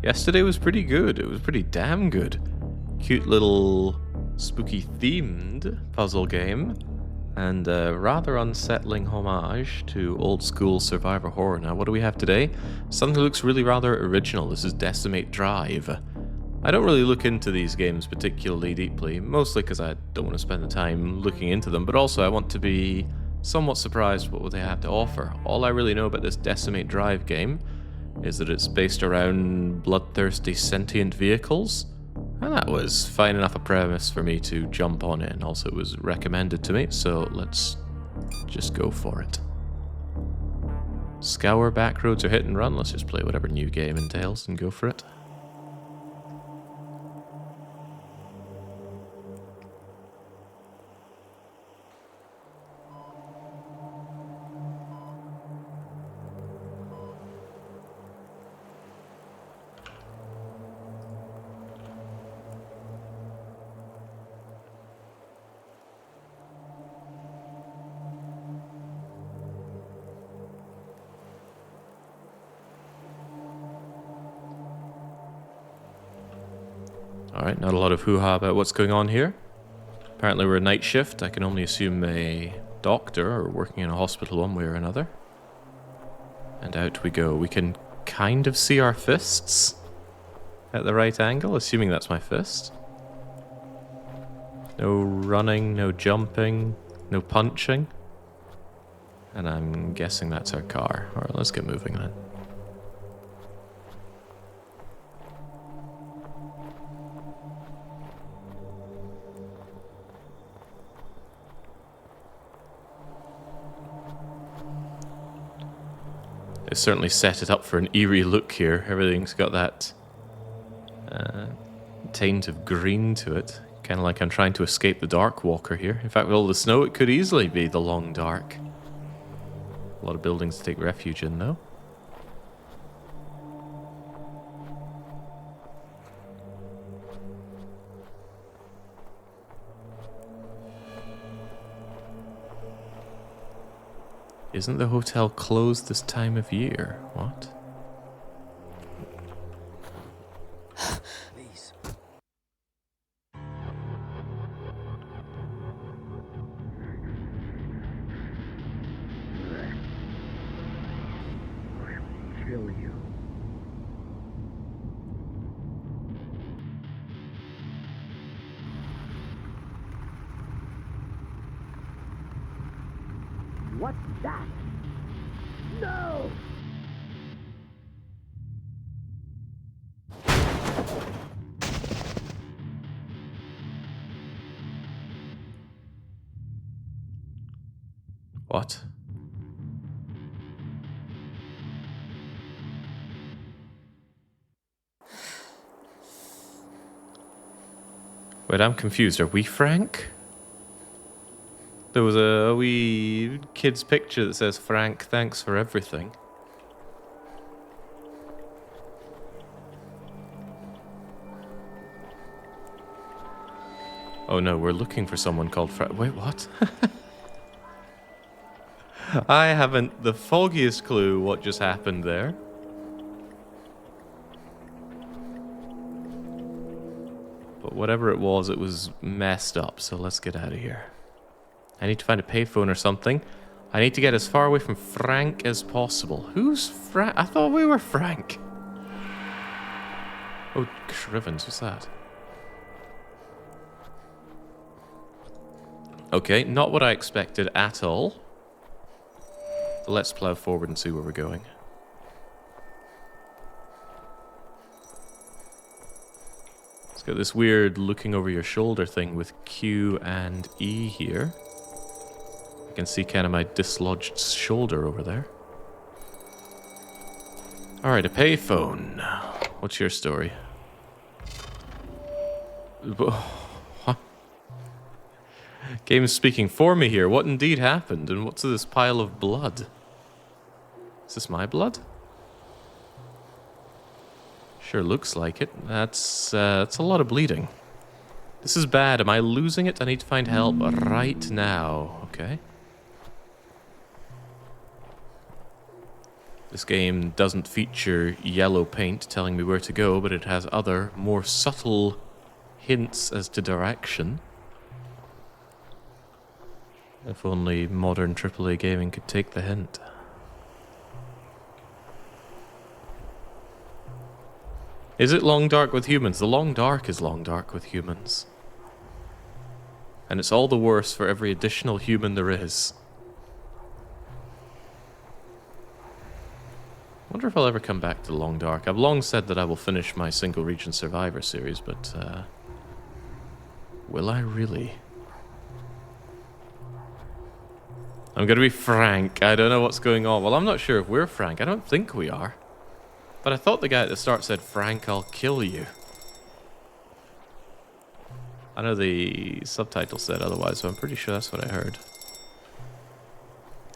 Yesterday was pretty good. It was pretty damn good. Cute little spooky themed puzzle game. And a rather unsettling homage to old school survivor horror. Now, what do we have today? Something that looks really rather original. This is Decimate Drive. I don't really look into these games particularly deeply, mostly because I don't want to spend the time looking into them, but also I want to be somewhat surprised what they have to offer. All I really know about this Decimate Drive game is that it's based around bloodthirsty sentient vehicles. And that was fine enough a premise for me to jump on it, and also it was recommended to me, so let's just go for it. Scour back roads or hit and run, let's just play whatever new game entails and go for it. Alright, not a lot of hoo-ha about what's going on here. Apparently we're a night shift. I can only assume a doctor or working in a hospital one way or another. And out we go. We can kind of see our fists at the right angle, assuming that's my fist. No running, no jumping, no punching. And I'm guessing that's our car. Alright, let's get moving then. They certainly set it up for an eerie look here. Everything's got that taint of green to it. Kind of like I'm trying to escape the Dark Walker here. In fact, with all the snow, it could easily be the Long Dark. A lot of buildings to take refuge in, though. Isn't the hotel closed this time of year? What? Please. Kill you. What's that? No! What? Wait, I'm confused. Are we Frank? There was a wee kid's picture that says, Frank, thanks for everything. Oh no, we're looking for someone called Frank. Wait, what? I haven't the foggiest clue what just happened there. But whatever it was messed up, so let's get out of here. I need to find a payphone or something. I need to get as far away from Frank as possible. Who's Frank? I thought we were Frank. Oh, Shrivens, what's that? Okay, not what I expected at all. Let's plow forward and see where we're going. It's got this weird looking over your shoulder thing with Q and E here. I can see kind of my dislodged shoulder over there. Alright, a payphone. What's your story? What? Game's speaking for me here. What indeed happened? And what's this pile of blood? Is this my blood? Sure looks like it. That's a lot of bleeding. This is bad. Am I losing it? I need to find help right now. Okay. This game doesn't feature yellow paint telling me where to go, but it has other, more subtle hints as to direction. If only modern AAA gaming could take the hint. Is it long dark with humans? The long dark is long dark with humans. And it's all the worse for every additional human there is. I wonder if I'll ever come back to Long Dark. I've long said that I will finish my single region Survivor series, but will I really? I'm gonna be frank, I don't know what's going on. Well, I'm not sure if we're frank. I don't think we are. But I thought the guy at the start said, "Frank, I'll kill you." I know the subtitle said otherwise, so I'm pretty sure that's what I heard.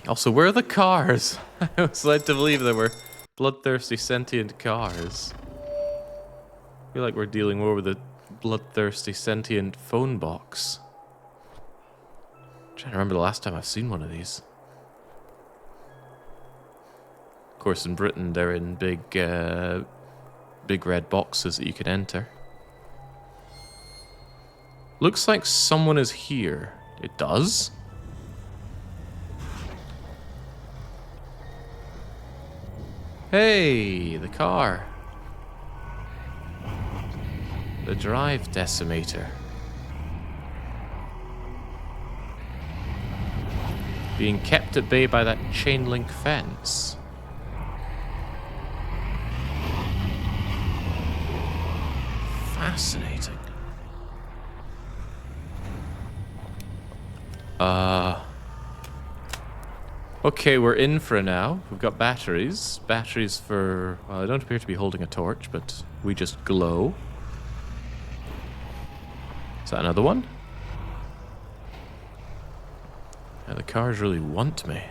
Also, where are the cars? I was led to believe there were bloodthirsty sentient cars. I feel like we're dealing more with a bloodthirsty sentient phone box. I'm trying to remember the last time I've seen one of these. Of course, in Britain, they're in big red boxes that you can enter. Looks like someone is here. It does? Hey, the car. The drive decimator. Being kept at bay by that chain link fence. Fascinating. Okay, we're in for it now. We've got batteries. Batteries for... well, I don't appear to be holding a torch, but we just glow. Is that another one? Yeah, the cars really want me.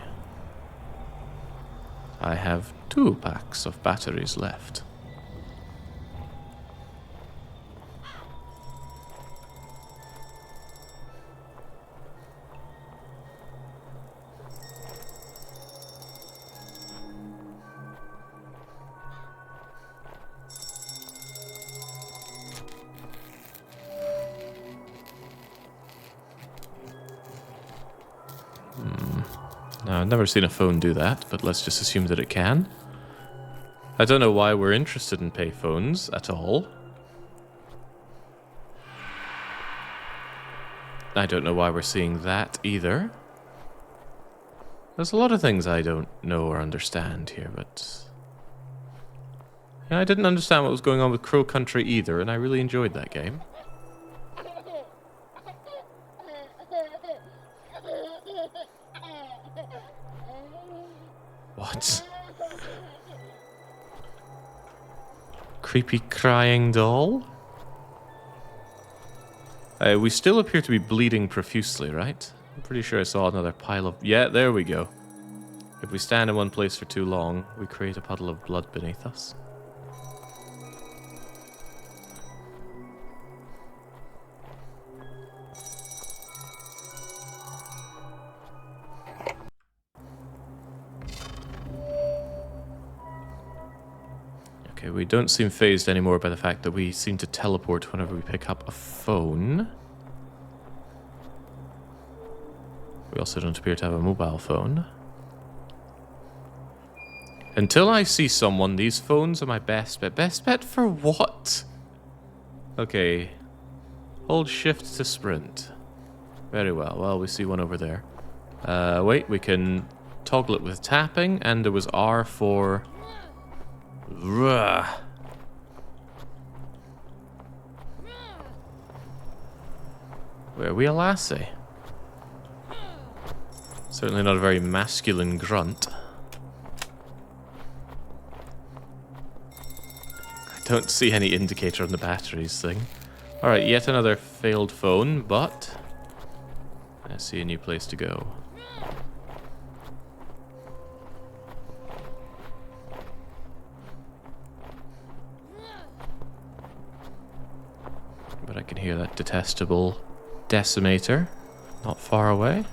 I have 2 packs of batteries left. Now, I've never seen a phone do that, but let's just assume that it can. I don't know why we're interested in payphones at all. I don't know why we're seeing that either. There's a lot of things I don't know or understand here, but... yeah, I didn't understand what was going on with Crow Country either, and I really enjoyed that game. What? Creepy crying doll? We still appear to be bleeding profusely, right? I'm pretty sure I saw another pile of... yeah, there we go. If we stand in one place for too long, we create a puddle of blood beneath us. Okay, we don't seem fazed anymore by the fact that we seem to teleport whenever we pick up a phone. We also don't appear to have a mobile phone. Until I see someone, these phones are my best bet. Best bet for what? Okay. Hold shift to sprint. Very well. Well, we see one over there. Wait, we can toggle it with tapping, and there was R for... Where are we, a lassie? Certainly not a very masculine grunt. I don't see any indicator on the batteries thing. Alright, yet another failed phone, but I see a new place to go. But I can hear that detestable decimator not far away.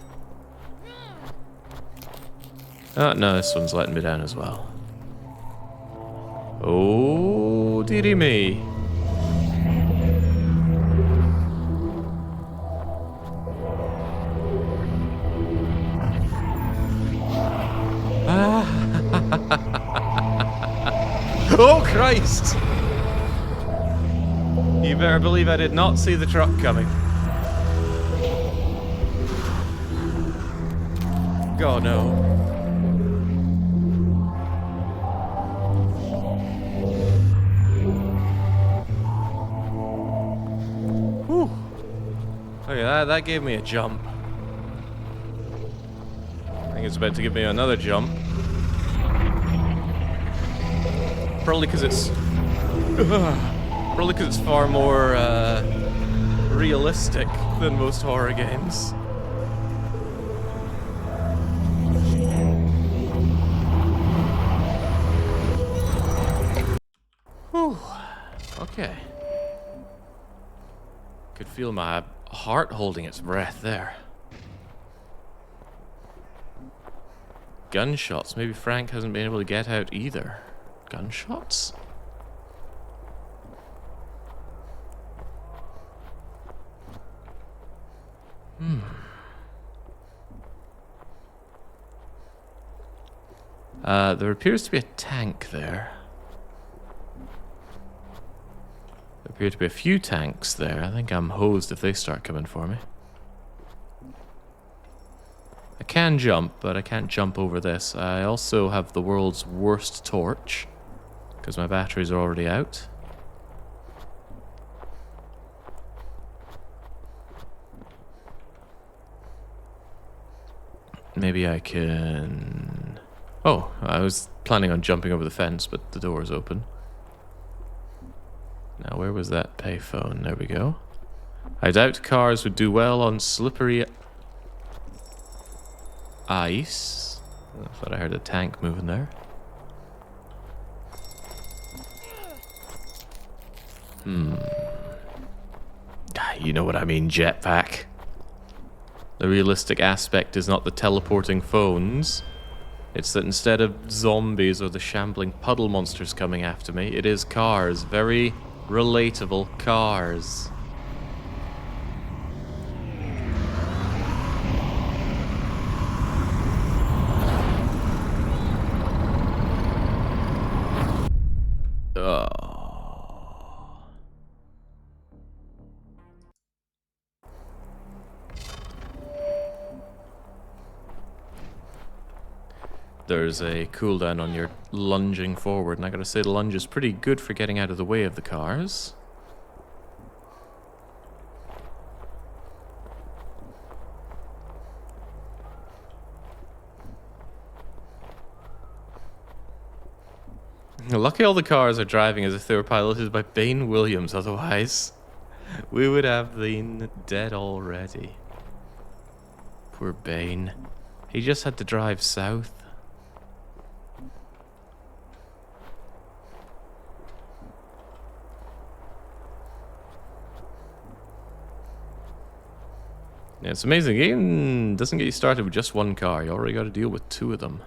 Oh, no, this one's letting me down as well. Oh, dearie me. Oh, Christ! You better believe I did not see the truck coming. God, no. Whew. Look at that, that gave me a jump. I think it's about to give me another jump. Probably because it's... Probably because it's far more, realistic than most horror games. Whew. Okay. Could feel my heart holding its breath there. Gunshots. Maybe Frank hasn't been able to get out either. Gunshots? There appears to be a tank there. There appear to be a few tanks there. I think I'm hosed if they start coming for me. I can jump, but I can't jump over this. I also have the world's worst torch, because my batteries are already out. Maybe I can... Oh, I was planning on jumping over the fence, but the door is open. Now, where was that payphone? There we go. I doubt cars would do well on slippery ice. I thought I heard a tank moving there. You know what I mean, jetpack. The realistic aspect is not the teleporting phones. It's that instead of zombies or the shambling puddle monsters coming after me, it is cars. Very relatable cars. There's a cooldown on your lunging forward, and I gotta say the lunge is pretty good for getting out of the way of the cars. Lucky all the cars are driving as if they were piloted by Bane Williams, otherwise we would have been dead already. Poor Bane. He just had to drive south. Yeah, it's amazing. The game doesn't get you started with just one car. You already got to deal with two of them.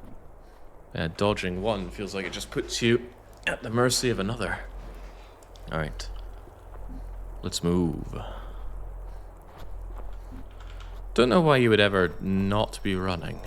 Dodging one feels like it just puts you at the mercy of another. Alright. Let's move. Don't know why you would ever not be running.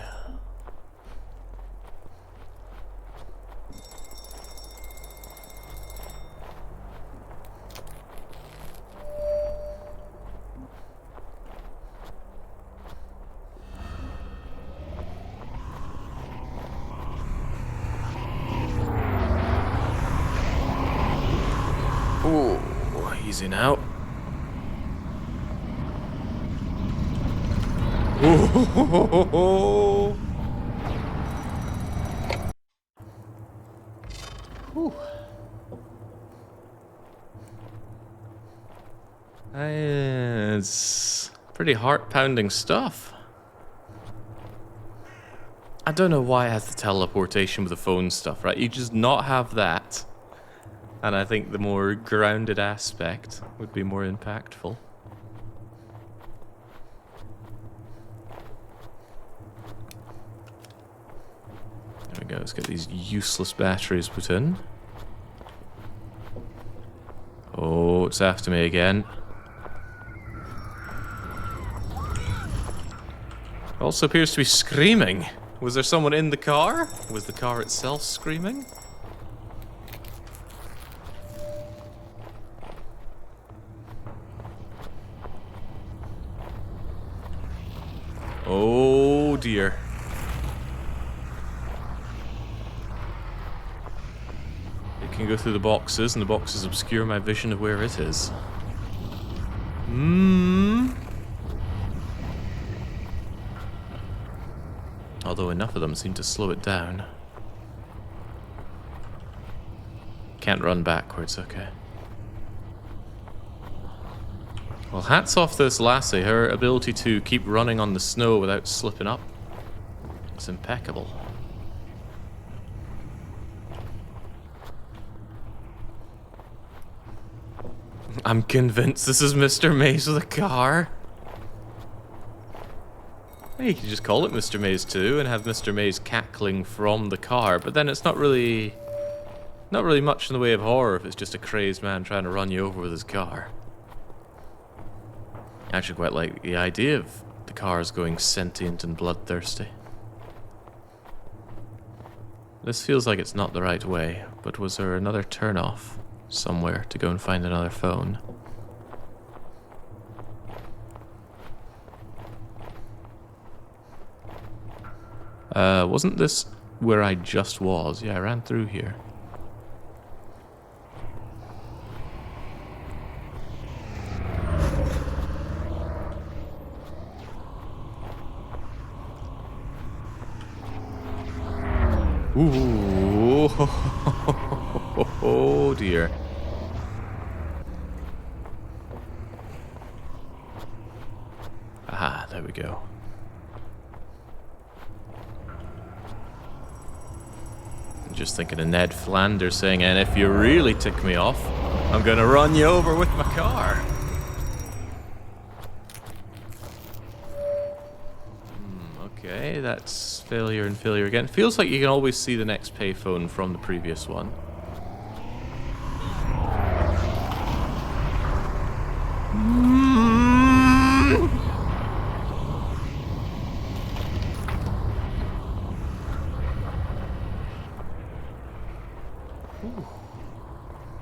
Ooh, easy now. Ooh. It's pretty heart-pounding stuff. I don't know why it has the teleportation with the phone stuff, right? You just not have that. And I think the more grounded aspect would be more impactful. There we go, let's get these useless batteries put in. Oh, it's after me again. Also appears to be screaming. Was there someone in the car? Was the car itself screaming? Oh dear. It can go through the boxes, and the boxes obscure my vision of where it is. Although enough of them seem to slow it down. Can't run backwards, okay. Well, hats off this lassie. Her ability to keep running on the snow without slipping up is impeccable. I'm convinced this is Mr. Maze with a car. Hey, you could just call it Mr. Maze 2 and have Mr. Maze cackling from the car, but then it's not really much in the way of horror if it's just a crazed man trying to run you over with his car. I actually quite like the idea of the cars going sentient and bloodthirsty. This feels like it's not the right way, but was there another turn-off somewhere to go and find another phone? Wasn't this where I just was? Yeah, I ran through here. Ooh. Oh dear. Ah, there we go. Just thinking of Ned Flanders saying, and if you really tick me off, I'm gonna run you over with my car. Okay, that's failure and failure again. Feels like you can always see the next payphone from the previous one.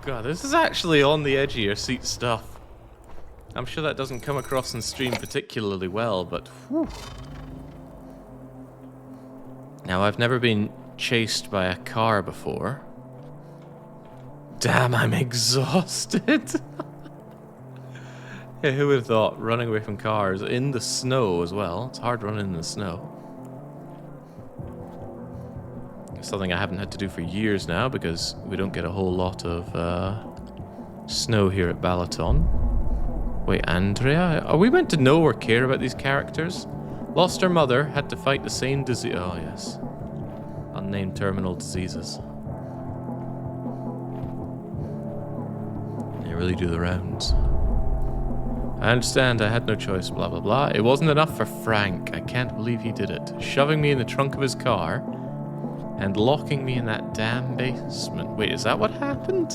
God, this is actually on the edge of your seat stuff. I'm sure that doesn't come across in stream particularly well, but whew. Now, I've never been chased by a car before. Damn, I'm exhausted. Hey, who would have thought running away from cars in the snow as well? It's hard running in the snow. Something I haven't had to do for years now because we don't get a whole lot of snow here at Balaton. Wait, Andrea? Are we meant to know or care about these characters? Lost her mother, had to fight the same disease. Oh, yes. Unnamed terminal diseases. They really do the rounds. I understand, I had no choice, blah, blah, blah. It wasn't enough for Frank. I can't believe he did it. Shoving me in the trunk of his car and locking me in that damn basement. Wait, is that what happened?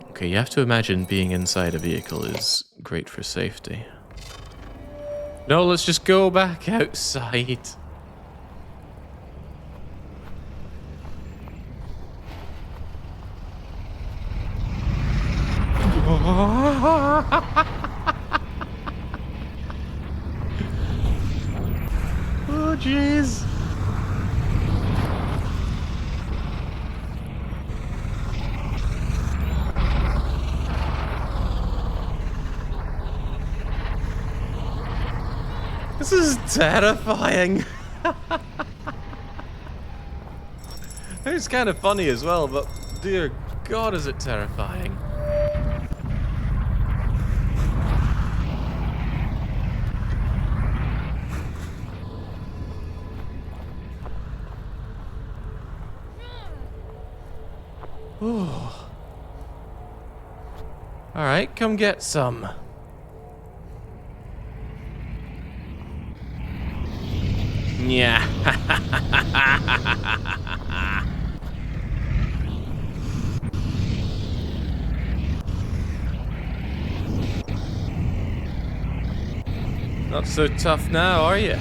Okay, you have to imagine being inside a vehicle is great for safety. No, let's just go back outside. Oh, jeez. This is terrifying. It's kind of funny as well, but dear God, is it terrifying. Alright, come get some. Yeah. Not so tough now, are you?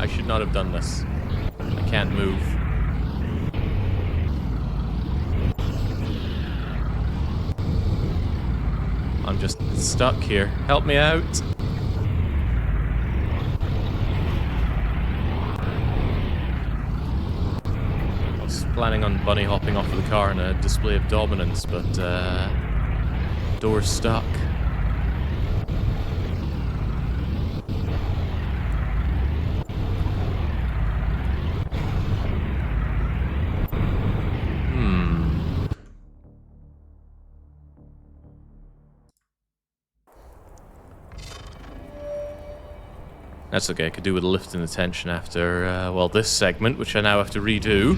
I should not have done this. I can't move. I'm just stuck here. Help me out. I was planning on bunny hopping off of the car in a display of dominance, but door's stuck. That's okay, I could do with a lift in the tension after, well, this segment, which I now have to redo.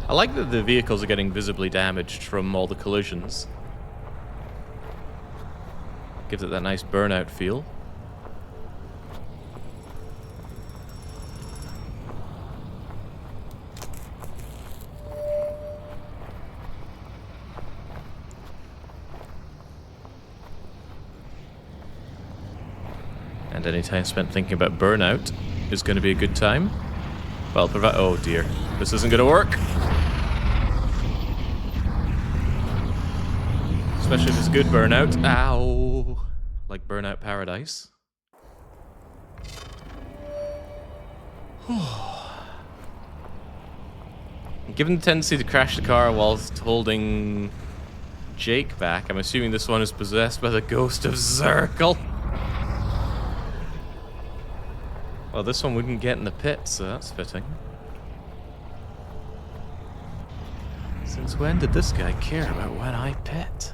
I like that the vehicles are getting visibly damaged from all the collisions. Gives it that nice burnout feel. And any time spent thinking about burnout is going to be a good time. Well, oh dear, this isn't going to work. Especially if it's good burnout. Ow! Like Burnout Paradise. Given the tendency to crash the car whilst holding Jake back, I'm assuming this one is possessed by the ghost of Zirkle. Well, this one wouldn't get in the pit, so that's fitting. Since when did this guy care about when I pit?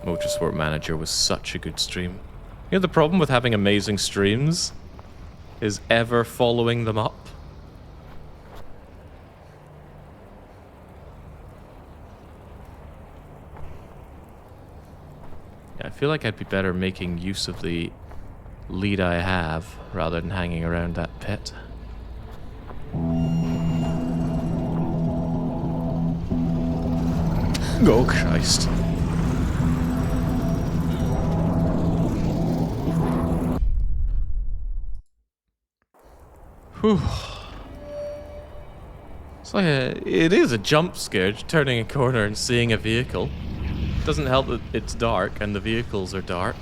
Motorsport Manager was such a good stream. You know, the problem with having amazing streams is ever following them up. Yeah, I feel like I'd be better making use of the lead I have rather than hanging around that pit. Oh, Christ. Whew. It's like it is a jump scare, turning a corner and seeing a vehicle. Doesn't help that it's dark and the vehicles are dark.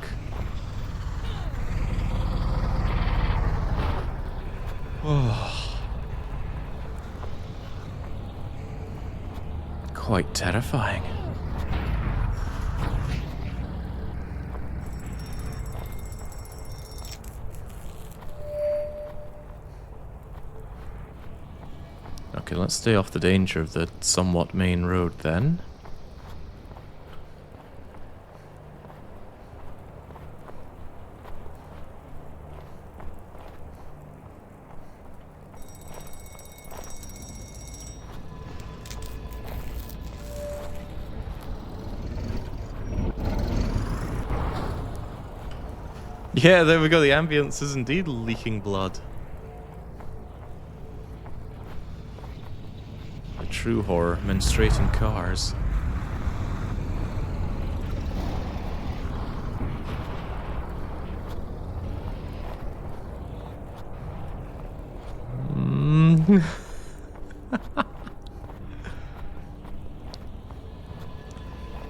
Quite terrifying. Okay, let's stay off the danger of the somewhat main road then. Yeah, there we go. The ambience is indeed leaking blood. A true horror, menstruating cars.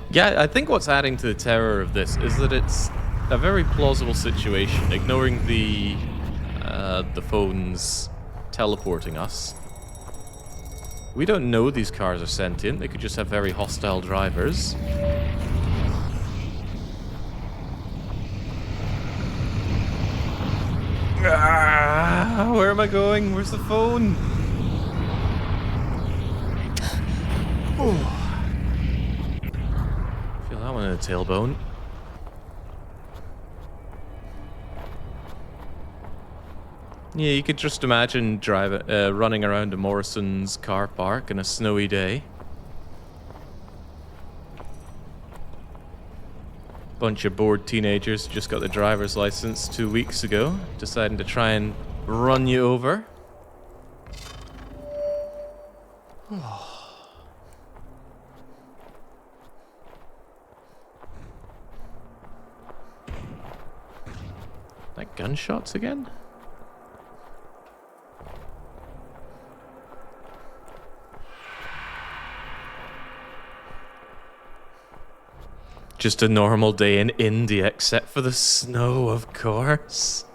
Yeah, I think what's adding to the terror of this is that it's a very plausible situation, ignoring the phones teleporting us. We don't know these cars are sentient, they could just have very hostile drivers. Where am I going? Where's the phone? Feel that one in the tailbone. Yeah, you could just imagine running around a Morrison's car park on a snowy day. Bunch of bored teenagers just got their driver's license 2 weeks ago, deciding to try and run you over. Like gunshots again? Just a normal day in India, except for the snow, of course.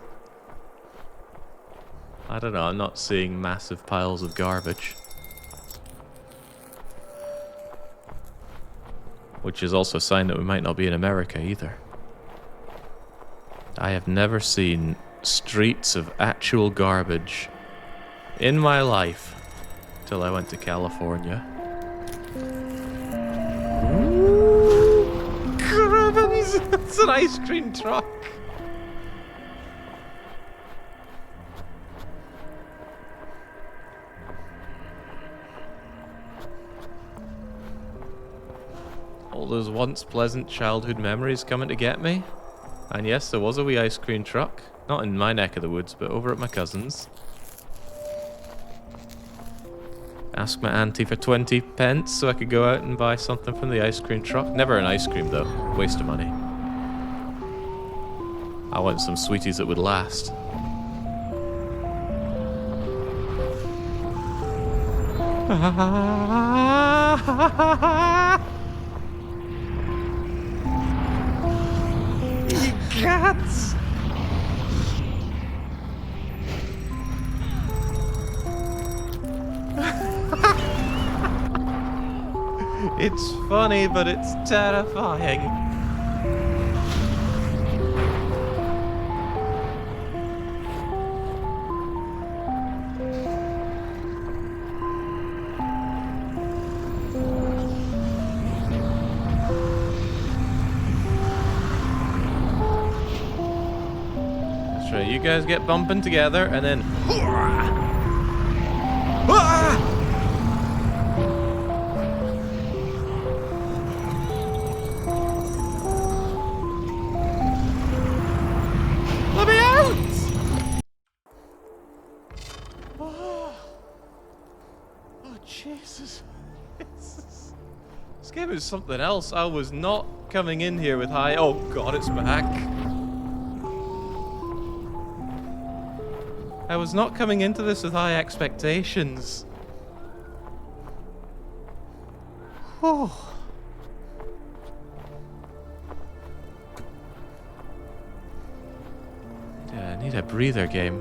I don't know, I'm not seeing massive piles of garbage. Which is also a sign that we might not be in America either. I have never seen streets of actual garbage in my life till I went to California. Cribbins! It's an ice cream truck! All those once pleasant childhood memories coming to get me. And yes, there was a wee ice cream truck. Not in my neck of the woods, but over at my cousin's. Ask my auntie for 20 pence so I could go out and buy something from the ice cream truck. Never an ice cream though. Waste of money. I want some sweeties that would last. Cats! It's funny, but it's terrifying. That's right, you guys get bumping together and then... Let me out! Oh, Jesus. This game is something else. I was not coming in here with high... Oh god, it's back. I was not coming into this with high expectations. Oh. Yeah, I need a breather game.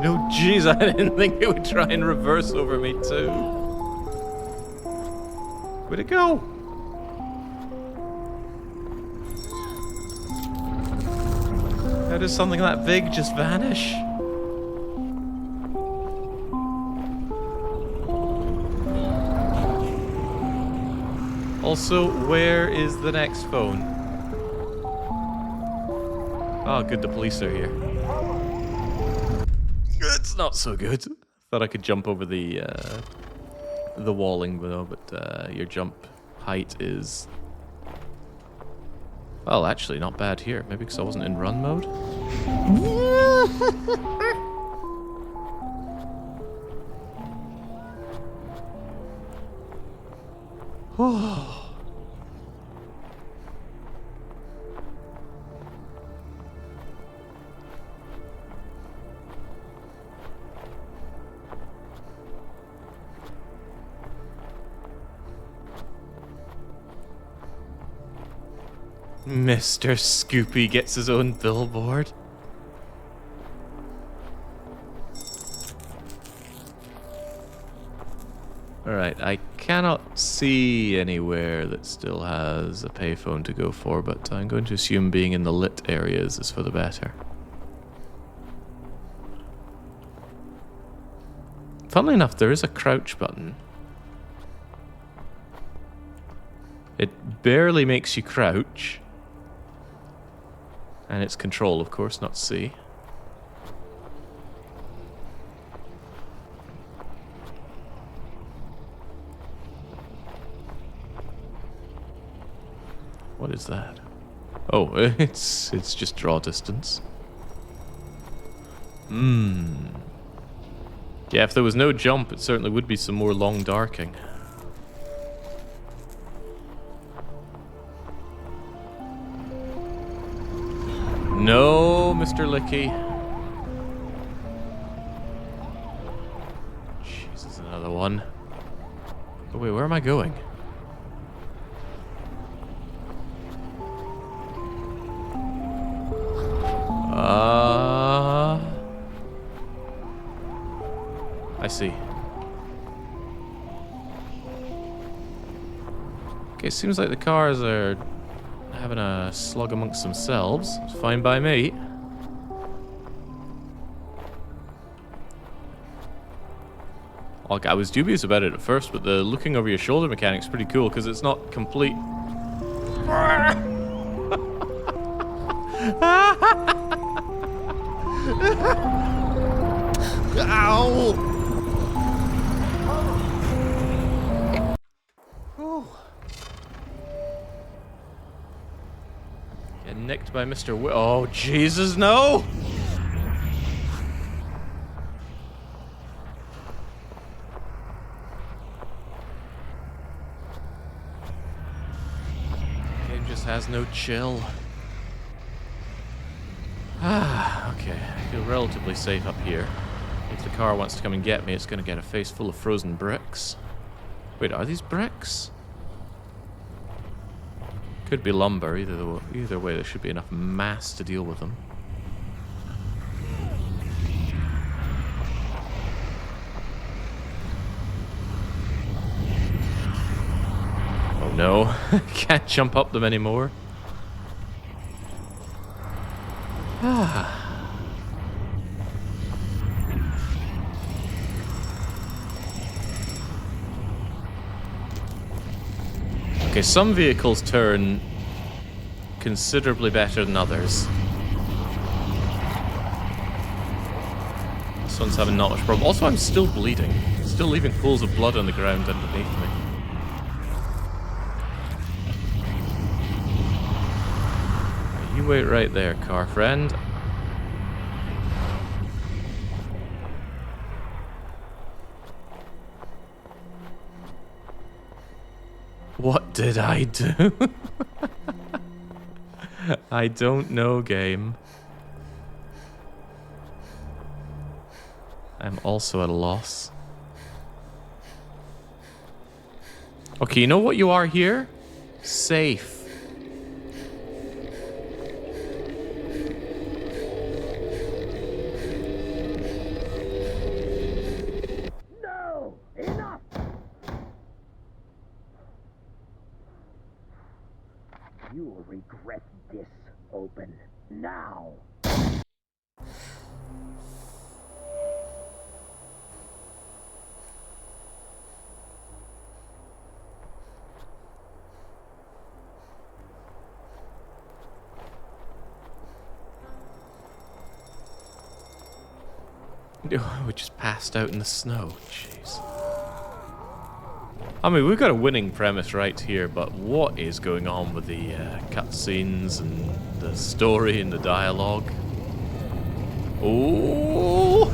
No, jeez, I didn't think it would try and reverse over me too. Where'd it go? How does something that big just vanish? Also, where is the next phone? Oh, good, the police are here. It's not so good. Thought I could jump over the walling though, but your jump height is... Well, actually, not bad here. Maybe because I wasn't in run mode? Oh. Mr. Scoopy gets his own billboard. Alright, I cannot see anywhere that still has a payphone to go for, but I'm going to assume being in the lit areas is for the better. Funnily enough, there is a crouch button. It barely makes you crouch. And it's control, of course, not C. What is that? Oh, it's just draw distance. Yeah, if there was no jump, it certainly would be some more long darking. No, Mr. Licky. Jesus, another one. Oh wait, where am I going? I see. Okay, seems like the cars are having a slug amongst themselves. It's fine by me. Like, I was dubious about it at first, but the looking over your shoulder mechanic's pretty cool because it's not complete. Ow! Get nicked by Mr. Oh, Jesus, no! Game just has no chill. Okay. I feel relatively safe up here. If the car wants to come and get me, it's going to get a face full of frozen bricks. Wait, are these bricks? Could be lumber. Either way, there should be enough mass to deal with them. Oh no, can't jump up them anymore. Okay, some vehicles turn considerably better than others. This one's having not much problem. Also, I'm still bleeding. Still leaving pools of blood on the ground underneath me. You wait right there, car friend. What did I do? I don't know, game. I'm also at a loss. Okay, you know what you are here? Safe. No! Enough! You will regret this, Open. Now! We just passed out in the snow. Jeez. I mean, we've got a winning premise right here, but what is going on with the cutscenes and the story and the dialogue? Oh!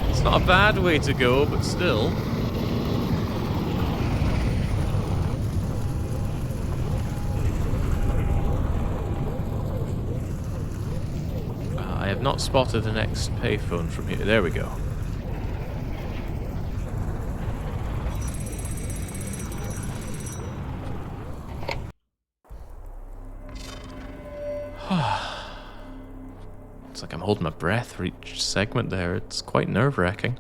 It's not a bad way to go, but still. I have not spotted the next payphone from here. There we go. It's like I'm holding my breath for each segment there. It's quite nerve-wracking.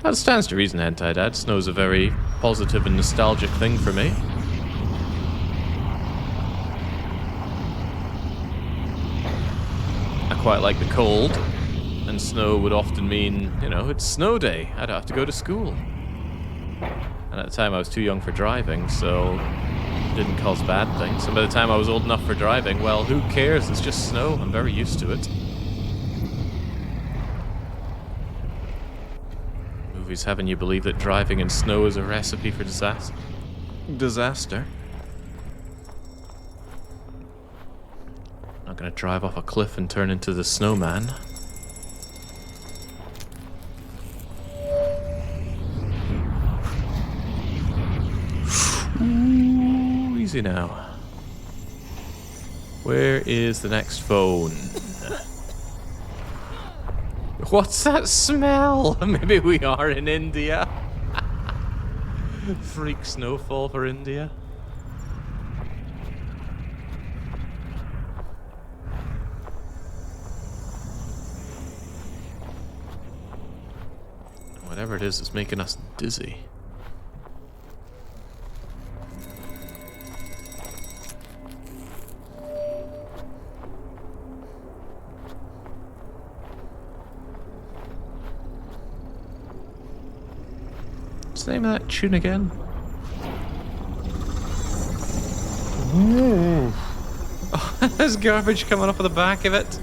That stands to reason, Hentai Dad. Snow's a very positive and nostalgic thing for me. I quite like the cold. and snow would often mean, you know, it's snow day. I'd have to go to school. And at the time I was too young for driving, so it didn't cause bad things. And by the time I was old enough for driving, well, who cares? It's just snow. I'm very used to it. Movies having you believe that driving in snow is a recipe for disaster. Not gonna drive off a cliff and turn into the snowman. Ooh, easy now. Where is the next phone? What's that smell? Maybe we are in India. Freak snowfall for India. Whatever it is, it's making us dizzy. What's the name of that tune again? Ooh. Oh, there's garbage coming off of the back of it.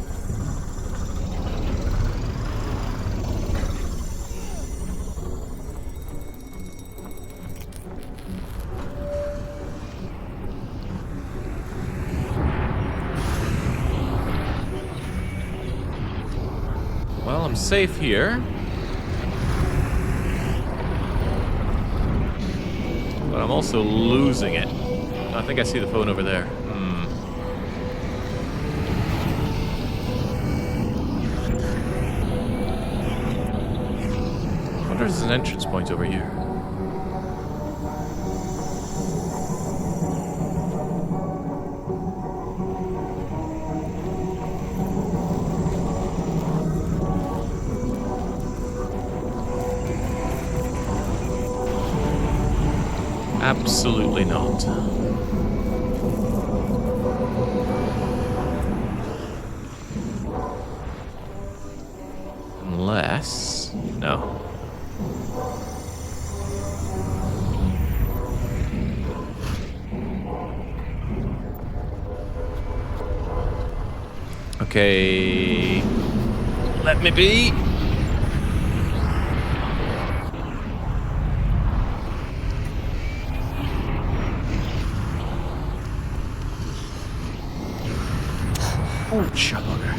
Well, I'm safe here. But I'm also losing it. I think I see the phone over there. I wonder if there's an entrance point over here. Absolutely not. Unless... no. Okay... let me be! Oh, chugger.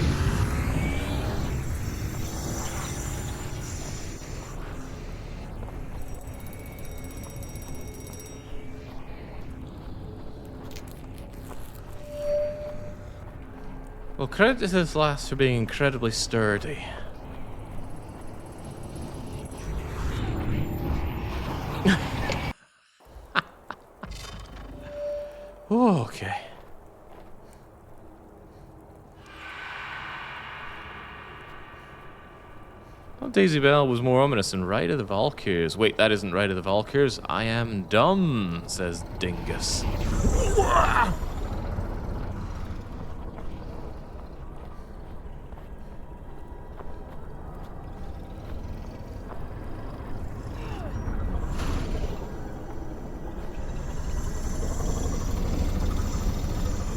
Well, credit to this last for being incredibly sturdy. Okay. Daisy Bell was more ominous than Ride of the Valkyries. Wait, that isn't Ride of the Valkyries. I am dumb, says Dingus.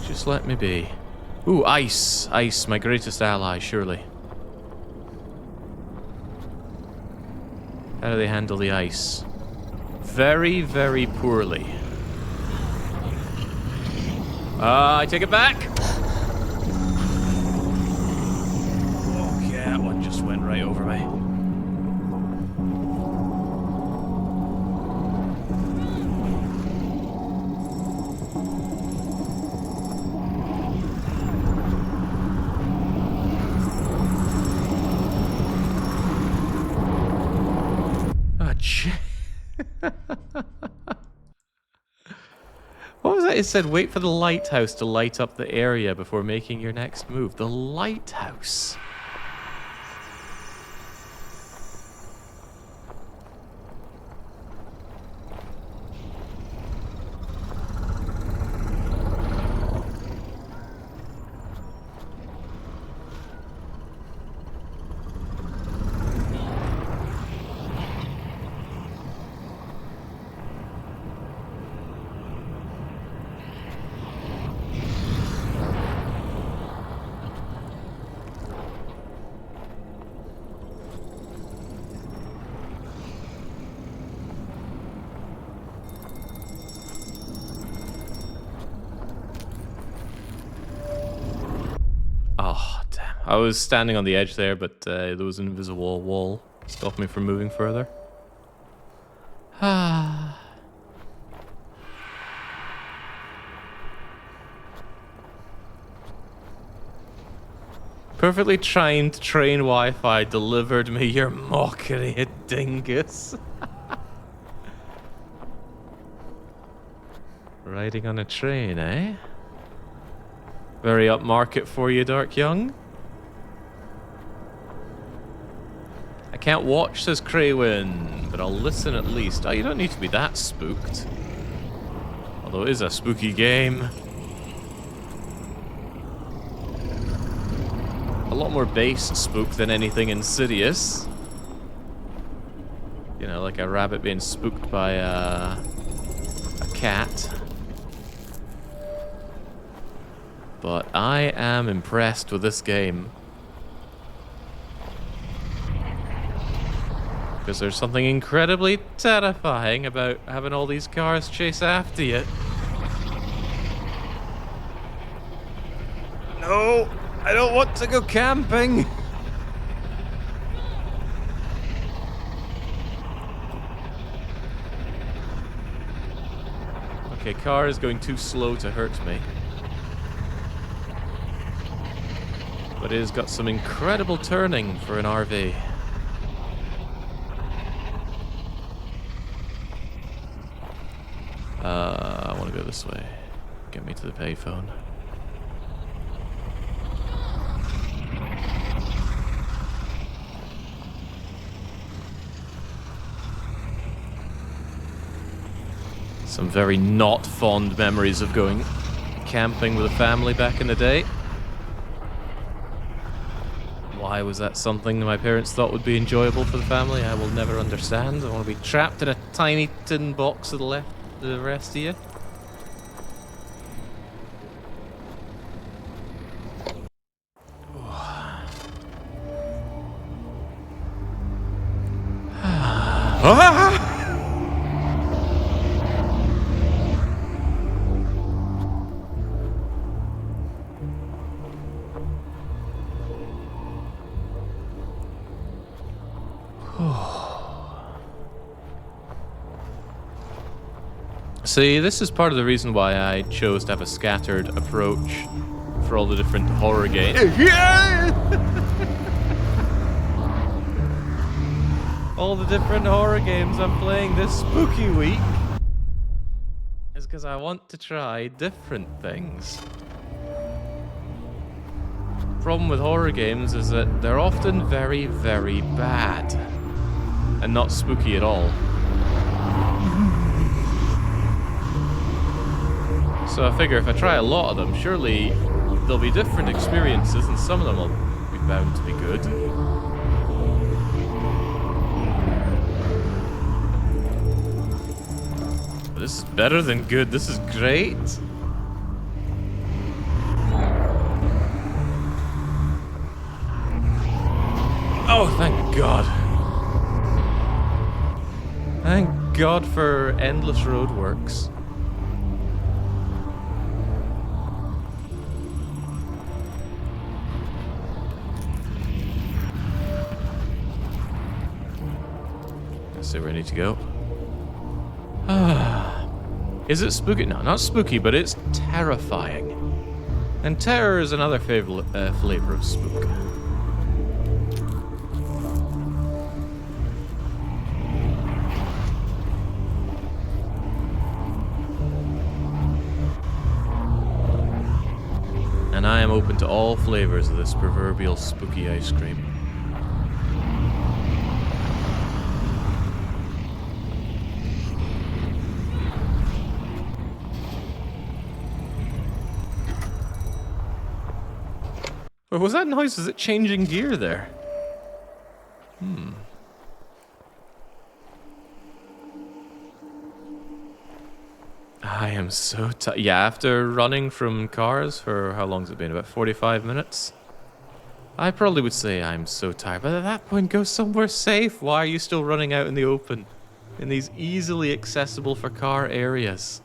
Just let me be. Ooh, ice. Ice, my greatest ally, surely. How do they handle the ice? Very, very poorly. I take it back! Okay, that one just went right over me. What was that? It said, wait for the lighthouse to light up the area before making your next move. The lighthouse. I was standing on the edge there, but there was an invisible wall stopping me from moving further. Ah. Perfectly trained train Wi-Fi delivered me your mockery, a dingus. Riding on a train, eh? Very upmarket for you, Dark Young. I can't watch, says Craywin, but I'll listen at least. Oh, you don't need to be that spooked. Although it is a spooky game. A lot more base spook than anything insidious. You know, like a rabbit being spooked by a cat. But I am impressed with this game. Because there's something incredibly terrifying about having all these cars chase after you. No, I don't want to go camping. Okay, car is going too slow to hurt me. But it has got some incredible turning for an RV. I want to go this way. Get me to the payphone. Some very not fond memories of going camping with a family back in the day. Why was that something my parents thought would be enjoyable for the family? I will never understand. I want to be trapped in a tiny tin box to the rest of you. See, this is part of the reason why I chose to have a scattered approach for all the different horror games. All the different horror games I'm playing this spooky week is because I want to try different things. Problem with horror games is that they're often very, very bad and not spooky at all. So I figure if I try a lot of them, surely there'll be different experiences and some of them will be bound to be good. But this is better than good, this is great. Oh, thank God. Thank God for endless roadworks. Where I need to go. Is it spooky? No, not spooky, but it's terrifying. And terror is another flavor of spook. And I am open to all flavors of this proverbial spooky ice cream. What was that noise? Was it changing gear there? I am so tired. Yeah, after running from cars for how long has it been? About 45 minutes? I probably would say I'm so tired. But at that point, go somewhere safe. Why are you still running out in the open? In these easily accessible for car areas?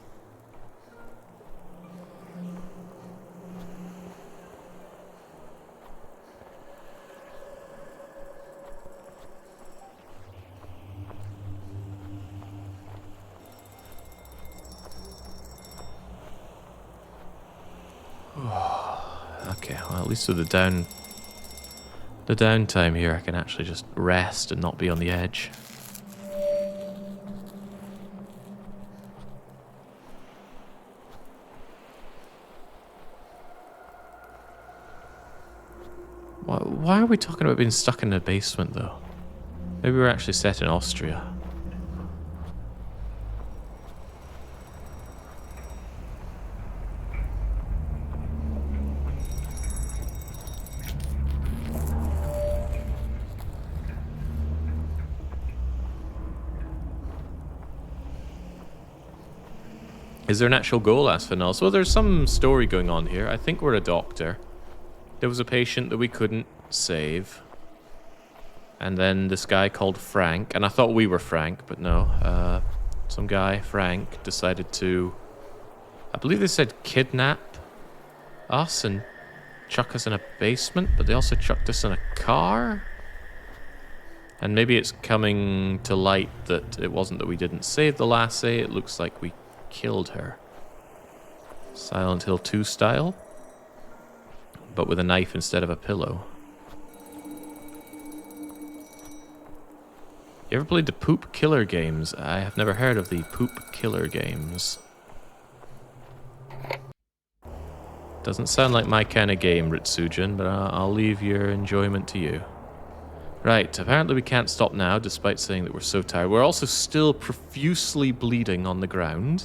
Okay, well, at least with the downtime here, I can actually just rest and not be on the edge. Why are we talking about being stuck in the basement, though? Maybe we're actually set in Austria. Is there an actual goal, asked Finals? Well, there's some story going on here. I think we're a doctor. There was a patient that we couldn't save. And then this guy called Frank, and I thought we were Frank, but no. Some guy, Frank, decided to, I believe they said kidnap us and chuck us in a basement, but they also chucked us in a car? And maybe it's coming to light that it wasn't that we didn't save the lassie, it looks like we killed her. Silent Hill 2 style, but with a knife instead of a pillow. You ever played the Poop Killer games? I have never heard of the Poop Killer games. Doesn't sound like my kind of game, Ritsujin, but I'll leave your enjoyment to you. Right, apparently we can't stop now, despite saying that we're so tired. We're also still profusely bleeding on the ground.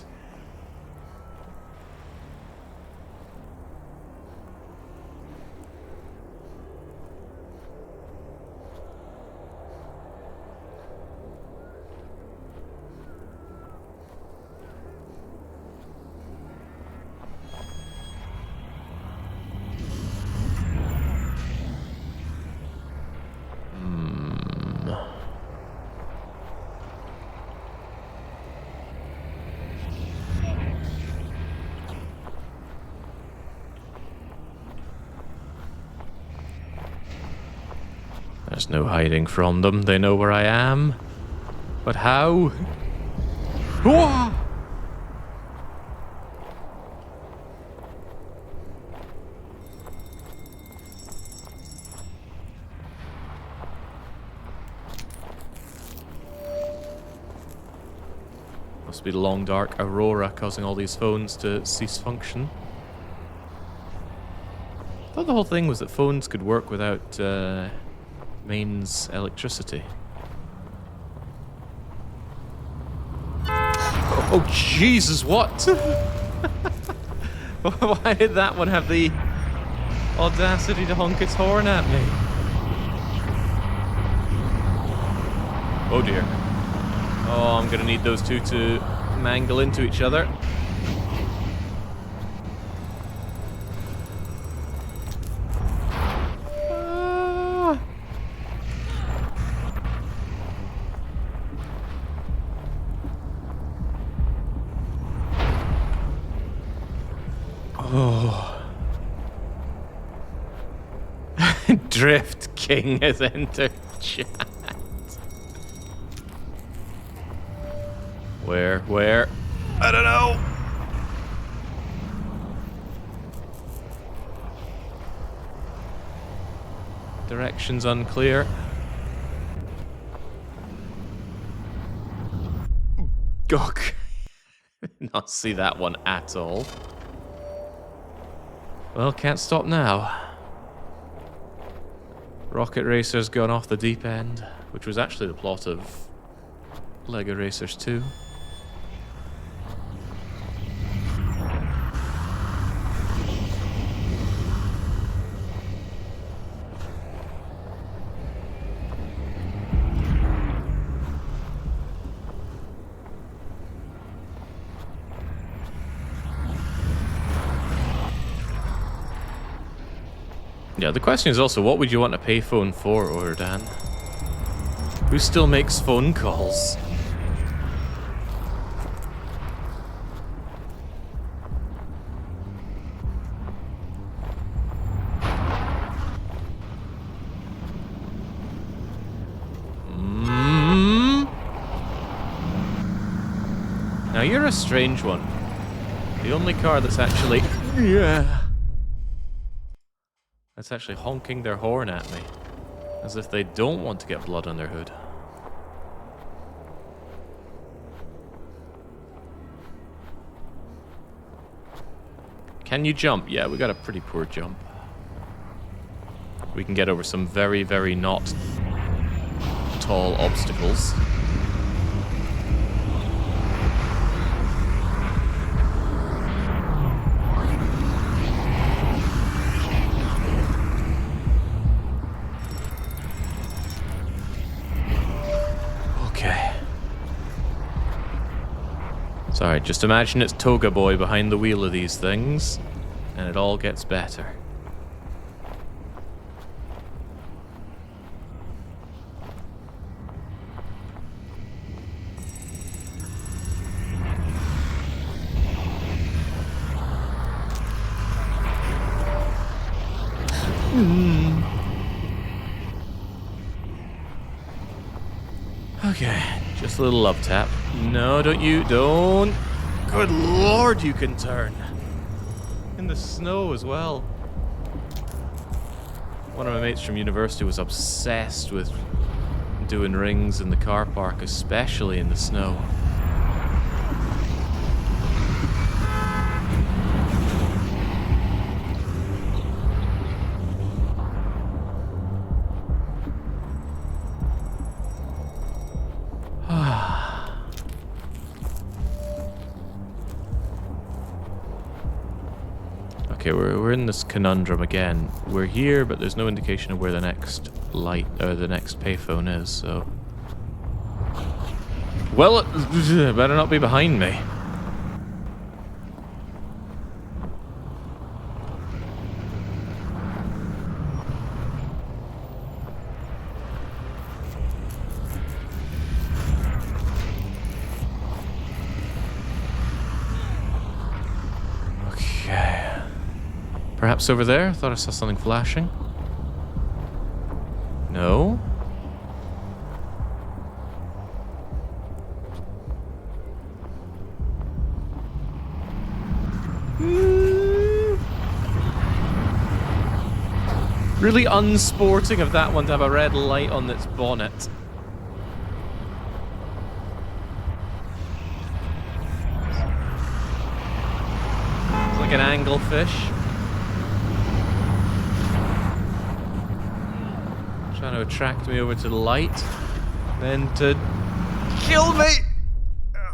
There's no hiding from them. They know where I am. But how? Whoa! Must be the long dark aurora causing all these phones to cease function. I thought the whole thing was that phones could work without mains electricity. Oh, Jesus, what? Why did that one have the audacity to honk its horn at me? Oh dear. Oh, I'm gonna need those two to mangle into each other. Oh. Drift King has entered chat. Where? I don't know. Directions unclear. Gok. Not see that one at all. Well, can't stop now. Rocket Racer's gone off the deep end, which was actually the plot of Lego Racers 2. Yeah, the question is also, what would you want a payphone for, Ordan? Who still makes phone calls? Now you're a strange one. The only car that's actually... Yeah. It's actually honking their horn at me. As if they don't want to get blood on their hood. Can you jump? Yeah, we got a pretty poor jump. We can get over some very, very not tall obstacles. Okay. Sorry, just imagine it's Toga Boy behind the wheel of these things, and it all gets better. Okay, just a little love tap. No, don't. Good lord, you can turn. In the snow as well. One of my mates from university was obsessed with doing rings in the car park, especially in the snow. Okay, we're in this conundrum again. We're here, but there's no indication of where the next light or the next payphone is. So, well, it better not be behind me. Perhaps over there? Thought I saw something flashing. No? Really unsporting of that one to have a red light on its bonnet. It's like an anglefish. Trying to attract me over to the light, then to kill me.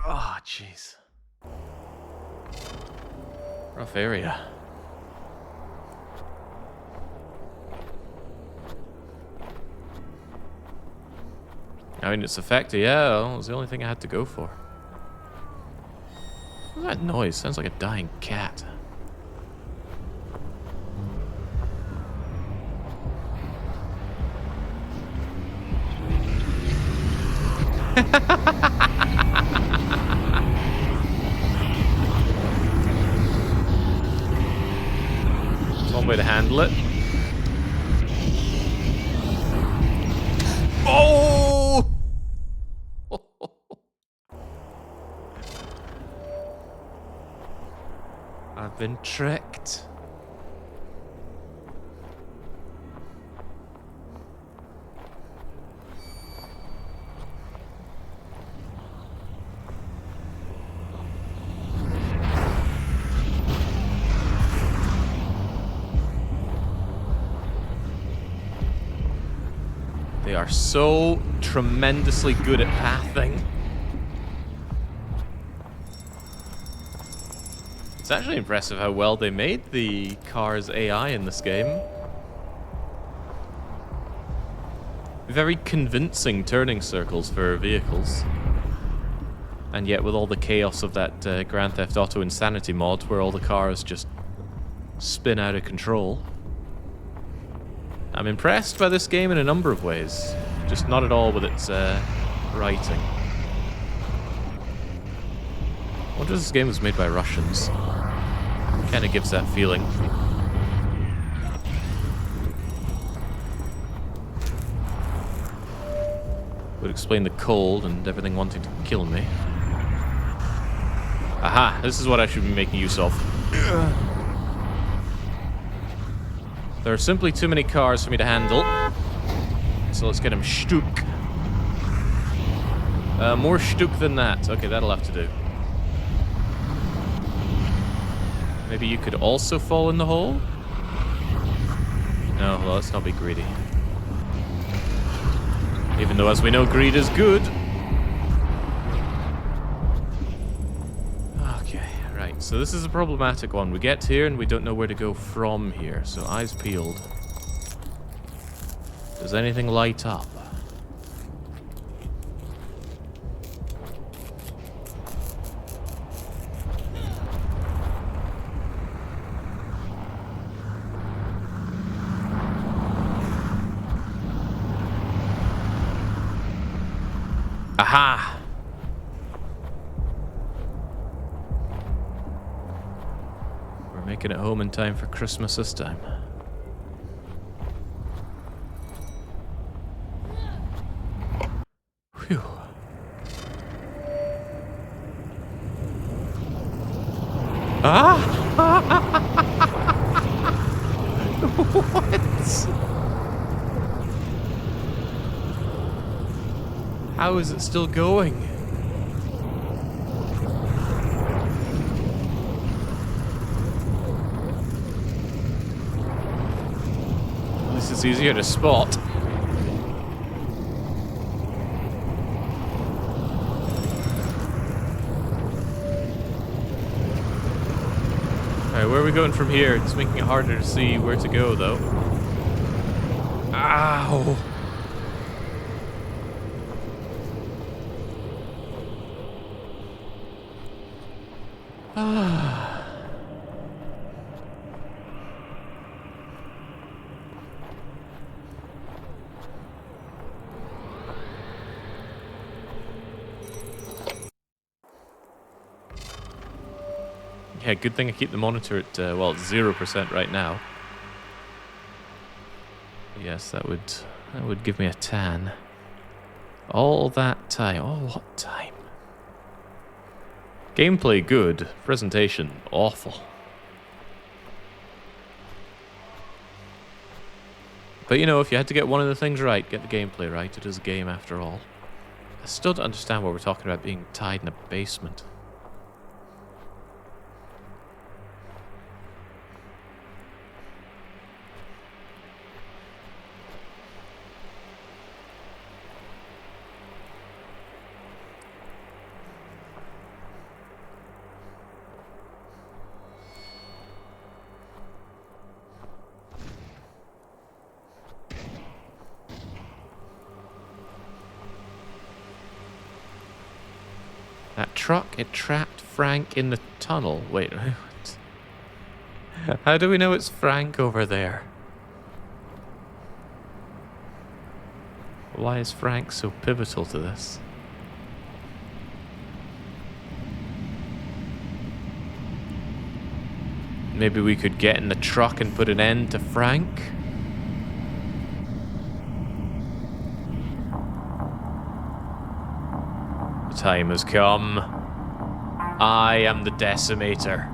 Oh, jeez. Rough area. I mean, it's effective. Yeah, it was the only thing I had to go for. What's that noise? Sounds like a dying cat. There's one way to handle it. Oh! I've been tricked. They are so tremendously good at pathing. It's actually impressive how well they made the car's AI in this game. Very convincing turning circles for vehicles. And yet with all the chaos of that Grand Theft Auto Insanity mod where all the cars just spin out of control. I'm impressed by this game in a number of ways, just not at all with its writing. I wonder if this game was made by Russians. Kind of gives that feeling. Would explain the cold and everything wanting to kill me. Aha, this is what I should be making use of. There are simply too many cars for me to handle. So let's get him shtook. More shtook than that. Okay, that'll have to do. Maybe you could also fall in the hole? No, well, let's not be greedy. Even though, as we know, greed is good. Okay, right. So this is a problematic one. We get here and we don't know where to go from here. So eyes peeled. Does anything light up? Aha! We're making it home in time for Christmas this time. Phew. Ah! What? How is it still going? This is easier to spot. Alright, where are we going from here? It's making it harder to see where to go, though. Ow! Yeah, good thing I keep the monitor at, well, 0% right now. Yes, that would give me a tan. All that time. Oh, what time? Gameplay good. Presentation awful. But you know, if you had to get one of the things right, get the gameplay right. It is a game after all. I still don't understand why we're talking about being tied in a basement. That truck, it trapped Frank in the tunnel. Wait, what? How do we know it's Frank over there? Why is Frank so pivotal to this? Maybe we could get in the truck and put an end to Frank? The time has come. I am the Decimator.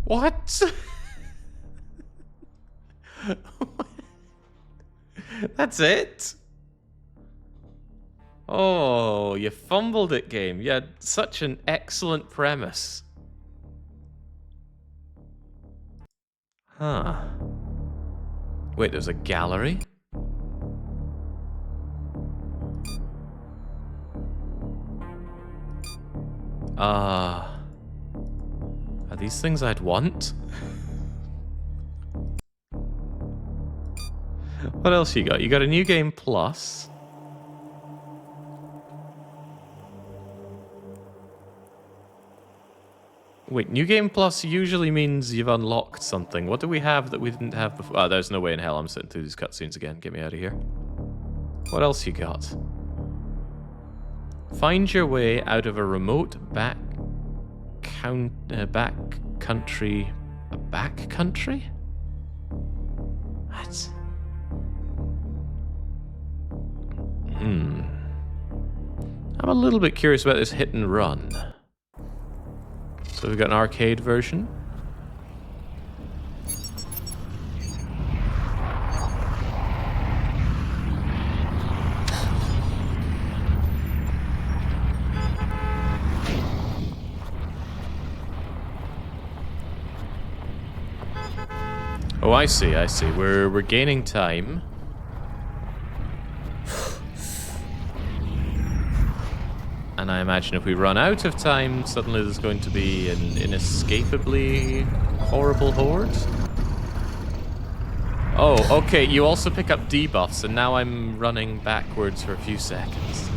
What? That's it? Oh, you fumbled it, game. You had such an excellent premise. Huh. Wait, there's a gallery? Are these things I'd want? What else you got? You got a new game plus. Wait, New Game Plus usually means you've unlocked something. What do we have that we didn't have before? Oh, there's no way in hell I'm sitting through these cutscenes again. Get me out of here. What else you got? Find your way out of a remote back country. A back country? What? I'm a little bit curious about this hit and run. So we've got an arcade version. Oh, I see, I see. We're gaining time. And I imagine if we run out of time, suddenly there's going to be an inescapably horrible horde. Oh, okay, you also pick up debuffs, and now I'm running backwards for a few seconds.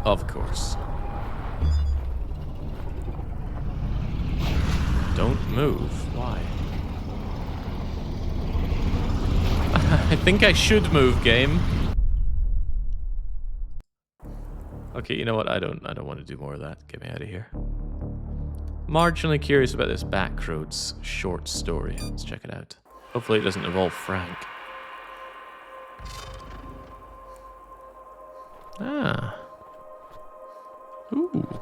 Of course. Don't move. Why? I think I should move, game. Okay, you know what? I don't want to do more of that. Get me out of here. Marginally curious about this Backroads short story. Let's check it out. Hopefully it doesn't involve Frank. Ah. Ooh.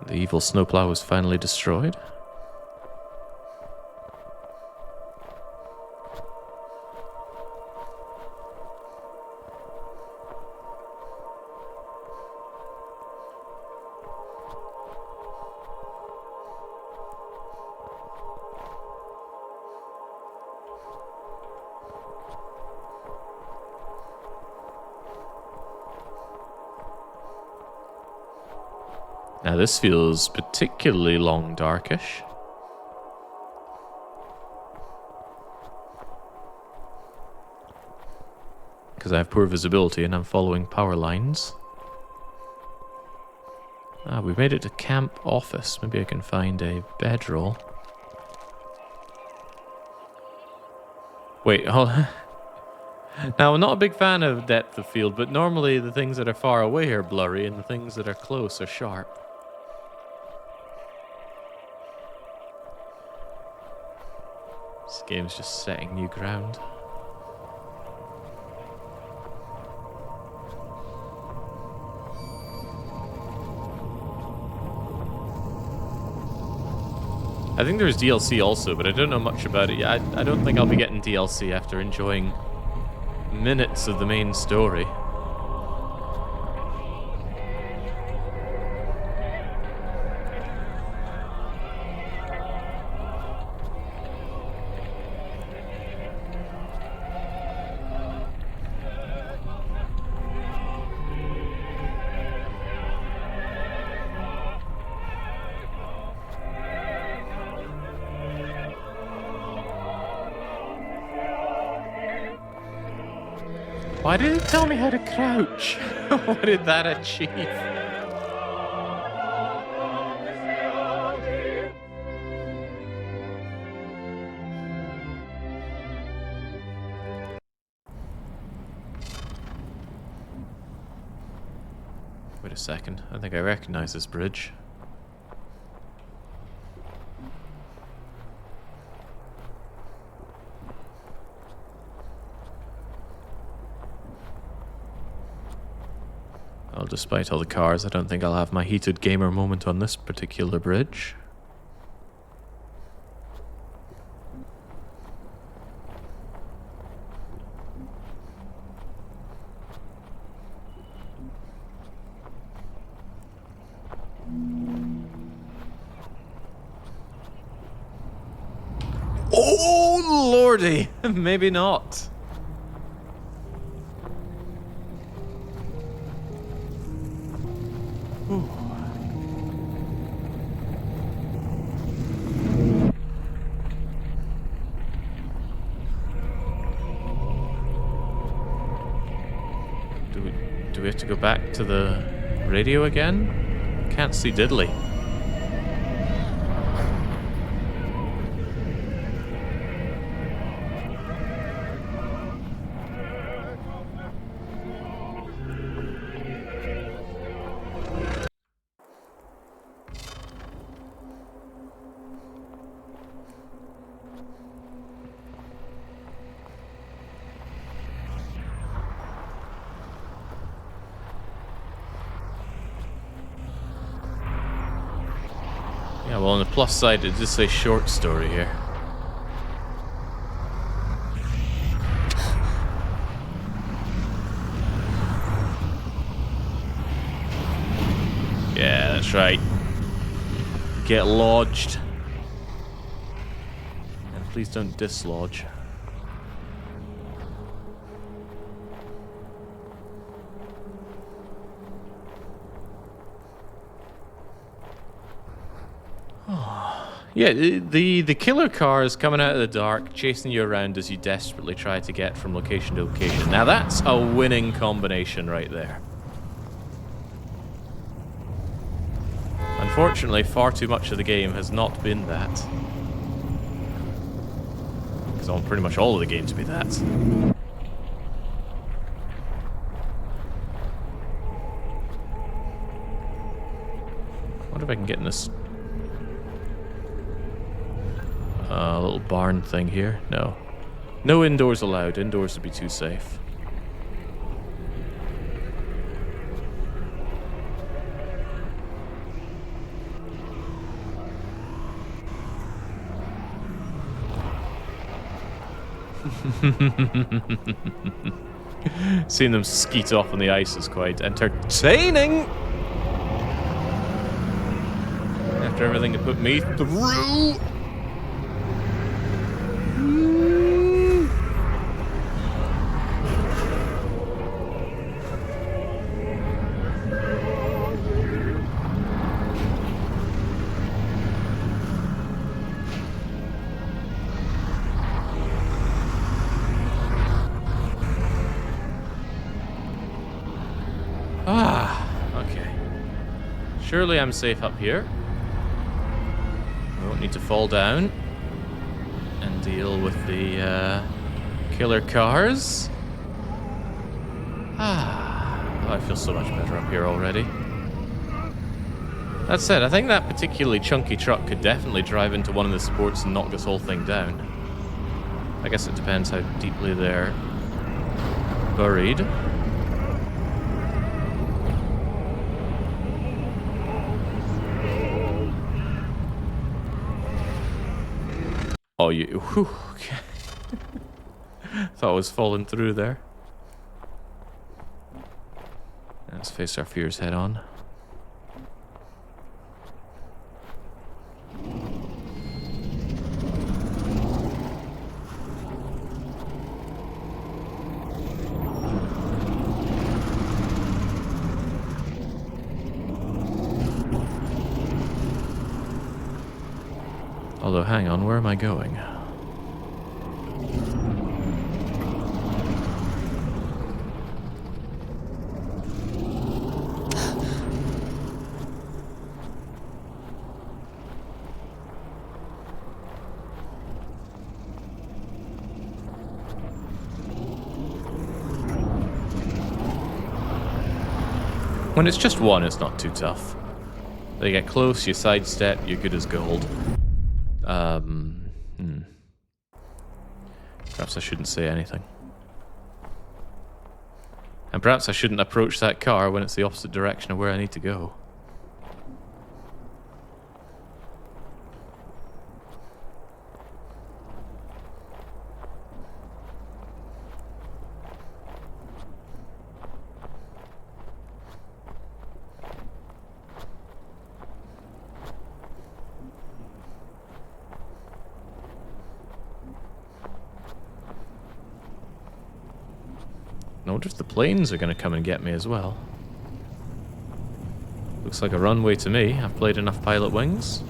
The evil snowplow was finally destroyed. Now this feels particularly long darkish. Because I have poor visibility and I'm following power lines. Ah, we've made it to camp office. Maybe I can find a bedroll. Wait, hold on. Now, I'm not a big fan of depth of field, but normally the things that are far away are blurry and the things that are close are sharp. This game's just setting new ground. I think there's DLC also, but I don't know much about it yet. I don't think I'll be getting DLC after enjoying minutes of the main story. Why did it tell me how to crouch? What did that achieve? Wait a second, I think I recognize this bridge. Well, despite all the cars, I don't think I'll have my heated gamer moment on this particular bridge. Oh, lordy! Maybe not. we have to go back to the radio again? Can't see diddly. Yeah, well, on the plus side, it does say short story here. Yeah, that's right. Get lodged. And please don't dislodge. Yeah, the killer car is coming out of the dark, chasing you around as you desperately try to get from location to location. Now that's a winning combination right there. Unfortunately, far too much of the game has not been that. Because I want pretty much all of the game to be that. I wonder if I can get in this little barn thing here. No. No indoors allowed. Indoors would be too safe. Seeing them skeet off on the ice is quite entertaining. After everything to put me through. Okay. Surely I'm safe up here. I won't need to fall down and deal with the killer cars. Oh, I feel so much better up here already. That said, I think that particularly chunky truck could definitely drive into one of the supports and knock this whole thing down. I guess it depends how deeply they're buried. Oh, you... Whew, okay. Thought I was falling through there. Let's face our fears head on. Although, hang on, where am I going? When it's just one, it's not too tough. They get close, you sidestep, you're good as gold. Perhaps I shouldn't say anything. And perhaps I shouldn't approach that car when it's the opposite direction of where I need to go. I wonder if the planes are going to come and get me as well. Looks like a runway to me. I've played enough Pilot Wings.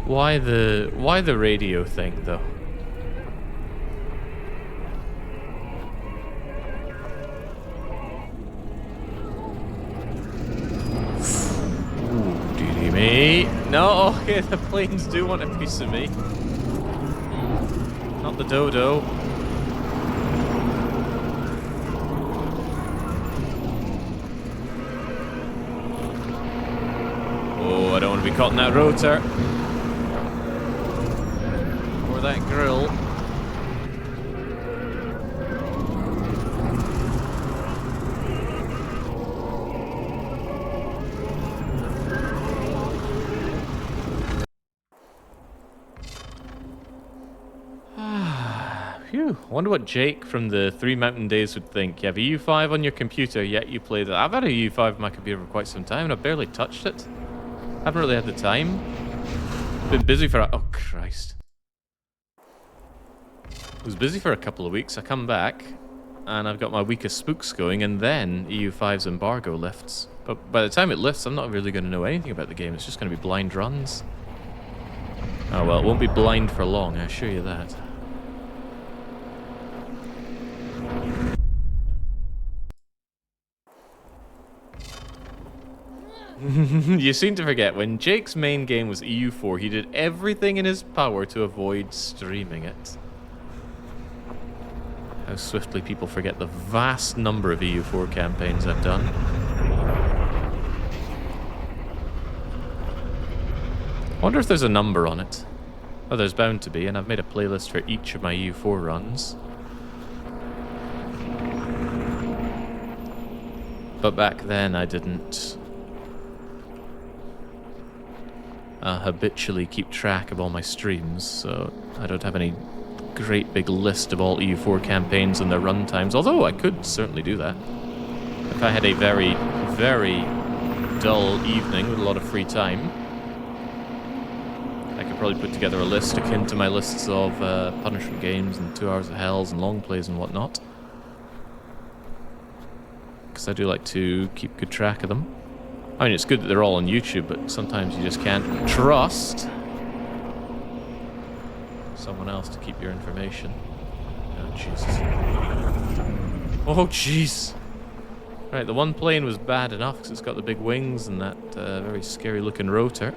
Why the radio thing, though? Ooh, dearie me. No, okay, the planes do want a piece of me. Not the dodo. Oh, I don't want to be caught in that rotor. Or that grill. Phew. I wonder what Jake from the Three Mountain Days would think. You have a U5 on your computer, yet you play that. I've had a U5 on my computer for quite some time, and I've barely touched it. Haven't really had the time. Been busy for oh Christ. Was busy for a couple of weeks. I come back, and I've got my week of Spooks going, and then EU5's embargo lifts. But by the time it lifts, I'm not really going to know anything about the game. It's just going to be blind runs. Oh well, it won't be blind for long, I assure you that. You seem to forget, when Jake's main game was EU4, he did everything in his power to avoid streaming it. How swiftly people forget the vast number of EU4 campaigns I've done. I wonder if there's a number on it. Oh, there's bound to be, and I've made a playlist for each of my EU4 runs. But back then I didn't habitually keep track of all my streams, so I don't have any great big list of all EU4 campaigns and their run times, although I could certainly do that. If I had a very, very dull evening with a lot of free time, I could probably put together a list akin to my lists of punishment games and 2 Hours of Hells and long plays and whatnot. Because I do like to keep good track of them. I mean, it's good that they're all on YouTube, but sometimes you just can't trust someone else to keep your information. Oh, Jesus. Oh, jeez. Right, the one plane was bad enough because it's got the big wings and that very scary-looking rotor.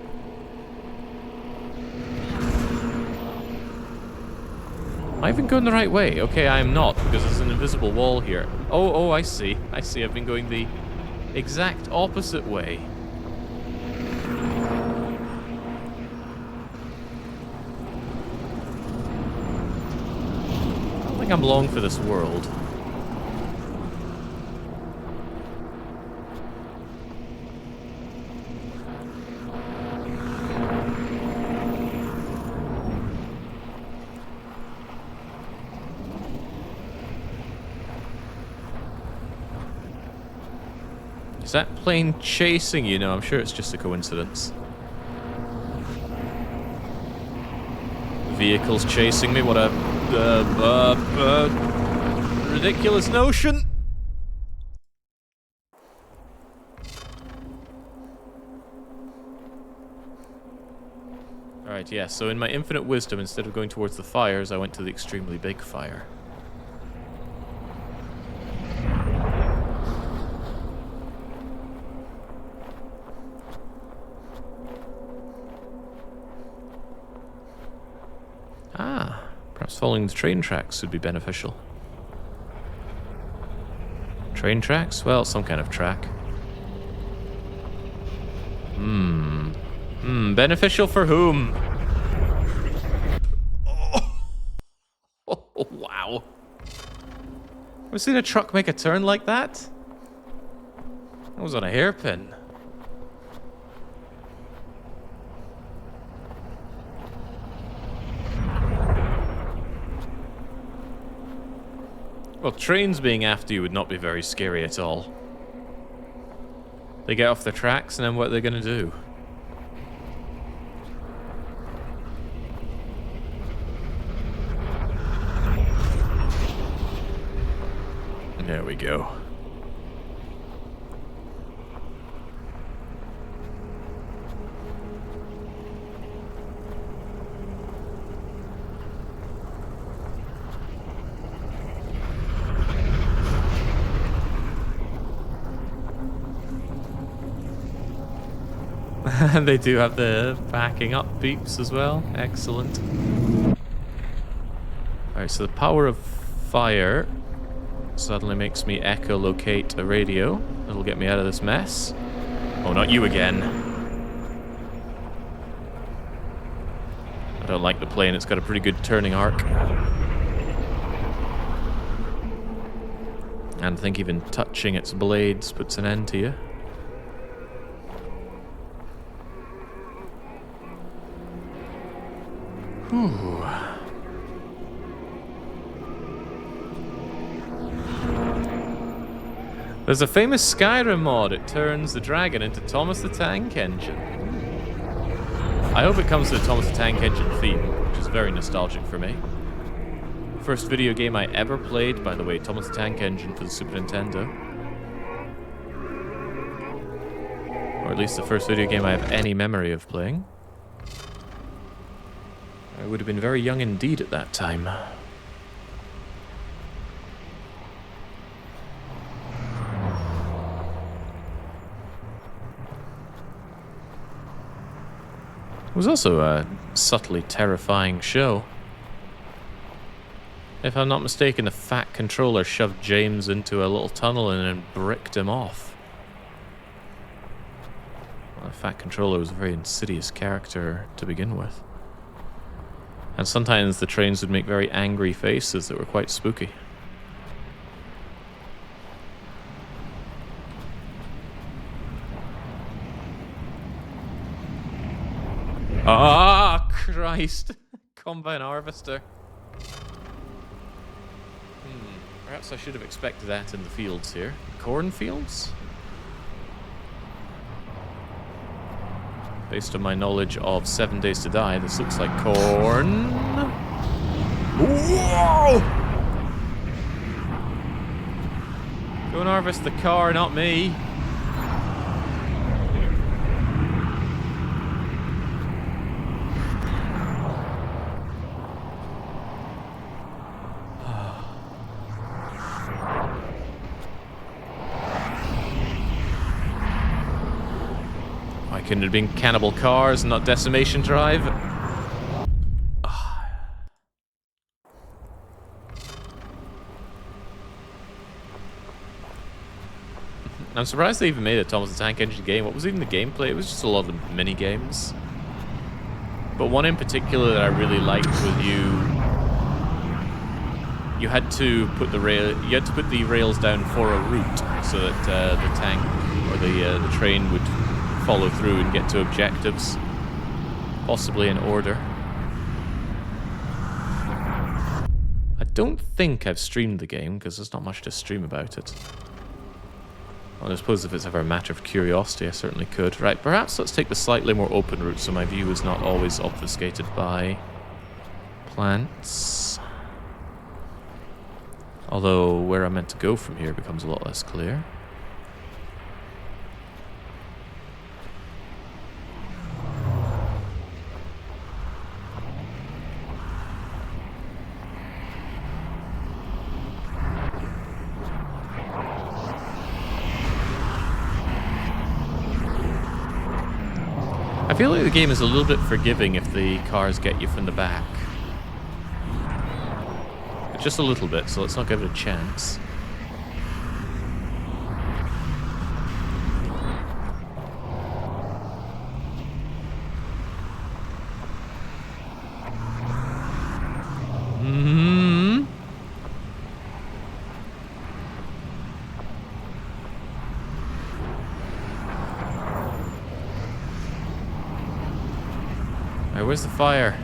Am I even going the right way? Okay, I am not, because there's an invisible wall here. Oh, I see. I see, I've been going the exact opposite way. I don't think I'm long for this world. Is that plane chasing you? No, I'm sure it's just a coincidence. Vehicles chasing me? What a ridiculous notion! Alright, yeah, so in my infinite wisdom, instead of going towards the fires, I went to the extremely big fire. Ah, perhaps following the train tracks would be beneficial. Train tracks? Well, some kind of track. Beneficial for whom? Oh, wow. Ever seen a truck make a turn like that? That was on a hairpin. Well, trains being after you would not be very scary at all. They get off the tracks, and then what are they going to do? There we go. And they do have the backing up beeps as well. Excellent. Alright, so the power of fire suddenly makes me echolocate a radio. That'll get me out of this mess. Oh, not you again. I don't like the plane. It's got a pretty good turning arc. And I think even touching its blades puts an end to you. Whew. There's a famous Skyrim mod. It turns the dragon into Thomas the Tank Engine. I hope it comes to the Thomas the Tank Engine theme, which is very nostalgic for me. First video game I ever played, by the way, Thomas the Tank Engine for the Super Nintendo. Or at least the first video game I have any memory of playing. I would have been very young indeed at that time. It was also a subtly terrifying show. If I'm not mistaken, the fat controller shoved James into a little tunnel and then bricked him off. Well, the fat controller was a very insidious character to begin with. And sometimes the trains would make very angry faces that were quite spooky. Ah, Christ! Combine harvester. Perhaps I should have expected that in the fields here. Cornfields? Based on my knowledge of 7 Days to Die, this looks like corn. Whoa! Go and harvest the car, not me. Couldn't it have been Cannibal Cars, not Decimation Drive? I'm surprised they even made a Thomas the Tank Engine game. What was even the gameplay? It was just a lot of mini games. But one in particular that I really liked was you had to put the rails down for a route so that the tank or the train would follow through and get to objectives, possibly in order. I don't think I've streamed the game because there's not much to stream about it. Well, I suppose if it's ever a matter of curiosity, I certainly could. Right, perhaps let's take the slightly more open route so my view is not always obfuscated by plants. Although where I'm meant to go from here becomes a lot less clear. I feel like the game is a little bit forgiving if the cars get you from the back. But just a little bit, so let's not give it a chance. Where's the fire?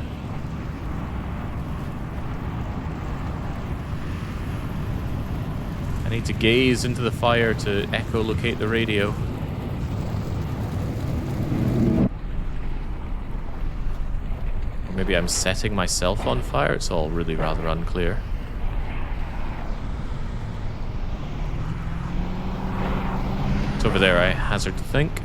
I need to gaze into the fire to echolocate the radio. Or maybe I'm setting myself on fire? It's all really rather unclear. It's over there, I hazard to think.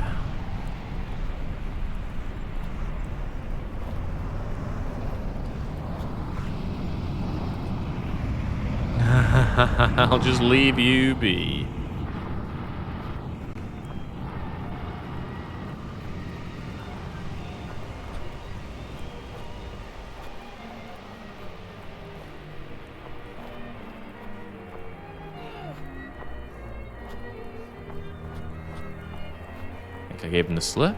I'll just leave you be. think I gave him the slip.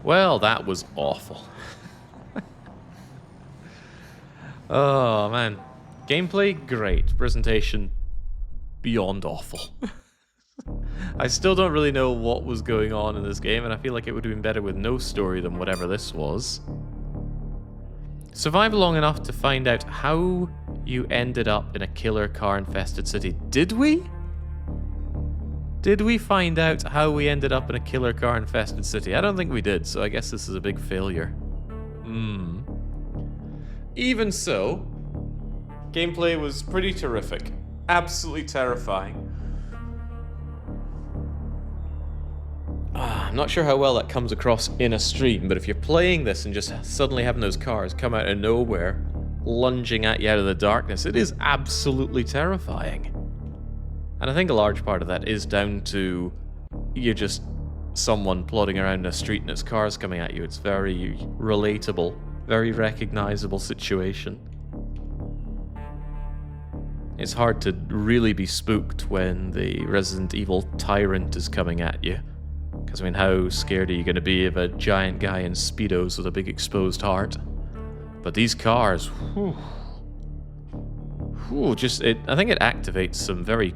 Well, that was awful. Oh, man. Gameplay, great. Presentation, beyond awful. I still don't really know what was going on in this game, and I feel like it would have been better with no story than whatever this was. Survived long enough to find out how you ended up in a killer car-infested city. Did we? Did we find out how we ended up in a killer car-infested city? I don't think we did, so I guess this is a big failure. Even so, gameplay was pretty terrific. Absolutely terrifying. I'm not sure how well that comes across in a stream, but if you're playing this and just suddenly having those cars come out of nowhere, lunging at you out of the darkness, it is absolutely terrifying. And I think a large part of that is down to you're just someone plodding around a street and it's cars coming at you. It's very relatable, very recognizable situation. It's hard to really be spooked when the Resident Evil tyrant is coming at you. Because, I mean, how scared are you going to be of a giant guy in Speedos with a big exposed heart? But these cars, I think it activates some very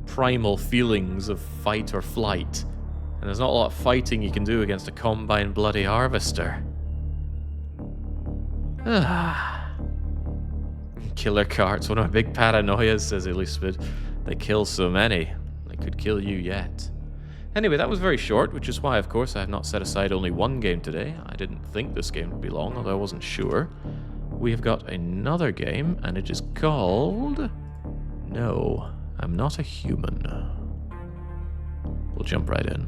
primal feelings of fight or flight. And there's not a lot of fighting you can do against a combine bloody harvester. Killer carts, one of my big paranoias, says Elizabeth. They kill so many, they could kill you yet. Anyway, that was very short, which is why, of course, I have not set aside only one game today. I didn't think this game would be long, although I wasn't sure. We have got another game, and it is called... No, I'm Not a Human. We'll jump right in.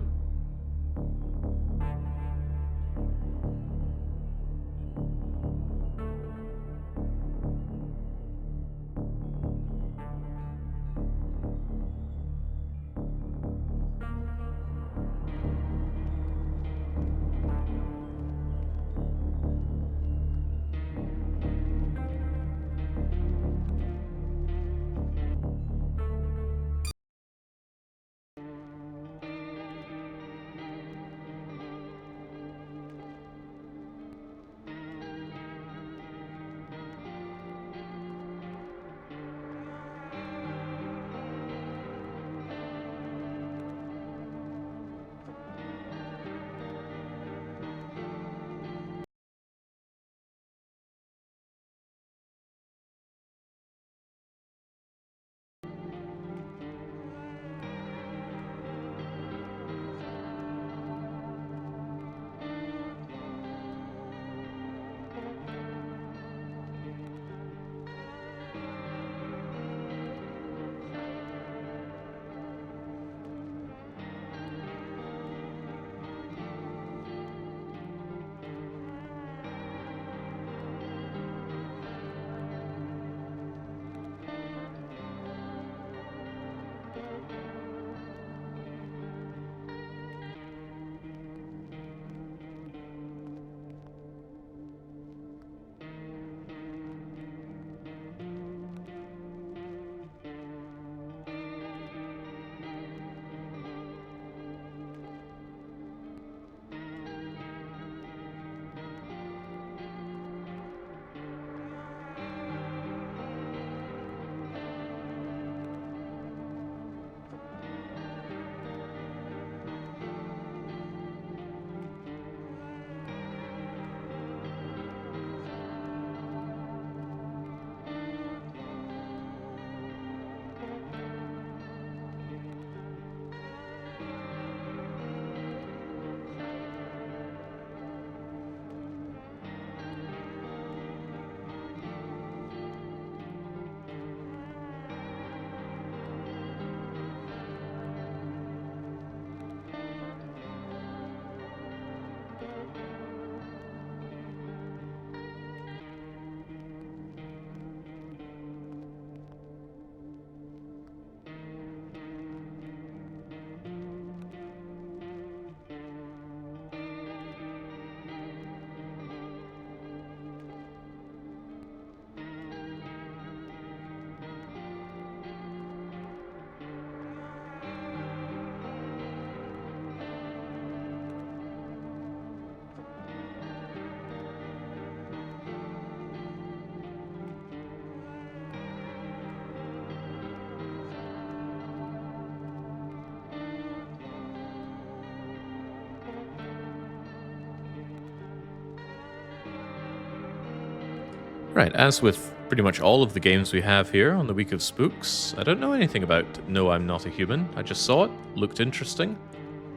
Right, as with pretty much all of the games we have here on the week of Spooks, I don't know anything about No, I'm Not a Human. I just saw it, looked interesting,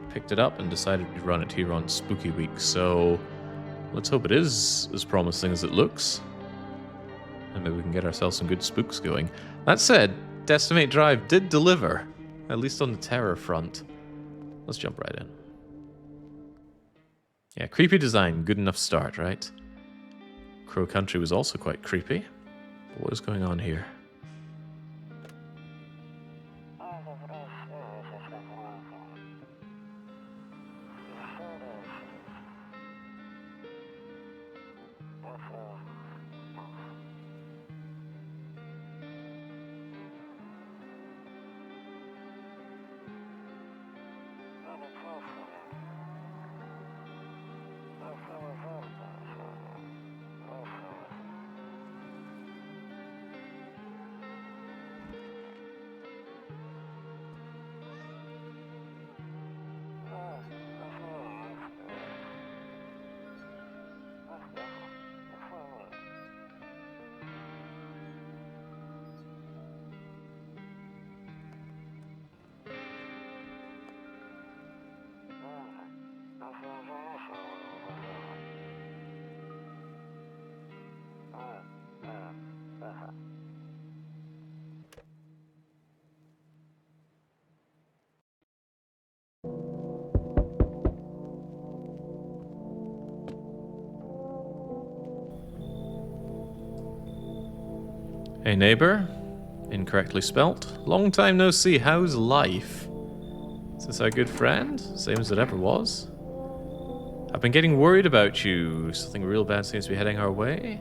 picked it up, and decided to run it here on Spooky Week. So let's hope it is as promising as it looks. And maybe we can get ourselves some good spooks going. That said, Decimate Drive did deliver, at least on the terror front. Let's jump right in. Yeah, creepy design, good enough start, right? Crow Country was also quite creepy. But what is going on here? Hey neighbor, incorrectly spelt. Long time no see, how's life? Is this our good friend? Same as it ever was? I've been getting worried about you. Something real bad seems to be heading our way.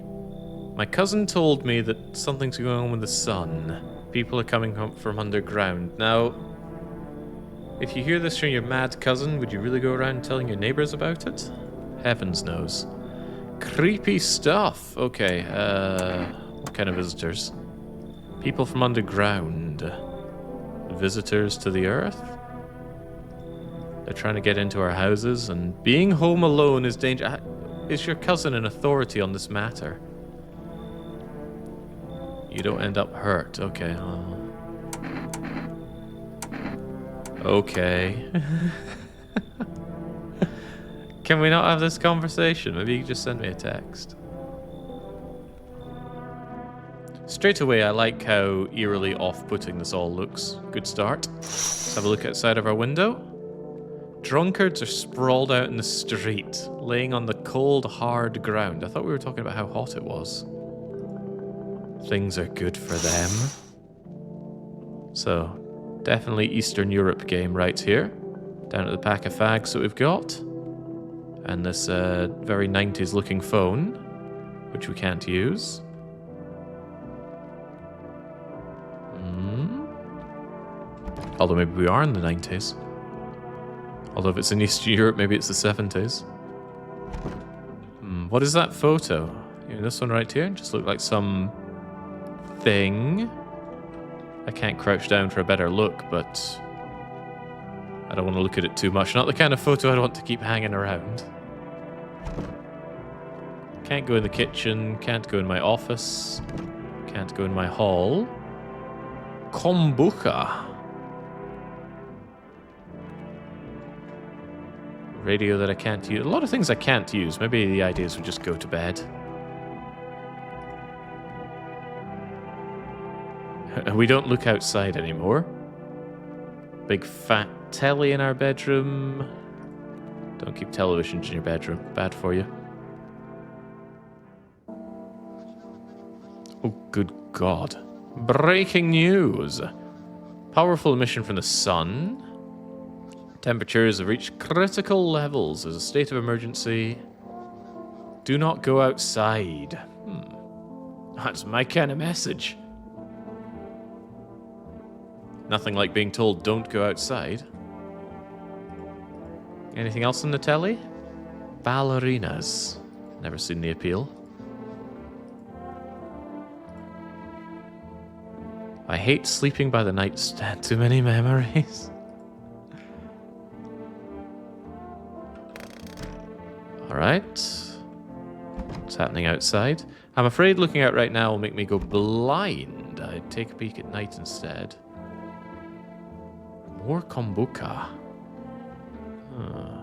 My cousin told me that something's going on with the sun. People are coming from underground. Now, if you hear this from your mad cousin, would you really go around telling your neighbors about it? Heavens knows. Creepy stuff. Okay, what kind of visitors? People from underground. Visitors to the earth? They're trying to get into our houses, and being home alone is dangerous. Is your cousin an authority on this matter? You don't end up hurt. Okay. Okay. Can we not have this conversation? Maybe you can just send me a text. Straight away, I like how eerily off-putting this all looks. Good start. Let's have a look outside of our window. Drunkards are sprawled out in the street, laying on the cold, hard ground. I thought we were talking about how hot it was. Things are good for them. So, definitely Eastern Europe game right here. Down at the pack of fags that we've got. And this very 90s looking phone, which we can't use. Although maybe we are in the 90s. Although if it's in Eastern Europe, maybe it's the 70s. What is that photo? This one right here? Just looked like some thing. I can't crouch down for a better look, but I don't want to look at it too much. Not the kind of photo I'd want to keep hanging around. Can't go in the kitchen. Can't go in my office. Can't go in my hall. Kombucha. Radio that I can't use. A lot of things I can't use. Maybe the idea is we just go to bed. We don't look outside anymore. Big fat telly in our bedroom. Don't keep televisions in your bedroom. Bad for you. Oh, good God. Breaking news. Powerful emission from the sun. Temperatures have reached critical levels. There's a state of emergency. Do not go outside. That's my kind of message. Nothing like being told don't go outside. Anything else on the telly? Ballerinas. Never seen the appeal. I hate sleeping by the nightstand. Too many memories. Alright. What's happening outside? I'm afraid looking out right now will make me go blind. I'd take a peek at night instead. More kombucha. Huh.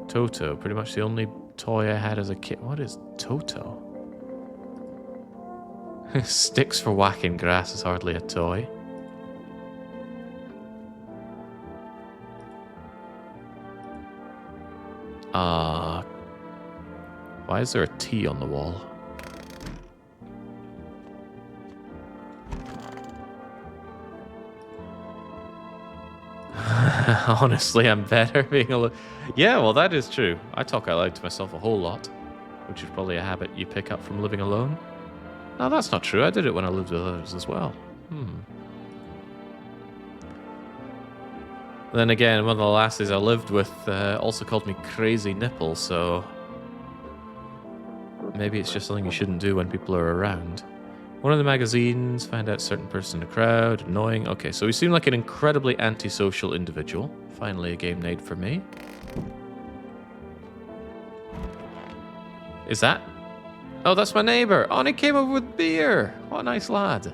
Toto, pretty much the only toy I had as a kid. What is Toto? Sticks for whacking grass is hardly a toy. Why is there a T on the wall? Honestly, I'm better being alone. Yeah, well, that is true. I talk out loud to myself a whole lot, which is probably a habit you pick up from living alone. No, that's not true. I did it when I lived with others as well. Then again, one of the lasses I lived with also called me Crazy Nipple, so maybe it's just something you shouldn't do when people are around. One of the magazines, find out certain person in the crowd, annoying. Okay, so he seemed like an incredibly antisocial individual. Finally a game made for me. Is that? Oh, that's my neighbor. Oh, and he came over with beer. What a nice lad.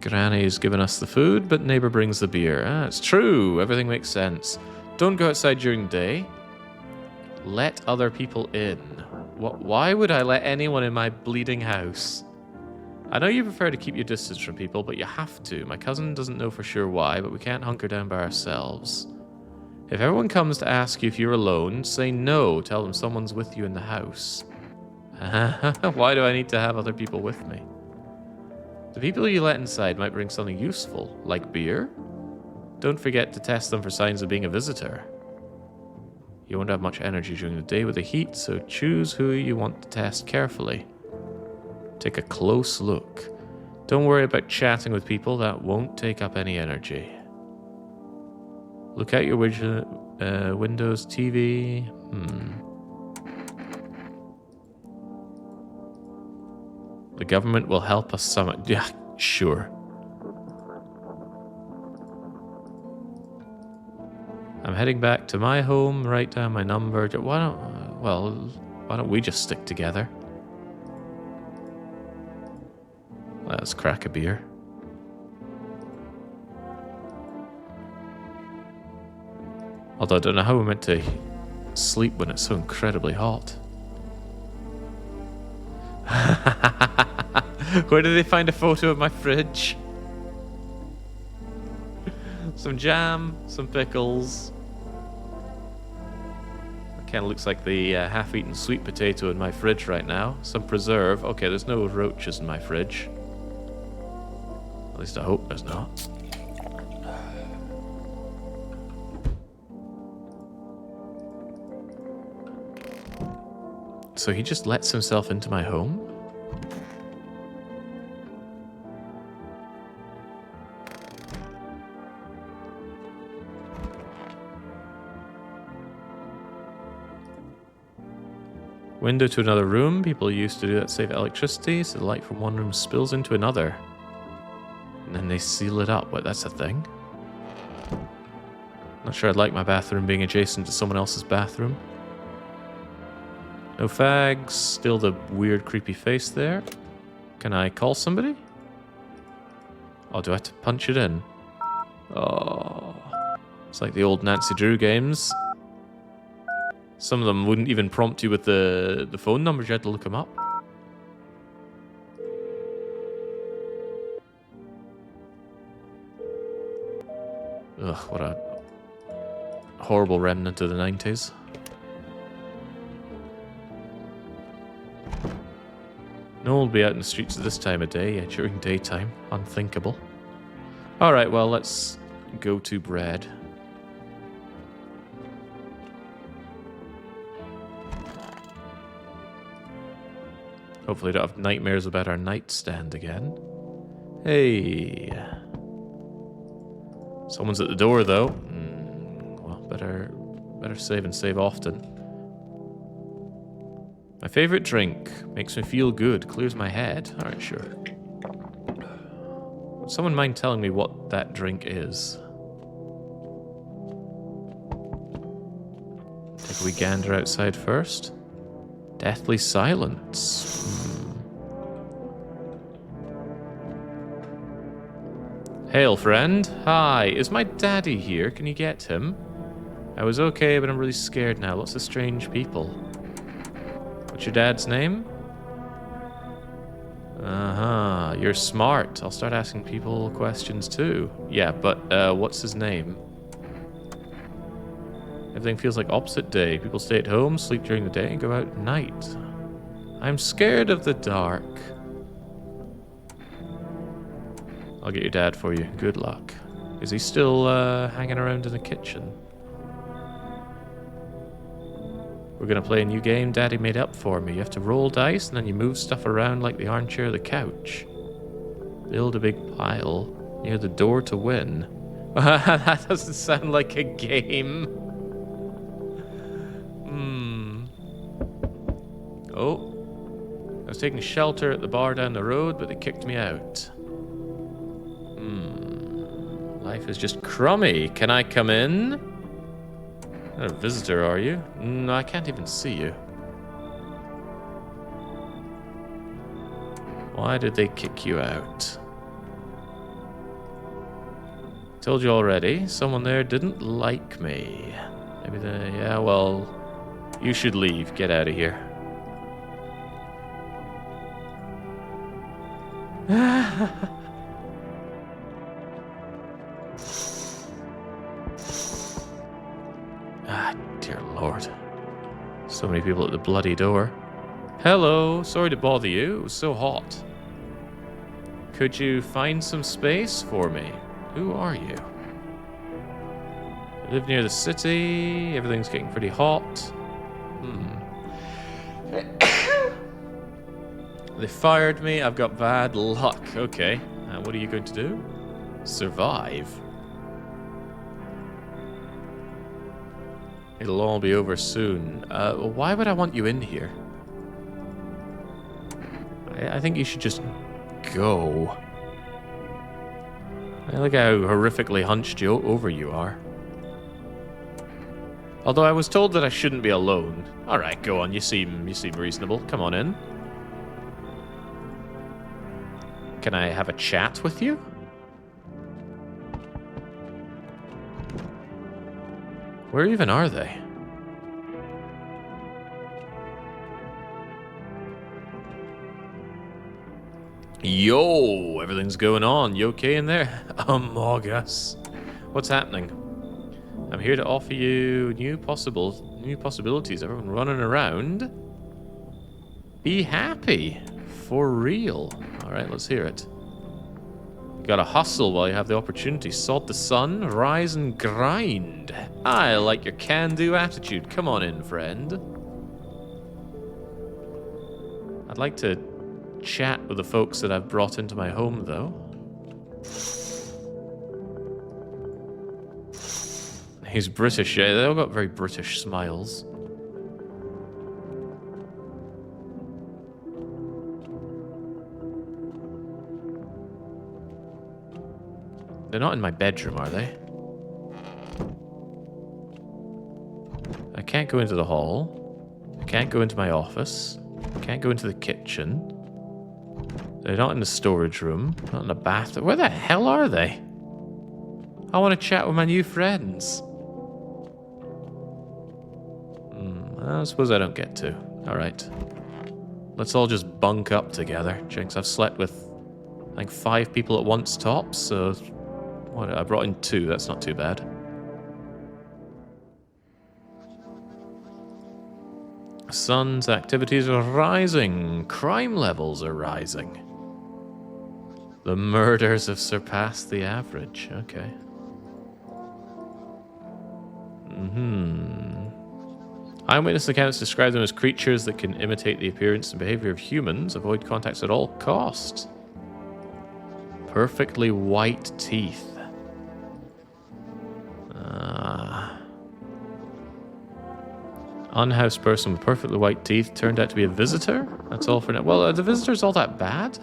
Granny's given us the food, but neighbor brings the beer. Ah, it's true. Everything makes sense. Don't go outside during the day. Let other people in. Why would I let anyone in my bleeding house? I know you prefer to keep your distance from people, but you have to. My cousin doesn't know for sure why, but we can't hunker down by ourselves. If everyone comes to ask you if you're alone, say no. Tell them someone's with you in the house. Why do I need to have other people with me? The people you let inside might bring something useful, like beer. Don't forget to test them for signs of being a visitor. You won't have much energy during the day with the heat, so choose who you want to test carefully. Take a close look. Don't worry about chatting with people, that won't take up any energy. Look out your windows, TV. The government will help us summon. Yeah, sure. I'm heading back to my home. Write down my number. Why don't we just stick together? Let's crack a beer. Although I don't know how we're meant to sleep when it's so incredibly hot. Where did they find a photo of my fridge? Some jam, some pickles. That kind of looks like the half-eaten sweet potato in my fridge right now. Some preserve. Okay, there's no roaches in my fridge. At least I hope there's not. So he just lets himself into my home? Window to another room. People used to do that to save electricity, so the light from one room spills into another. And then they seal it up. What, that's a thing? Not sure I'd like my bathroom being adjacent to someone else's bathroom. No fags. Still the weird, creepy face there. Can I call somebody? Oh, do I have to punch it in? Oh. It's like the old Nancy Drew games. Some of them wouldn't even prompt you with the phone numbers. You had to look them up. Ugh, what a horrible remnant of the 90s. No one will be out in the streets at this time of day. Yeah, during daytime. Unthinkable. Alright, well, let's go to bread. Hopefully don't have nightmares about our nightstand again. Hey. Someone's at the door, though. Well, better save and save often. My favorite drink. Makes me feel good. Clears my head. Alright, sure. someone mind telling me what that drink is? Take a wee gander outside first. Deathly silence. Hail, friend. Hi, is my daddy here? Can you get him? I was okay, but I'm really scared now. Lots of strange people. What's your dad's name? Uh-huh, you're smart. I'll start asking people questions too. Yeah, but what's his name? Everything feels like opposite day. People stay at home, sleep during the day, and go out at night. I'm scared of the dark. I'll get your dad for you. Good luck. Is he still hanging around in the kitchen? We're gonna play a new game Daddy made up for me. You have to roll dice and then you move stuff around like the armchair or the couch. Build a big pile near the door to win. That doesn't sound like a game. Oh. I was taking shelter at the bar down the road, but they kicked me out. Life is just crummy. Can I come in? Not a visitor, are you? No, I can't even see you. Why did they kick you out? Told you already, someone there didn't like me. Maybe they... yeah, well... you should leave. Get out of here. Ah, dear Lord. So many people at the bloody door. Hello, sorry to bother you. It was so hot. Could you find some space for me? Who are you? I live near the city. Everything's getting pretty hot. They fired me. I've got bad luck. Okay. What are you going to do? Survive. It'll all be over soon. Why would I want you in here? I think you should just go. I like how horrifically hunched over you are. Although I was told that I shouldn't be alone. Alright, go on. You seem reasonable. Come on in. Can I have a chat with you? Where even are they? Yo, everything's going on. You okay in there? Amogus. What's happening? I'm here to offer you new possibilities. Everyone running around. Be happy. For real. Alright, let's hear it. You gotta hustle while you have the opportunity. Sod the sun, rise and grind. I like your can-do attitude. Come on in, friend. I'd like to chat with the folks that I've brought into my home, though. He's British, yeah. They all got very British smiles. They're not in my bedroom, are they? I can't go into the hall. I can't go into my office. I can't go into the kitchen. They're not in the storage room. Not in the bathroom. Where the hell are they? I want to chat with my new friends. I suppose I don't get to. Alright. Let's all just bunk up together. Jinx, I've slept with, I think, 5 people at once tops, so... what, I brought in 2, that's not too bad. Sun's activities are rising. Crime levels are rising. The murders have surpassed the average. Okay. Eyewitness accounts describe them as creatures that can imitate the appearance and behavior of humans, avoid contacts at all costs. Perfectly white teeth. Unhoused person with perfectly white teeth turned out to be a visitor? That's all for now. Well, are the visitors all that bad?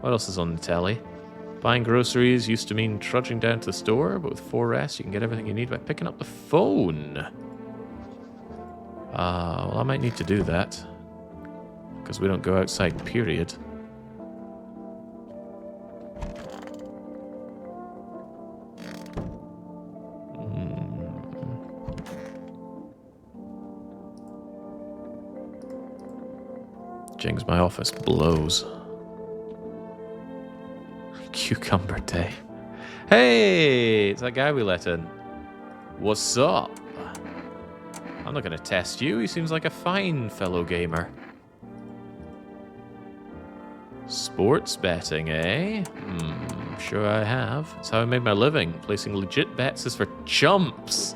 What else is on the telly? Buying groceries used to mean trudging down to the store, but with 4S you can get everything you need by picking up the phone. Well, I might need to do that. Because we don't go outside, period. Jings, my office blows. Cucumber day. Hey, it's that guy we let in. What's up? I'm not going to test you. He seems like a fine fellow gamer. Sports betting, eh? Sure I have. It's how I made my living. Placing legit bets is for chumps.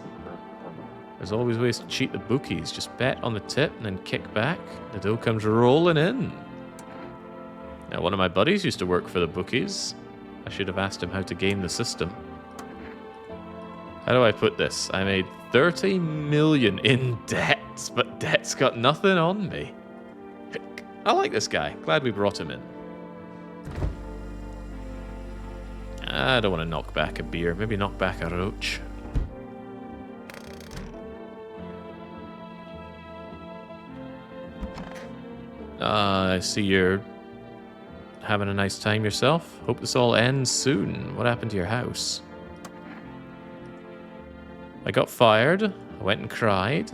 There's always ways to cheat the bookies. Just bet on the tip and then kick back. The dough comes rolling in. Now, one of my buddies used to work for the bookies. I should have asked him how to game the system. How do I put this? I made 30 million in debts, but debt's got nothing on me. I like this guy. Glad we brought him in. I don't want to knock back a beer. Maybe knock back a roach. I see you're having a nice time yourself. Hope this all ends soon. What happened to your house? I got fired. I went and cried.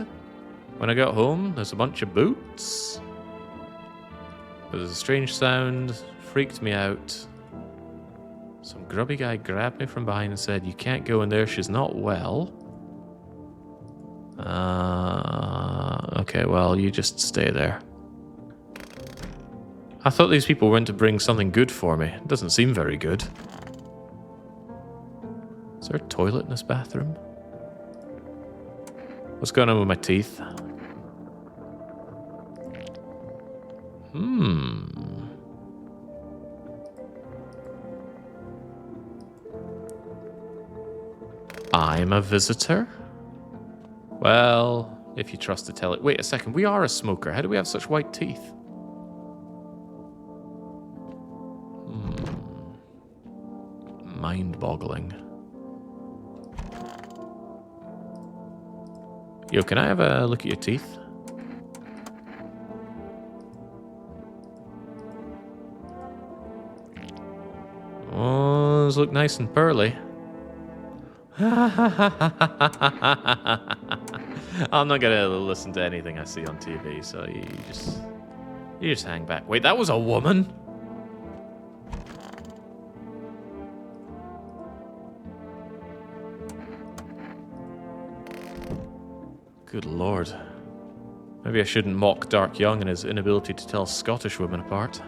When I got home, there's a bunch of boots. There's a strange sound. Freaked me out. Some grubby guy grabbed me from behind and said, "You can't go in there, she's not well." Okay, well, you just stay there. I thought these people went to bring something good for me. It doesn't seem very good. Is there a toilet in this bathroom? What's going on with my teeth? I'm a visitor? Well, if you trust to tell it. Wait a second, we are a smoker. How do we have such white teeth? Mind-boggling. Yo, can I have a look at your teeth? Oh, those look nice and pearly. I'm not gonna listen to anything I see on TV, so you just hang back. Wait, that was a woman? Good lord. Maybe I shouldn't mock Dark Young and his inability to tell Scottish women apart.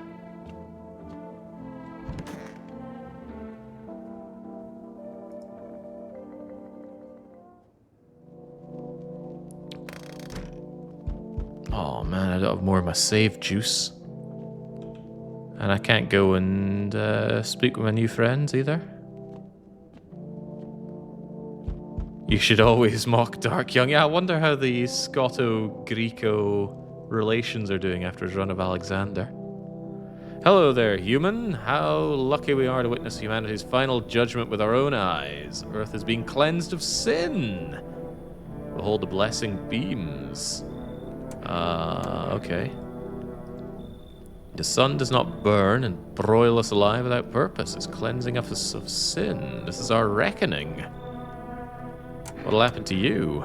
Oh man, I don't have more of my save juice. And I can't go and speak with my new friends either. You should always mock Dark Young. Yeah, I wonder how the Scoto-Greco relations are doing after his run of Alexander. Hello there, human. How lucky we are to witness humanity's final judgment with our own eyes. Earth is being cleansed of sin. Behold the blessing beams. Okay. The sun does not burn and broil us alive without purpose. It's cleansing us of sin. This is our reckoning. What'll happen to you?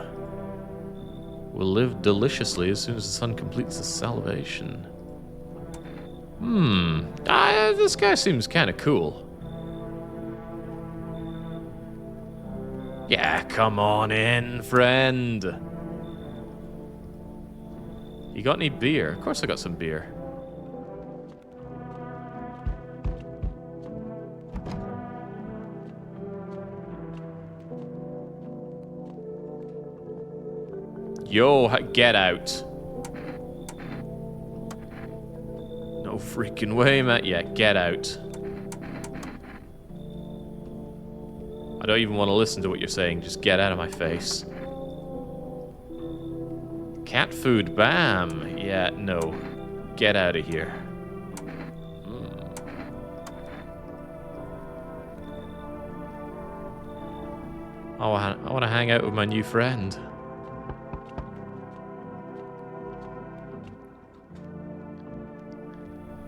We'll live deliciously as soon as the sun completes the salvation. This guy seems kind of cool. Yeah, come on in, friend. You got any beer? Of course I got some beer. Yo, get out. No freaking way, Matt. Yeah, get out. I don't even want to listen to what you're saying. Just get out of my face. Cat food, bam. Yeah, no. Get out of here. I want to hang out with my new friend.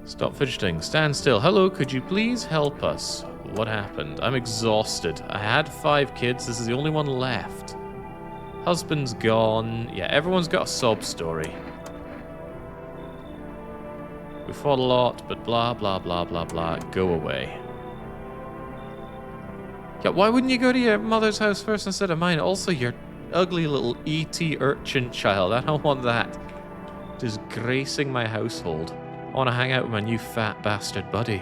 Stop fidgeting. Stand still. Hello, could you please help us? What happened? I'm exhausted. I had 5 kids. This is the only one left. Husband's gone. Yeah, everyone's got a sob story. We fought a lot, but blah, blah, blah, blah, blah. Go away. Yeah, why wouldn't you go to your mother's house first instead of mine? Also, your ugly little E.T. urchin child. I don't want that disgracing my household. I want to hang out with my new fat bastard buddy.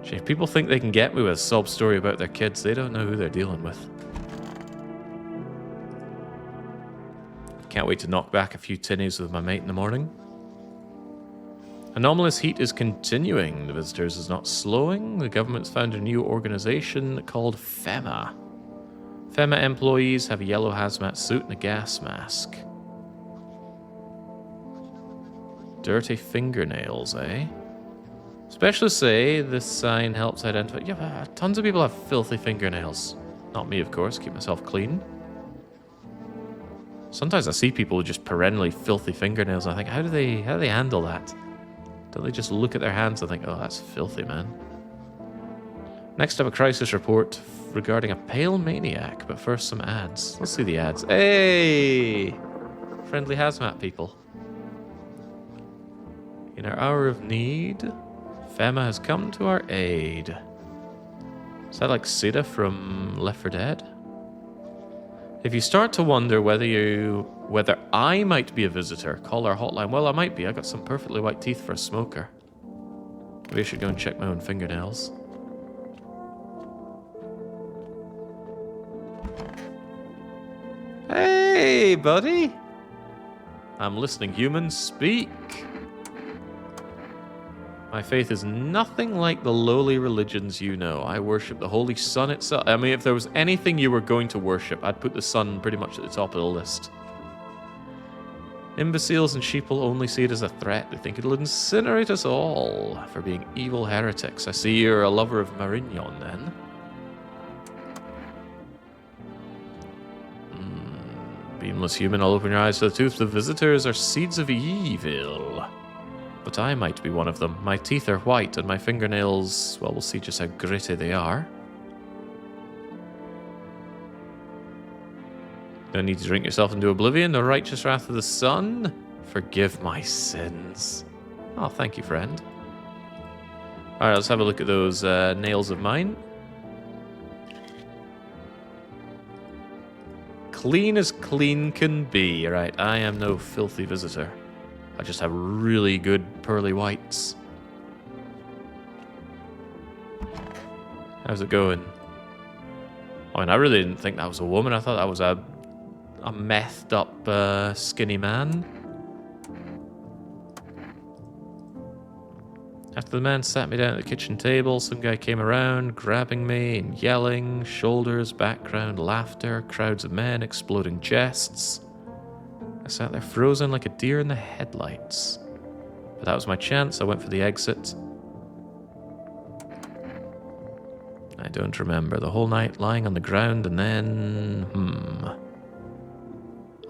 Gee, if people think they can get me with a sob story about their kids, they don't know who they're dealing with. Can't wait to knock back a few tinnies with my mate in the morning. Anomalous heat is continuing. The visitors is not slowing. The government's found a new organization called FEMA. FEMA employees have a yellow hazmat suit and a gas mask. Dirty fingernails, eh? Specialists say this sign helps identify... Yeah, but tons of people have filthy fingernails. Not me, of course. Keep myself clean. Sometimes I see people with just perennially filthy fingernails, and I think, how do they handle that? Don't they just look at their hands and think, oh, that's filthy, man? Next up, a crisis report regarding a pale maniac, but first some ads. Let's see the ads. Hey! Friendly hazmat people. In our hour of need, FEMA has come to our aid. Is that like Sita from Left 4 Dead? If you start to wonder whether I might be a visitor, call our hotline. Well, I might be. I got some perfectly white teeth for a smoker. Maybe I should go and check my own fingernails. Hey, buddy! I'm listening, humans. Speak! My faith is nothing like the lowly religions you know. I worship the holy sun itself. I mean, if there was anything you were going to worship, I'd put the sun pretty much at the top of the list. Imbeciles and sheeple only see it as a threat. They think it'll incinerate us all for being evil heretics. I see you're a lover of Marignon, then. Beamless human, I'll open your eyes to the truth. The visitors are seeds of evil. But I might be one of them. My teeth are white and my fingernails, well, we'll see just how gritty they are. Don't need to drink yourself into oblivion. The righteous wrath of the sun. Forgive my sins. Oh, thank you, friend. Alright, let's have a look at those nails of mine. Clean as clean can be. Right, I am no filthy visitor. I just have really good pearly whites. How's it going? I mean, I really didn't think that was a woman. I thought that was a methed up skinny man. After the man sat me down at the kitchen table, some guy came around, grabbing me and yelling, shoulders, background, laughter, crowds of men, exploding jests. I sat there frozen like a deer in the headlights. But that was my chance. I went for the exit. I don't remember. The whole night lying on the ground and then...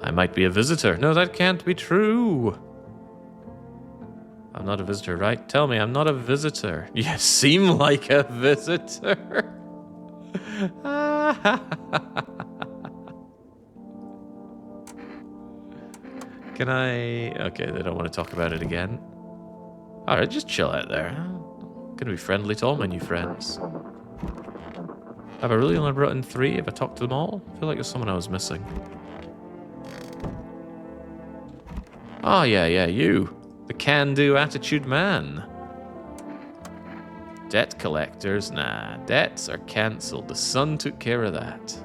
I might be a visitor. No, that can't be true. I'm not a visitor, right? Tell me, I'm not a visitor. You seem like a visitor. Can I... Okay, they don't want to talk about it again. Alright, just chill out there. I'm gonna be friendly to all my new friends. Have I really only brought in 3? Have I talked to them all? I feel like there's someone I was missing. Oh, yeah, you. The can-do attitude man. Debt collectors? Nah, debts are cancelled. The sun took care of that.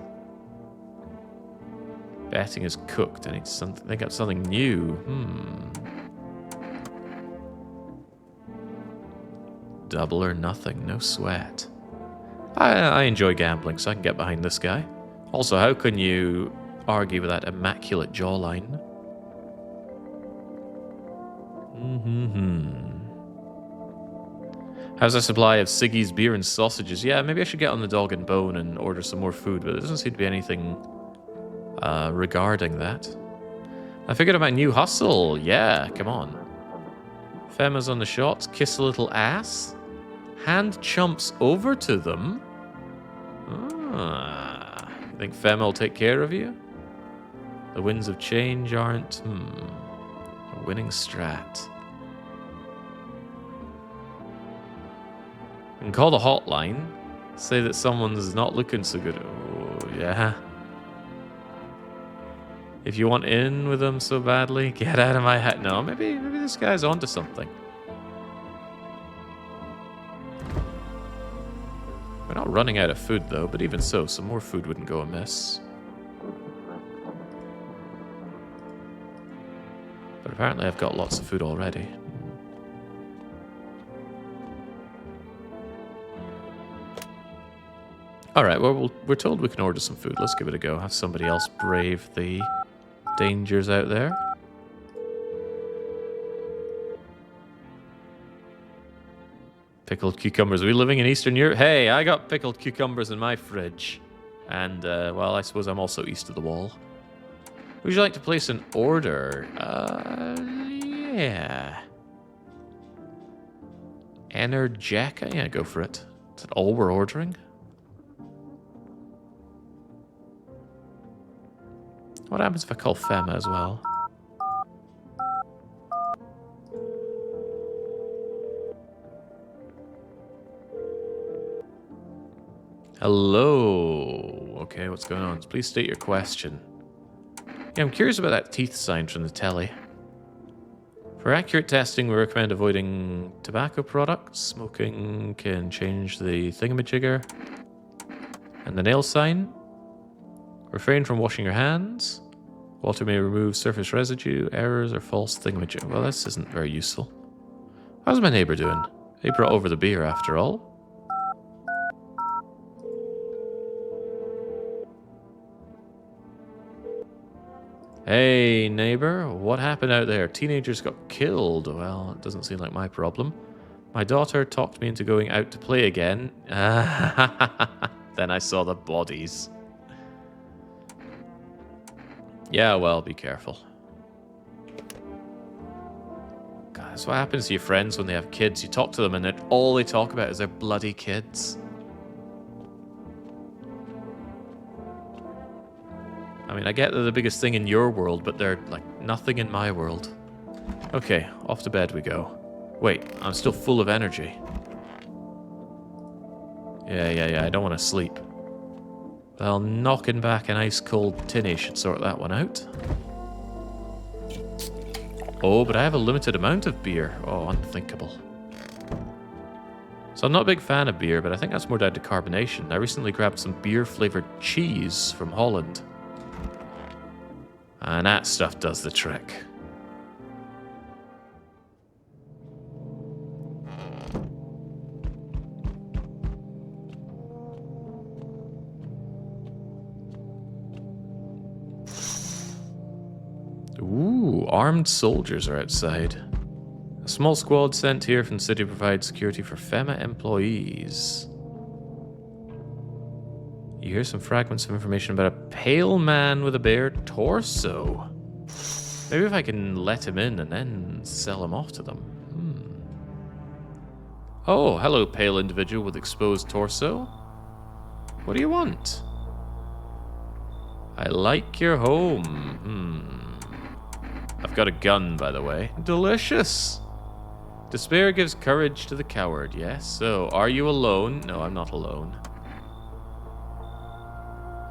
Betting is cooked. I need something. They got something new. Double or nothing. No sweat. I enjoy gambling, so I can get behind this guy. Also, how can you argue with that immaculate jawline? How's our supply of Siggy's beer and sausages? Yeah, maybe I should get on the dog and bone and order some more food, but there doesn't seem to be anything regarding that. I figured out my new hustle. Yeah, come on. Femma's on the shots. Kiss a little ass. Hand chumps over to them. Ah, you think Femma will take care of you? The winds of change aren't, a winning strat. You can call the hotline. Say that someone's not looking so good. Oh, yeah. If you want in with them so badly, get out of my head. No, maybe this guy's onto something. We're not running out of food, though, but even so, some more food wouldn't go amiss. But apparently I've got lots of food already. Alright, well, we're told we can order some food. Let's give it a go. Have somebody else brave the dangers out there. Pickled cucumbers. Are we living in Eastern Europe? Hey, I got pickled cucumbers in my fridge. And, well, I suppose I'm also east of the wall. Would you like to place an order? Yeah. Energeca? Yeah, go for it. Is that all we're ordering? What happens if I call Femma as well? Hello. Okay, what's going on? Please state your question. Yeah, I'm curious about that teeth sign from the telly. For accurate testing, we recommend avoiding tobacco products. Smoking can change the thingamajigger. And the nail sign. Refrain from washing your hands. Water may remove surface residue. Errors or false thingamajigger. Well, this isn't very useful. How's my neighbor doing? He brought over the beer after all. Hey, neighbor, what happened out there? Teenagers got killed. Well, it doesn't seem like my problem. My daughter talked me into going out to play again. Then I saw the bodies. Yeah, well, be careful. God, that's what happens to your friends when they have kids. You talk to them and then all they talk about is their bloody kids. I mean, I get they're the biggest thing in your world, but they're, like, nothing in my world. Okay, off to bed we go. Wait, I'm still full of energy. Yeah, I don't want to sleep. Well, knocking back an ice-cold tinny should sort that one out. Oh, but I have a limited amount of beer. Oh, unthinkable. So I'm not a big fan of beer, but I think that's more down to carbonation. I recently grabbed some beer-flavored cheese from Holland. And that stuff does the trick. Ooh, armed soldiers are outside. A small squad sent here from the city to provide security for Femma employees. You hear some fragments of information about a pale man with a bare torso. Maybe if I can let him in and then sell him off to them. Oh, hello, pale individual with exposed torso. What do you want? I like your home. I've got a gun, by the way. Delicious. Despair gives courage to the coward, yes? So, are you alone? No, I'm not alone.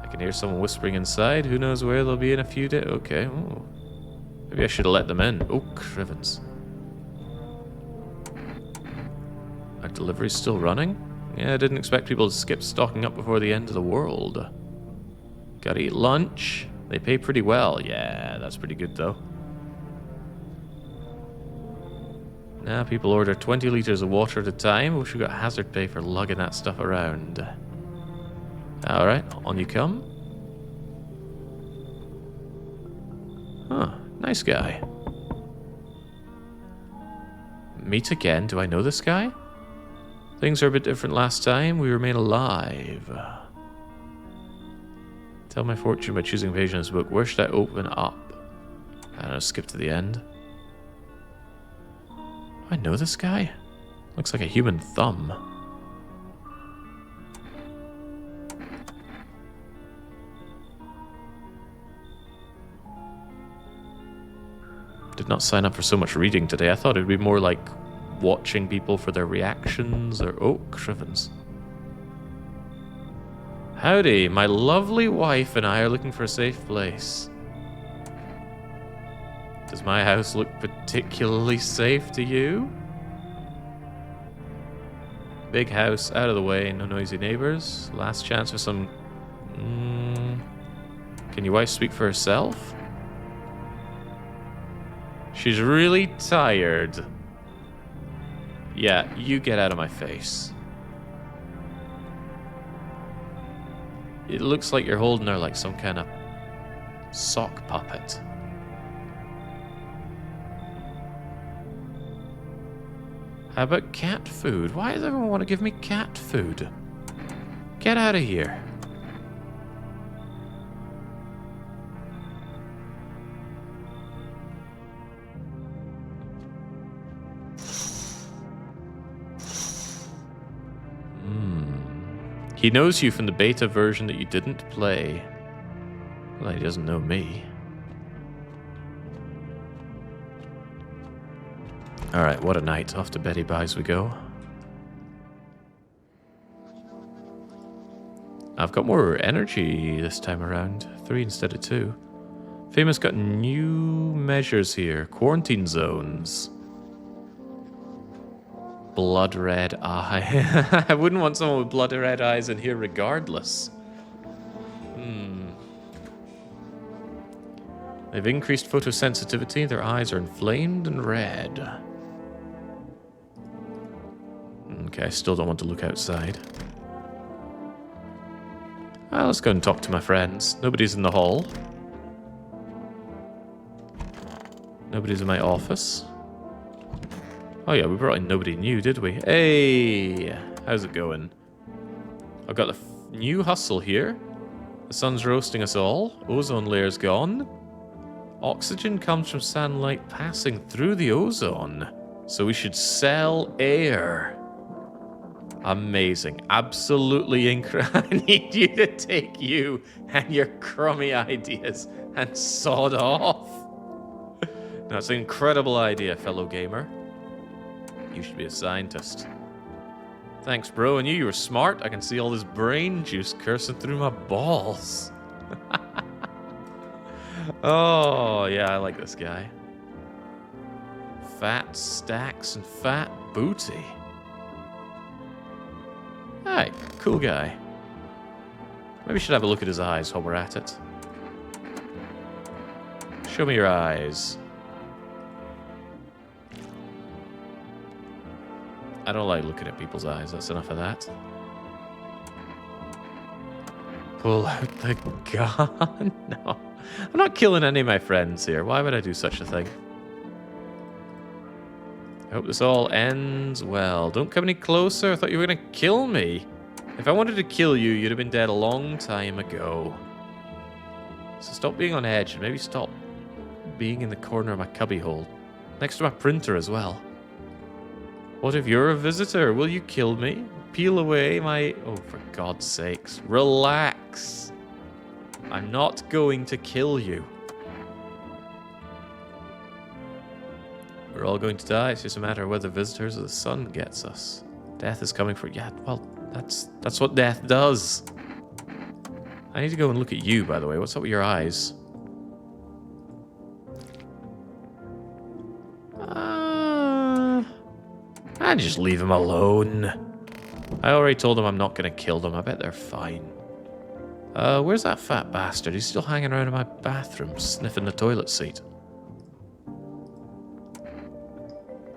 I can hear someone whispering inside. Who knows where they'll be in a few days? Okay. Ooh. Maybe I should have let them in. Oh, crivens. Our delivery's still running? Yeah, I didn't expect people to skip stocking up before the end of the world. Gotta eat lunch. They pay pretty well. Yeah, that's pretty good, though. Now people order 20 litres of water at a time. Wish we got hazard pay for lugging that stuff around. Alright, on you come. Huh, nice guy. Meet again. Do I know this guy? Things are a bit different last time. We remain alive. Tell my fortune by choosing a page in this book. Where should I open up? I don't know, skip to the end. Do I know this guy? Looks like a human thumb. Did not sign up for so much reading today. I thought it'd be more like watching people for their reactions or... Oh, Shrivens. Howdy, my lovely wife and I are looking for a safe place. Does my house look particularly safe to you? Big house, out of the way, no noisy neighbors. Last chance for some... Can your wife speak for herself? She's really tired. Yeah, you get out of my face. It looks like you're holding her like some kind of sock puppet. How about cat food? Why does everyone want to give me cat food? Get out of here. He knows you from the beta version that you didn't play. Well, he doesn't know me. Alright, what a night. Off to Betty Buys we go. I've got more energy this time around. 3 instead of 2. Famous got new measures here. Quarantine zones. Blood red eye. I wouldn't want someone with blood red eyes in here regardless. They've increased photosensitivity. Their eyes are inflamed and red. Okay, I still don't want to look outside. Well, let's go and talk to my friends. Nobody's in the hall. Nobody's in my office. Oh yeah, we brought in nobody new, did we? Hey! How's it going? I've got the new hustle here. The sun's roasting us all. Ozone layer's gone. Oxygen comes from sunlight passing through the ozone. So we should sell air. Amazing. Absolutely incredible. I need you to take you and your crummy ideas and sod off. That's an incredible idea, fellow gamer. You should be a scientist. Thanks, bro. I knew you were smart. I can see all this brain juice coursing through my balls. Oh, yeah, I like this guy. Fat stacks and fat booty. Hi, cool guy. Maybe we should have a look at his eyes while we're at it. Show me your eyes. I don't like looking at people's eyes. That's enough of that. Pull out the gun. No. I'm not killing any of my friends here. Why would I do such a thing? I hope this all ends well. Don't come any closer. I thought you were going to kill me. If I wanted to kill you, you'd have been dead a long time ago. So stop being on edge and maybe stop being in the corner of my cubbyhole. Next to my printer as well. What if you're a visitor? Will you kill me? Peel away my... Oh, for God's sakes. Relax. I'm not going to kill you. We're all going to die. It's just a matter of whether visitors or the sun gets us. Death is coming for... Yeah, well, that's what death does. I need to go and look at you, by the way. What's up with your eyes? I'd just leave them alone. I already told them I'm not going to kill them. I bet they're fine. Where's that fat bastard? He's still hanging around in my bathroom, sniffing the toilet seat.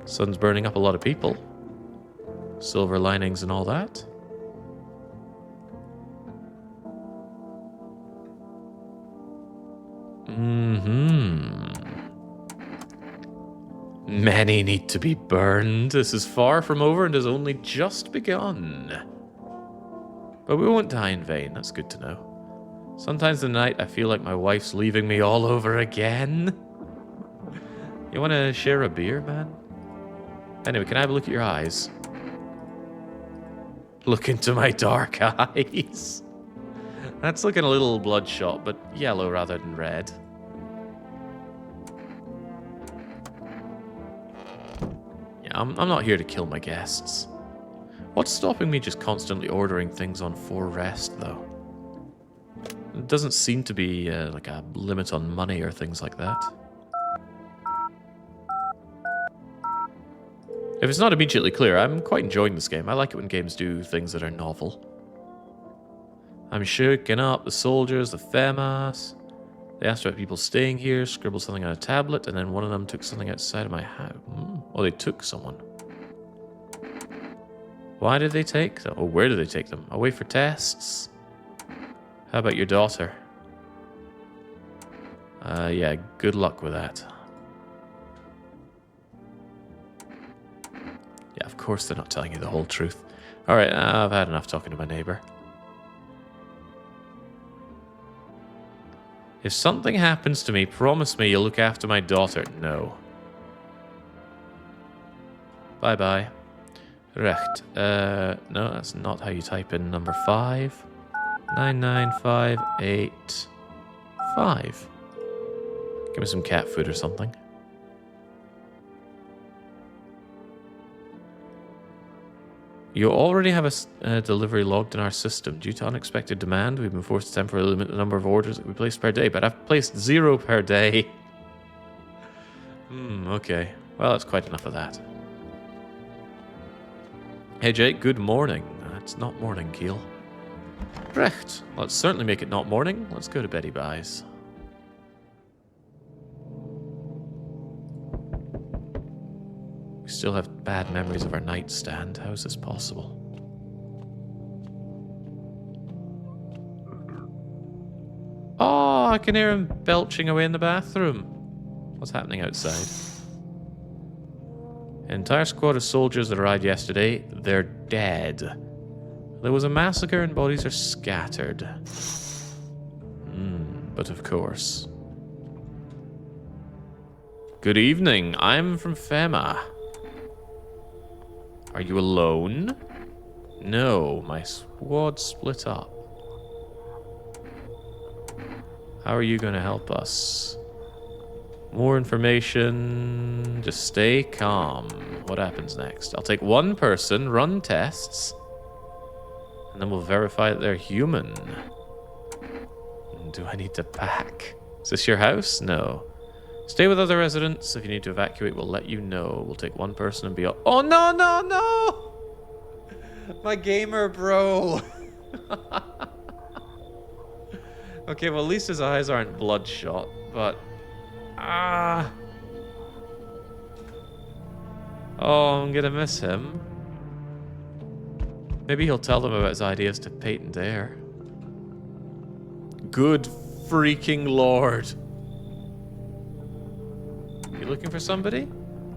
Sun's burning up a lot of people. Silver linings and all that. Many need to be burned. This is far from over and has only just begun. But we won't die in vain, that's good to know. Sometimes in the night I feel like my wife's leaving me all over again. You want to share a beer, man? Anyway, can I have a look at your eyes? Look into my dark eyes. That's looking a little bloodshot, but yellow rather than red. Yeah, I'm not here to kill my guests. What's stopping me just constantly ordering things on 4 rest, though? It doesn't seem to be like a limit on money or things like that. If it's not immediately clear, I'm quite enjoying this game. I like it when games do things that are novel. I'm shaking up the soldiers, the FEMAS. They asked about people staying here, scribbled something on a tablet, and then one of them took something outside of my house. Oh, they took someone. Why did they take them? Or where did they take them? Away for tests? How about your daughter? Yeah, good luck with that. Yeah, of course they're not telling you the whole truth. Alright, I've had enough talking to my neighbor. If something happens to me, promise me you'll look after my daughter. No. Bye-bye. Recht. No, that's not how you type in number 5. 99585. Give me some cat food or something. You already have a delivery logged in our system. Due to unexpected demand, we've been forced to temporarily limit the number of orders that we place per day, but I've placed 0 per day. Okay. Well, that's quite enough of that. Hey, Jake, good morning. It's not morning, Keel. Recht. Let's certainly make it not morning. Let's go to Betty Buys. We still have bad memories of our nightstand. How is this possible? Oh, I can hear him belching away in the bathroom. What's happening outside? An entire squad of soldiers that arrived yesterday, they're dead. There was a massacre and bodies are scattered. But of course. Good evening, I'm from FEMA. Are you alone? No, my squad split up. How are you going to help us? More information. Just stay calm. What happens next? I'll take one person, run tests, and then we'll verify that they're human. Do I need to pack? Is this your house? No. Stay with other residents. If you need to evacuate, we'll let you know. We'll take one person and be all... Oh, no, no, no! My gamer bro. Okay, well, at least his eyes aren't bloodshot, but... Oh, I'm gonna miss him. Maybe he'll tell them about his ideas to patent air. Good freaking lord. You looking for somebody?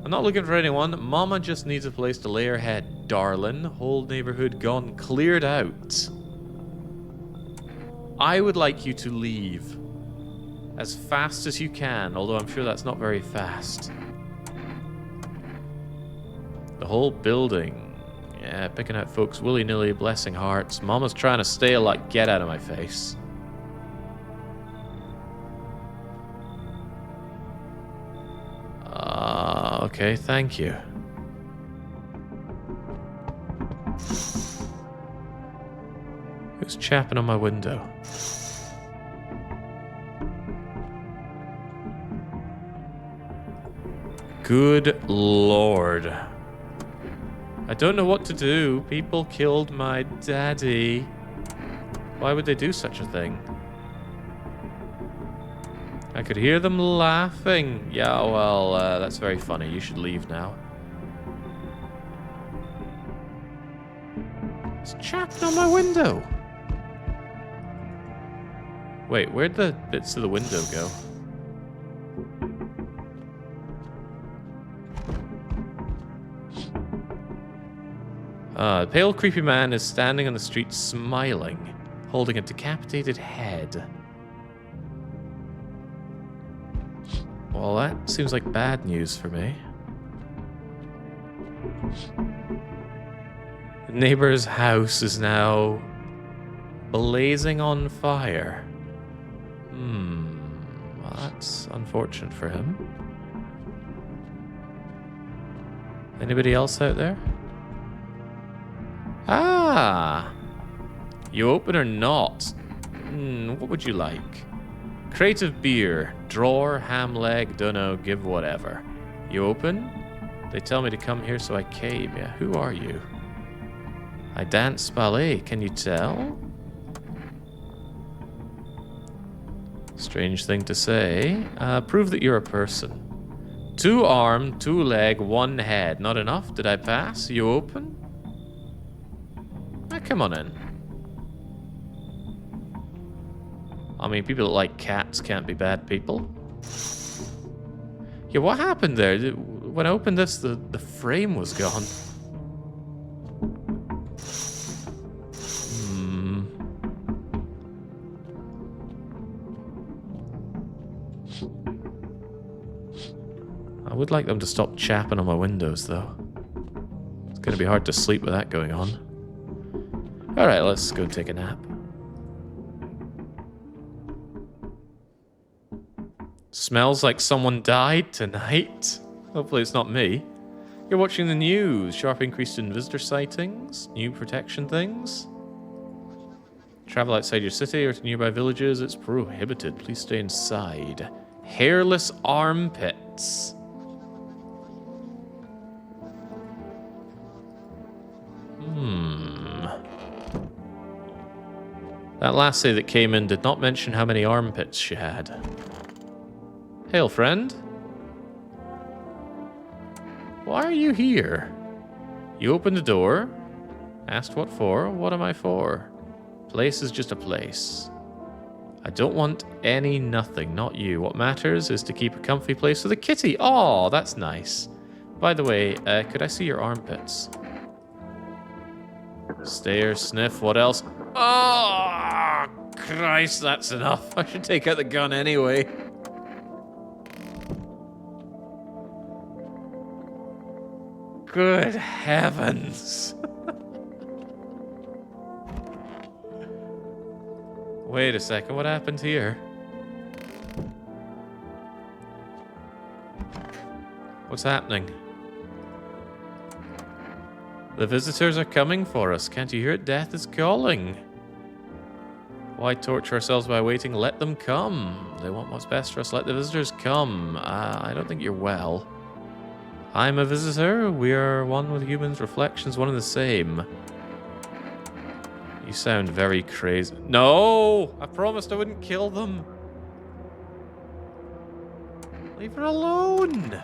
I'm not looking for anyone. Mama just needs a place to lay her head, darling. Whole neighborhood gone cleared out. I would like you to leave as fast as you can, although I'm sure that's not very fast. The whole building. Yeah, picking out folks willy-nilly, blessing hearts. Mama's trying to stay alive. Get out of my face. Okay, thank you. Who's chapping on my window? Good lord. I don't know what to do. People killed my daddy. Why would they do such a thing? I could hear them laughing. Yeah, well, that's very funny. You should leave now. It's chapped on my window. Wait, where'd the bits of the window go? The pale, creepy man is standing on the street smiling, holding a decapitated head. Well, that seems like bad news for me. The neighbor's house is now blazing on fire. Well, that's unfortunate for him. Anybody else out there? Ah! You open or not? What would you like? Crate of beer, drawer, ham leg, dunno, give whatever. You open? They tell me to come here, so I came. Yeah, who are you? I dance ballet, can you tell? Strange thing to say. Prove that you're a person. 2 arm, 2 leg, 1 head. Not enough? Did I pass? You open? Come on in. I mean, people that like cats can't be bad people. Yeah, what happened there? When I opened this, the frame was gone. I would like them to stop chapping on my windows, though. It's going to be hard to sleep with that going on. Alright, let's go take a nap. Smells like someone died tonight. Hopefully it's not me. You're watching the news. Sharp increase in visitor sightings. New protection things. Travel outside your city or to nearby villages. It's prohibited. Please stay inside. Hairless armpits. That lassie that came in did not mention how many armpits she had. Hail, friend. Why are you here? You opened the door. Asked what for? What am I for? Place is just a place. I don't want any nothing, not you. What matters is to keep a comfy place for the kitty. Oh, that's nice. By the way, could I see your armpits? Stare, sniff, what else? Oh, Christ, that's enough. I should take out the gun anyway. Good heavens. Wait a second, what happened here? What's happening? The visitors are coming for us. Can't you hear it? Death is calling. Why torture ourselves by waiting? Let them come. They want what's best for us. Let the visitors come. I don't think you're well. I'm a visitor. We are one with humans. Reflections, one and the same. You sound very crazy. No! I promised I wouldn't kill them. Leave her alone.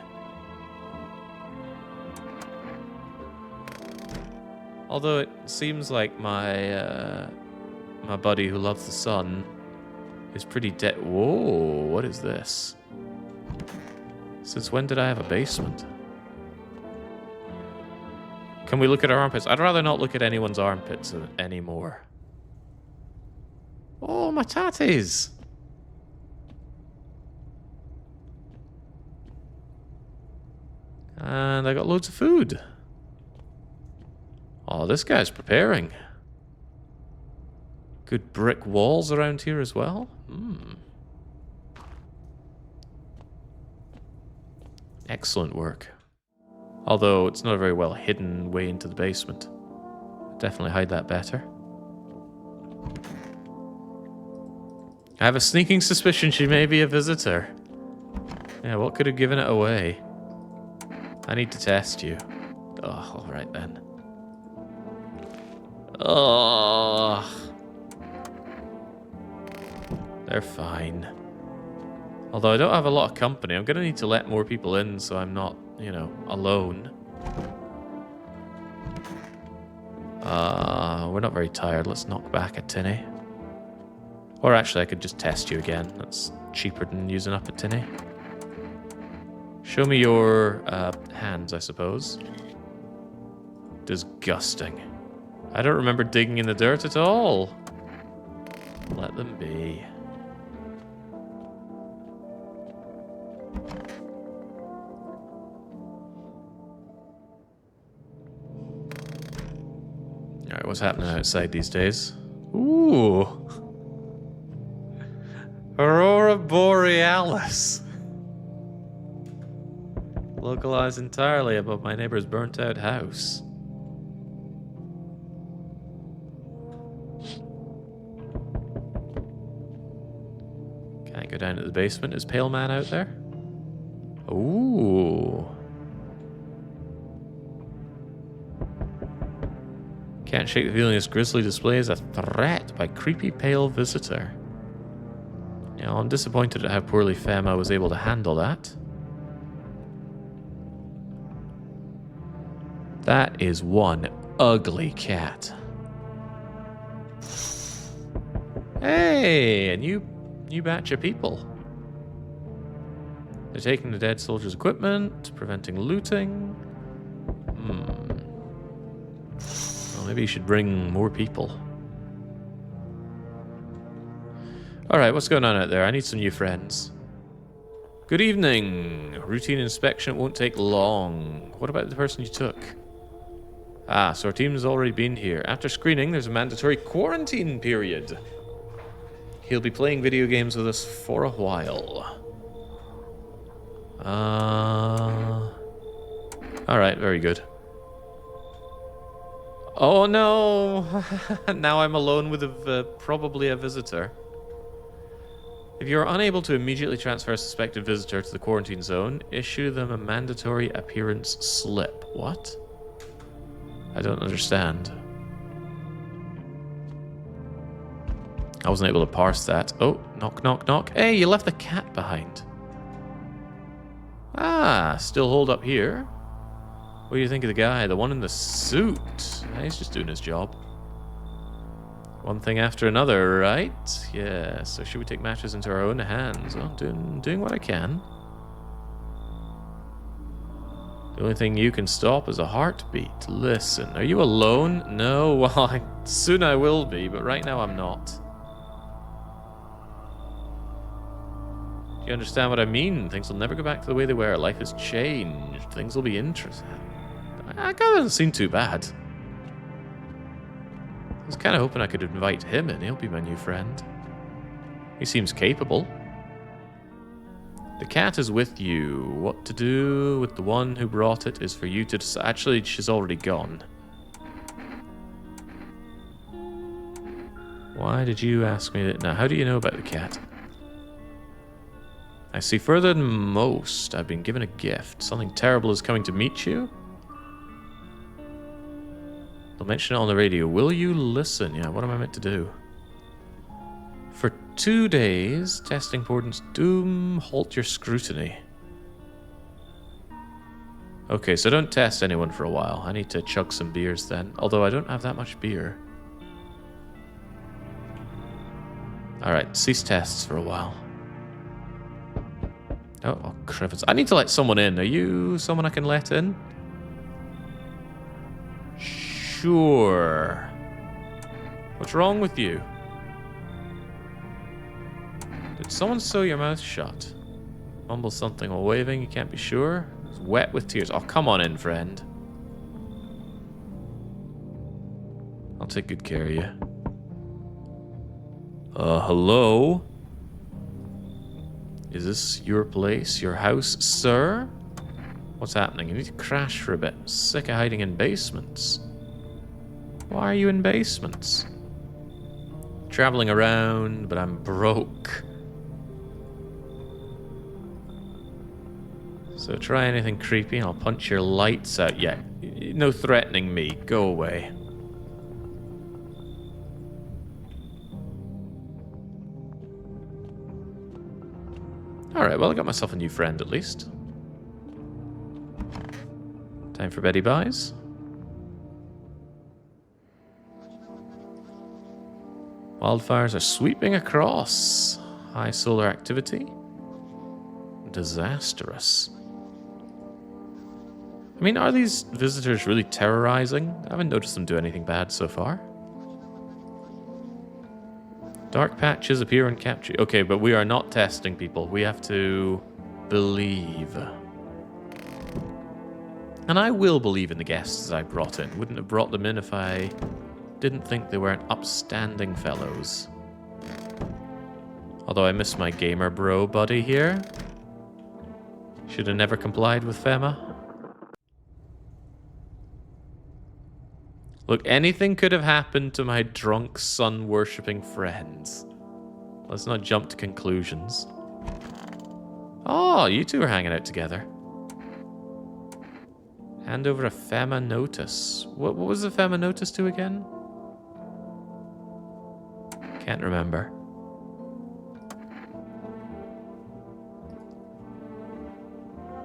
Although it seems like my buddy who loves the sun is pretty dead. Whoa, what is this? Since when did I have a basement? Can we look at our armpits? I'd rather not look at anyone's armpits anymore. Oh, my tatties! And I got loads of food. Oh, this guy's preparing. Good brick walls around here as well. Excellent work. Although it's not a very well hidden way into the basement. Definitely hide that better. I have a sneaking suspicion she may be a visitor. Yeah, what could have given it away? I need to test you. Oh, alright then. Oh, they're fine. Although I don't have a lot of company, I'm going to need to let more people in so I'm not, you know, alone. We're not very tired. Let's knock back a tinny. Or actually, I could just test you again. That's cheaper than using up a tinny. Show me your hands, I suppose. Disgusting. I don't remember digging in the dirt at all. Let them be. Alright, what's happening outside these days? Ooh. Aurora Borealis. Localized entirely above my neighbor's burnt out house. Can't go down to the basement. Is Pale Man out there? Ooh. Can't shake the feeling this grisly display is a threat by creepy pale visitor. You know, I'm disappointed at how poorly Fema was able to handle that. That is one ugly cat. Hey, a new batch of people. They're taking the dead soldiers' equipment, preventing looting. Well, maybe you should bring more people. Alright, what's going on out there? I need some new friends. Good evening. Routine inspection won't take long. What about the person you took? Ah, so our team's already been here. After screening, there's a mandatory quarantine period. He'll be playing video games with us for a while. Alright, very good. Oh no! Now I'm alone with probably a visitor. If you're unable to immediately transfer a suspected visitor to the quarantine zone, issue them a mandatory appearance slip. What? I don't understand. I wasn't able to parse that. Oh, knock, knock, knock. Hey, you left the cat behind. Ah, still holed up here. What do you think of the guy? The one in the suit? He's just doing his job. One thing after another, right? Yeah, so should we take matters into our own hands? Well, doing what I can. The only thing you can stop is a heartbeat. Listen, are you alone? No, well, soon I will be, but right now I'm not. Do you understand what I mean? Things will never go back to the way they were. Life has changed. Things will be interesting. That guy doesn't seem too bad. I was kind of hoping I could invite him in. He'll be my new friend. He seems capable. The cat is with you. What to do with the one who brought it is for you to decide. Actually, she's already gone. Why did you ask me that? Now, how do you know about the cat? I see further than most. I've been given a gift. Something terrible is coming to meet you. They'll mention it on the radio. Will you listen? Yeah, what am I meant to do? For 2 days, testing Porden's doom, halt your scrutiny. Okay, so don't test anyone for a while. I need to chug some beers then. Although I don't have that much beer. Alright, cease tests for a while. Oh, crevice. I need to let someone in. Are you someone I can let in? Sure. What's wrong with you? Did someone sew your mouth shut? Mumble something while waving, you can't be sure. It's wet with tears. Oh, come on in, friend. I'll take good care of you. Hello? Is this your place, your house, sir? What's happening? You need to crash for a bit. I'm sick of hiding in basements. Why are you in basements? Traveling around, but I'm broke. So try anything creepy and I'll punch your lights out. Yeah, no threatening me. Go away. Alright, well I got myself a new friend at least. Time for Betty Buys. Wildfires are sweeping across. High solar activity. Disastrous. I mean, are these visitors really terrorizing? I haven't noticed them do anything bad so far. Dark patches appear and capture. Okay, but we are not testing people. We have to believe. And I will believe in the guests I brought in. Wouldn't have brought them in if I didn't think they weren't upstanding fellows. Although I miss my gamer bro buddy here. Should have never complied with FEMA. Look, anything could have happened to my drunk sun-worshipping friends. Let's not jump to conclusions. Oh, you two are hanging out together. Hand over a FEMA notice. What was the FEMA notice to again? Can't remember.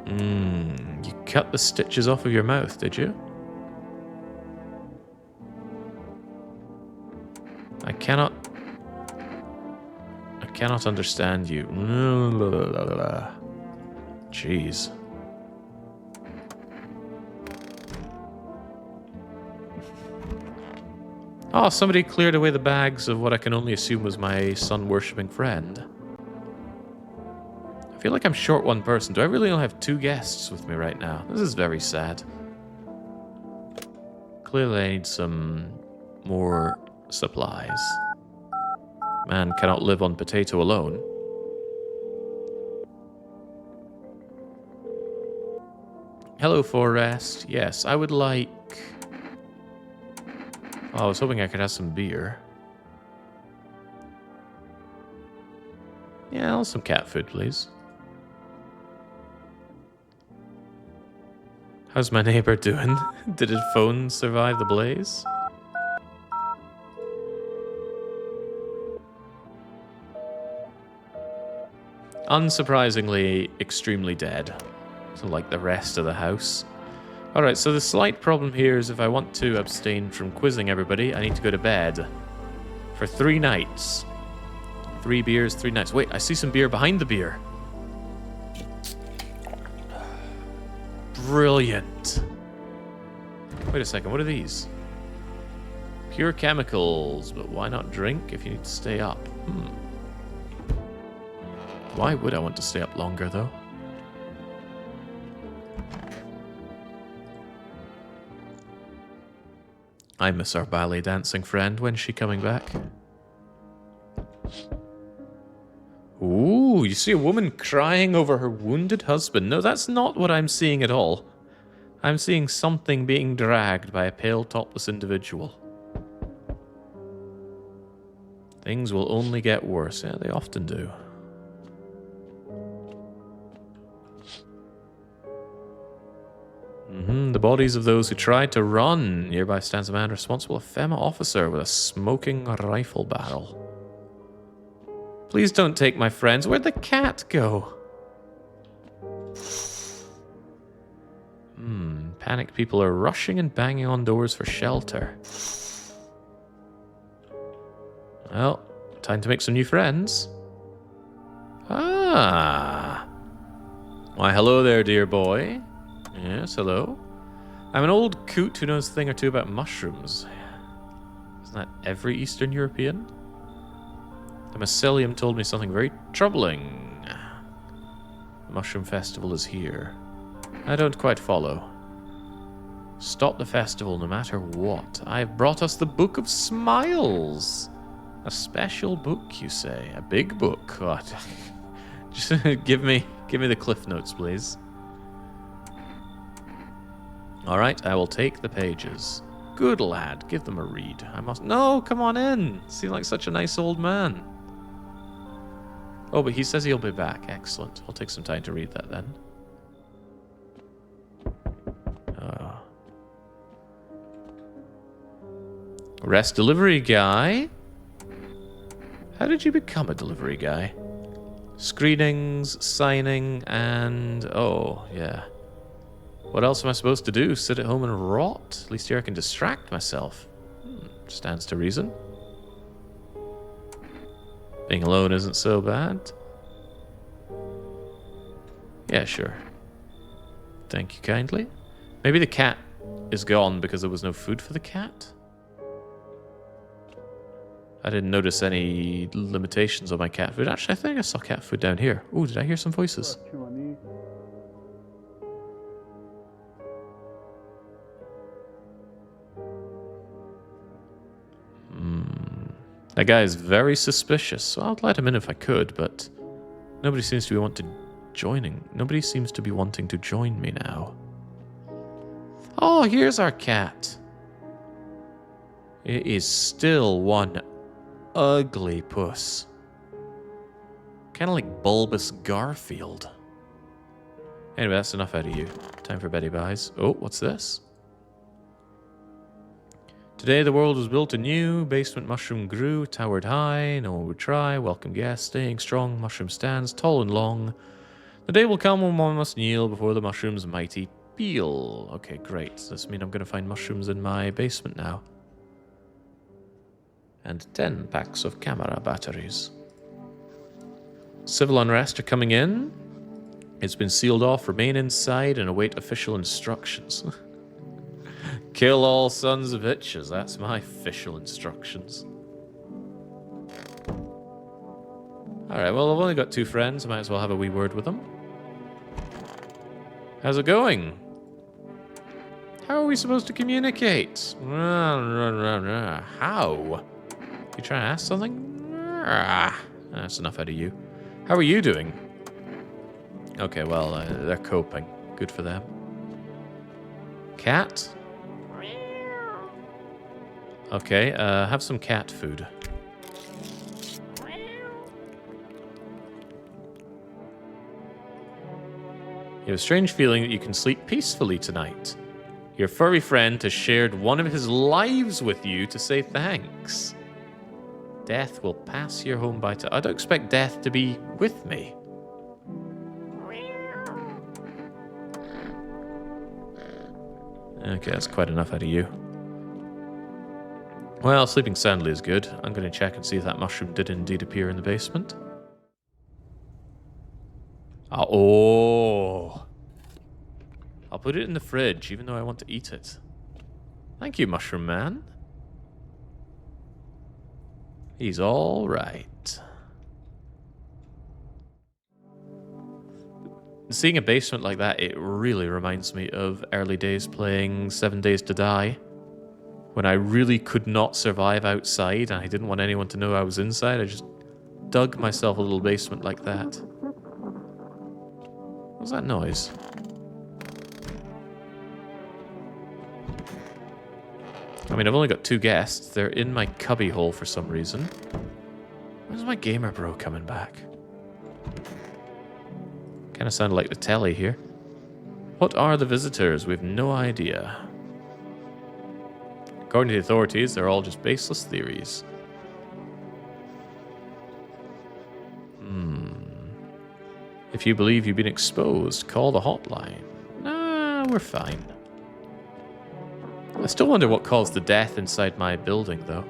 You cut the stitches off of your mouth, did you? I cannot understand you. Jeez. Oh, somebody cleared away the bags of what I can only assume was my sun-worshipping friend. I feel like I'm short one person. Do I really only have 2 guests with me right now? This is very sad. Clearly I need some more supplies. Man cannot live on potato alone. Hello, Forrest. Yes, I would like... Oh, I was hoping I could have some beer. Yeah, some cat food, please. How's my neighbor doing? Did his phone survive the blaze? Unsurprisingly, extremely dead. So like the rest of the house. Alright, so the slight problem here is if I want to abstain from quizzing everybody, I need to go to bed. For 3 nights. 3 beers, 3 nights. Wait, I see some beer behind the beer. Brilliant. Wait a second, what are these? Pure chemicals, but why not drink if you need to stay up? Why would I want to stay up longer, though? I miss our ballet dancing friend. When's she coming back? Ooh, you see a woman crying over her wounded husband. No, that's not what I'm seeing at all. I'm seeing something being dragged by a pale, topless individual. Things will only get worse. Yeah, they often do. The bodies of those who tried to run. Nearby stands a man responsible, a FEMA officer with a smoking rifle barrel. Please don't take my friends. Where'd the cat go? Panicked people are rushing and banging on doors for shelter. Well, time to make some new friends. Ah. Why, hello there, dear boy. Yes, hello. I'm an old coot who knows a thing or two about mushrooms. Isn't that every Eastern European? The mycelium told me something very troubling. The mushroom festival is here. I don't quite follow. Stop the festival no matter what. I've brought us the Book of Smiles. A special book, you say? A big book? What? Just give me the cliff notes, please. All right, I will take the pages. Good lad, give them a read. I must... No, come on in. Seem like such a nice old man. Oh, but he says he'll be back. Excellent. I'll take some time to read that then. Rest delivery guy. How did you become a delivery guy? Screenings, signing, and... Oh, yeah. What else am I supposed to do? Sit at home and rot? At least here I can distract myself. Stands to reason. Being alone isn't so bad. Yeah, sure. Thank you kindly. Maybe the cat is gone because there was no food for the cat? I didn't notice any limitations on my cat food. Actually, I think I saw cat food down here. Oh, did I hear some voices? That guy is very suspicious, so I'd let him in if I could, but nobody seems to be wanting to join me now. Oh, here's our cat. It is still one ugly puss. Kind of like bulbous Garfield. Anyway, that's enough out of you. Time for Betty Buys. Oh, what's this? Today the world was built anew, basement mushroom grew, towered high, no one would try, welcome guests, staying strong, mushroom stands, tall and long. The day will come when one must kneel before the mushroom's mighty peel. Okay, great. Does this mean I'm going to find mushrooms in my basement now? And 10 packs of camera batteries. Civil unrest are coming in. It's been sealed off, remain inside and await official instructions. Kill all sons of bitches, that's my official instructions. Alright, well, I've only got 2 friends, I might as well have a wee word with them. How's it going? How are we supposed to communicate? How? You trying to ask something? That's enough out of you. How are you doing? Okay, well, they're coping. Good for them. Cat? Okay, have some cat food. You have a strange feeling that you can sleep peacefully tonight. Your furry friend has shared one of his lives with you to say thanks. Death will pass your home by. I don't expect death to be with me. Okay, that's quite enough out of you. Well, sleeping soundly is good. I'm going to check and see if that mushroom did indeed appear in the basement. Oh. I'll put it in the fridge, even though I want to eat it. Thank you, Mushroom Man. He's all right. Seeing a basement like that, it really reminds me of early days playing 7 Days to Die. When I really could not survive outside and I didn't want anyone to know I was inside, I just dug myself a little basement like that. What was that noise? I mean, I've only got 2 guests. They're in my cubby hole for some reason. Where's my gamer bro coming back? Kind of sounded like the telly here. What are the visitors? We have no idea. According to the authorities, they're all just baseless theories. If you believe you've been exposed, call the hotline. Nah, we're fine. I still wonder what caused the death inside my building, though.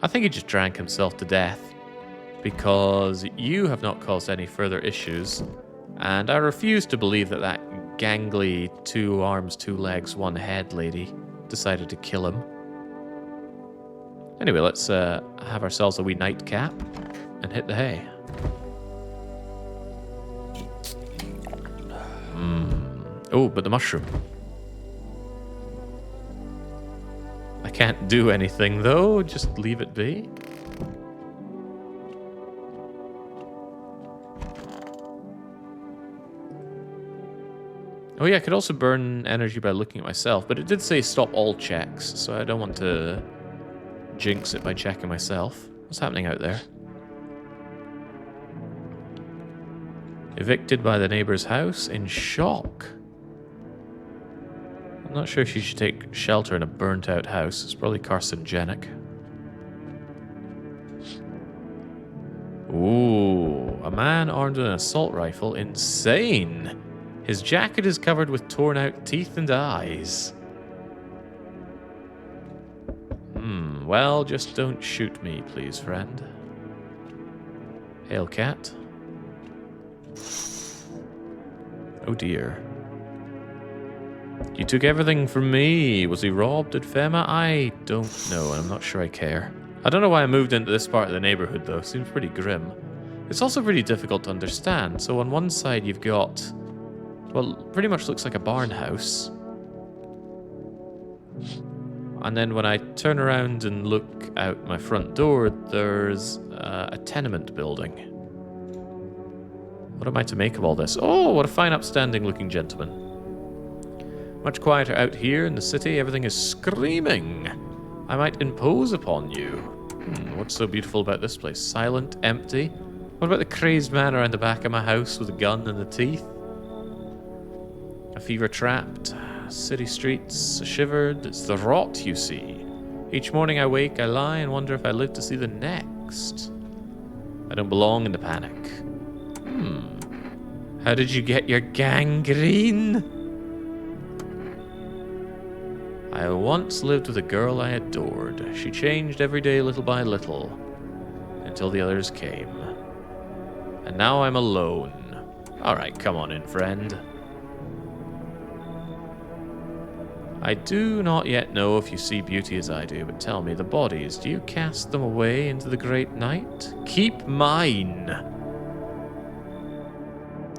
I think he just drank himself to death because you have not caused any further issues, and I refuse to believe that that gangly 2 arms, 2 legs, 1 head lady decided to kill him. Anyway, let's have ourselves a wee nightcap and hit the hay. Oh, but the mushroom. I can't do anything, though. Just leave it be. Oh yeah, I could also burn energy by looking at myself, but it did say stop all checks, so I don't want to jinx it by checking myself. What's happening out there? Evicted by the neighbor's house in shock. I'm not sure if you should take shelter in a burnt-out house. It's probably carcinogenic. Ooh, a man armed with an assault rifle. Insane! His jacket is covered with torn-out teeth and eyes. Well, just don't shoot me, please, friend. Hail, cat. Oh, dear. You took everything from me. Was he robbed at Fema? I don't know, and I'm not sure I care. I don't know why I moved into this part of the neighborhood, though. Seems pretty grim. It's also pretty difficult to understand. So on one side, you've got... well, pretty much looks like a barn house. And then when I turn around and look out my front door, there's a tenement building. What am I to make of all this? Oh, what a fine upstanding looking gentleman. Much quieter out here in the city. Everything is screaming. I might impose upon you. What's so beautiful about this place? Silent, empty. What about the crazed man around the back of my house with a gun in the teeth? A fever-trapped, city streets shivered. It's the rot, you see. Each morning I wake, I lie and wonder if I live to see the next. I don't belong in the panic. How did you get your gangrene? I once lived with a girl I adored. She changed every day little by little, until the others came. And now I'm alone. Alright, come on in, friend. I do not yet know if you see beauty as I do, but tell me, the bodies, do you cast them away into the great night? Keep mine!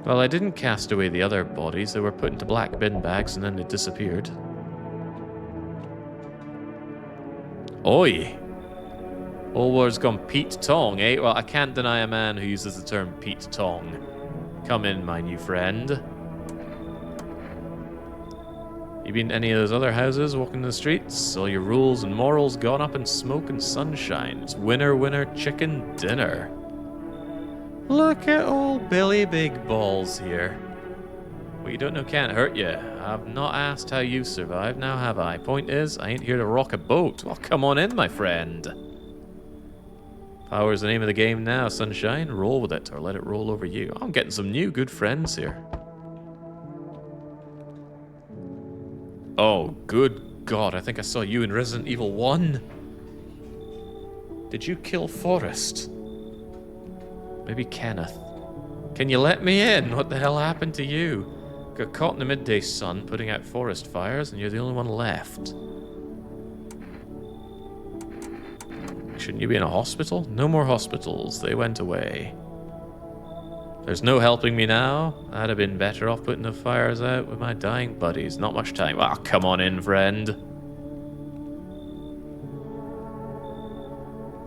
Well, I didn't cast away the other bodies. They were put into black bin bags and then they disappeared. Oi! All words gone Pete Tong, eh? Well, I can't deny a man who uses the term Pete Tong. Come in, my new friend. You been to any of those other houses, walking the streets? All your rules and morals gone up in smoke and sunshine. It's winner, winner, chicken dinner. Look at old Billy Big Balls here. What you don't know can't hurt you. I've not asked how you survived, now have I? Point is, I ain't here to rock a boat. Well, come on in, my friend. Power's the name of the game now, sunshine. Roll with it, or let it roll over you. I'm getting some new good friends here. Oh, good God, I think I saw you in Resident Evil 1. Did you kill Forrest? Maybe Kenneth. Can you let me in? What the hell happened to you? Got caught in the midday sun putting out forest fires and you're the only one left. Shouldn't you be in a hospital? No more hospitals. They went away. There's no helping me now. I'd have been better off putting the fires out with my dying buddies. Not much time. Ah, come on in, friend.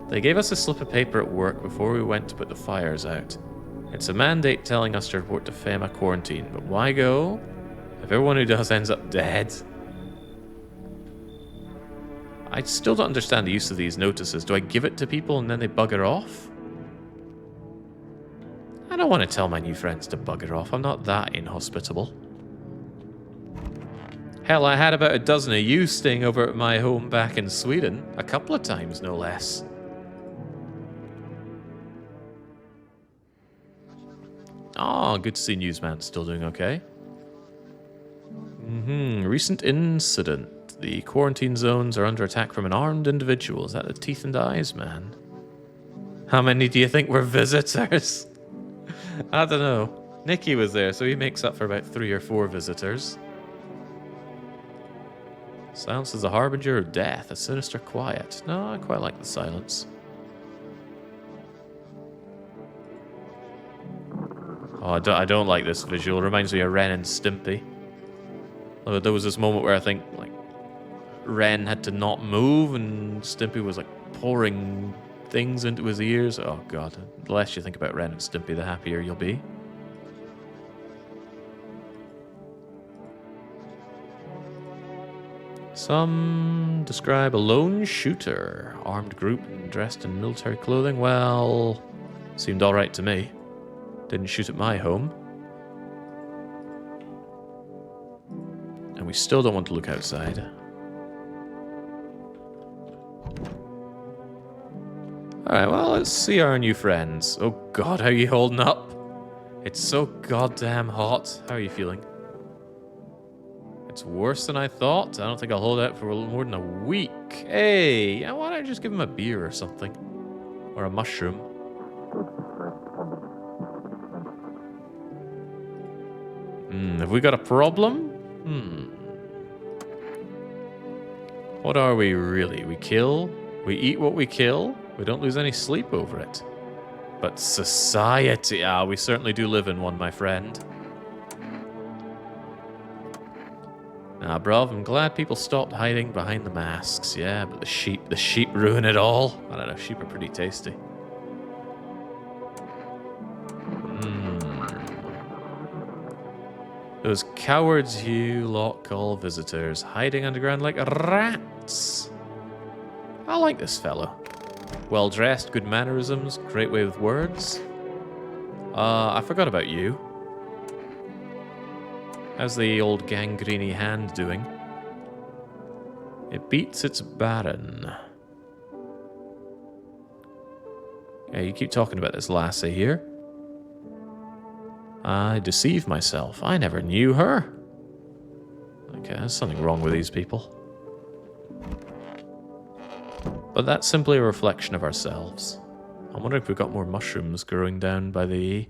They gave us a slip of paper at work before we went to put the fires out. It's a mandate telling us to report to FEMA quarantine, but why go if everyone who does ends up dead? I still don't understand the use of these notices. Do I give it to people and then they bugger off? I don't want to tell my new friends to bugger off. I'm not that inhospitable. Hell, I had about a dozen of you staying over at my home back in Sweden. A couple of times, no less. Oh, good to see Newsman still doing okay. Recent incident. The quarantine zones are under attack from an armed individual. Is that the teeth and eyes, man? How many do you think were visitors? I don't know. Nicky was there, so he makes up for about 3 or 4 visitors. Silence is a harbinger of death, a sinister quiet. No, I quite like the silence. Oh, I don't like this visual. It reminds me of Ren and Stimpy. There was this moment where I think, like, Ren had to not move and Stimpy was, like, pouring things into his ears. Oh, God. The less you think about Ren and Stimpy, the happier you'll be. Some describe a lone shooter, armed group and dressed in military clothing. Well, seemed alright to me. Didn't shoot at my home. And we still don't want to look outside. Alright, well, let's see our new friends. Oh God, how are you holding up? It's so goddamn hot. How are you feeling? It's worse than I thought. I don't think I'll hold out for a little more than a week. Hey, why don't I just give him a beer or something? Or a mushroom. Have we got a problem? What are we really? We kill, we eat what we kill, we don't lose any sleep over it. But society, we certainly do live in one, my friend. Nah, bruv, I'm glad people stopped hiding behind the masks. Yeah, but the sheep ruin it all. I don't know, sheep are pretty tasty. Those cowards you lot call visitors, hiding underground like rats. I like this fellow. Well-dressed, good mannerisms, great way with words. I forgot about you. How's the old gangreney hand doing? It beats its baron. Yeah, you keep talking about this lassie here. I deceive myself. I never knew her. Okay, there's something wrong with these people. But that's simply a reflection of ourselves. I'm wondering if we've got more mushrooms growing down by the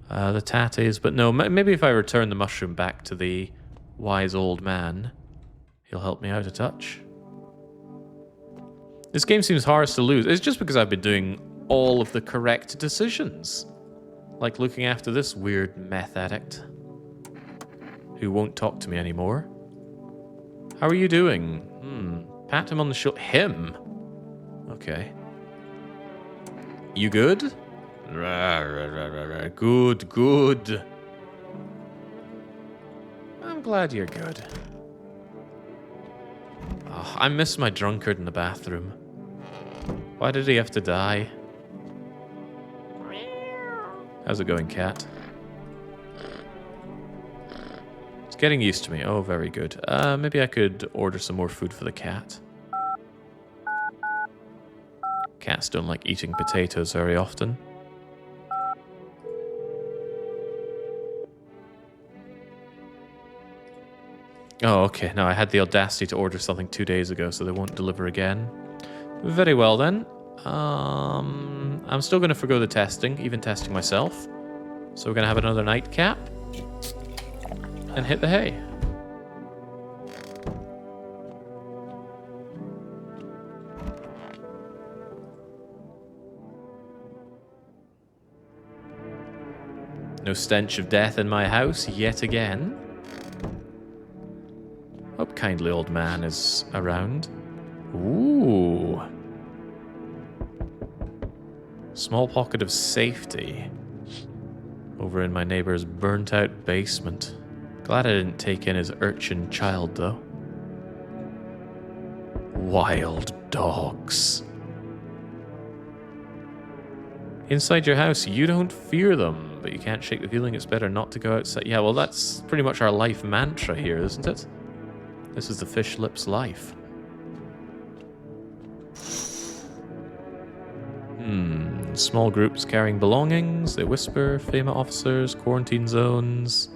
tatties. But no, maybe if I return the mushroom back to the wise old man, he'll help me out a touch. This game seems hardest to lose. It's just because I've been doing all of the correct decisions. Like looking after this weird meth addict who won't talk to me anymore. How are you doing? Pat him on the shoulder. Him? Okay. You good? Good, good. I'm glad you're good. Oh, I miss my drunkard in the bathroom. Why did he have to die? How's it going, cat? It's getting used to me. Oh, very good. Maybe I could order some more food for the cat. Cats don't like eating potatoes very often. Oh, okay. No, I had the audacity to order something 2 days ago, so they won't deliver again. Very well, then. I'm still going to forgo the testing, even testing myself. So we're going to have another nightcap. And hit the hay. No stench of death in my house yet again. Hope kindly old man is around. Ooh. Small pocket of safety. Over in my neighbor's burnt out basement. Glad I didn't take in his urchin child, though. Wild dogs. Inside your house, you don't fear them, but you can't shake the feeling it's better not to go outside. Yeah, well, that's pretty much our life mantra here, isn't it? This is the fish lips life. Small groups carrying belongings. They whisper. FEMA officers. Quarantine zones.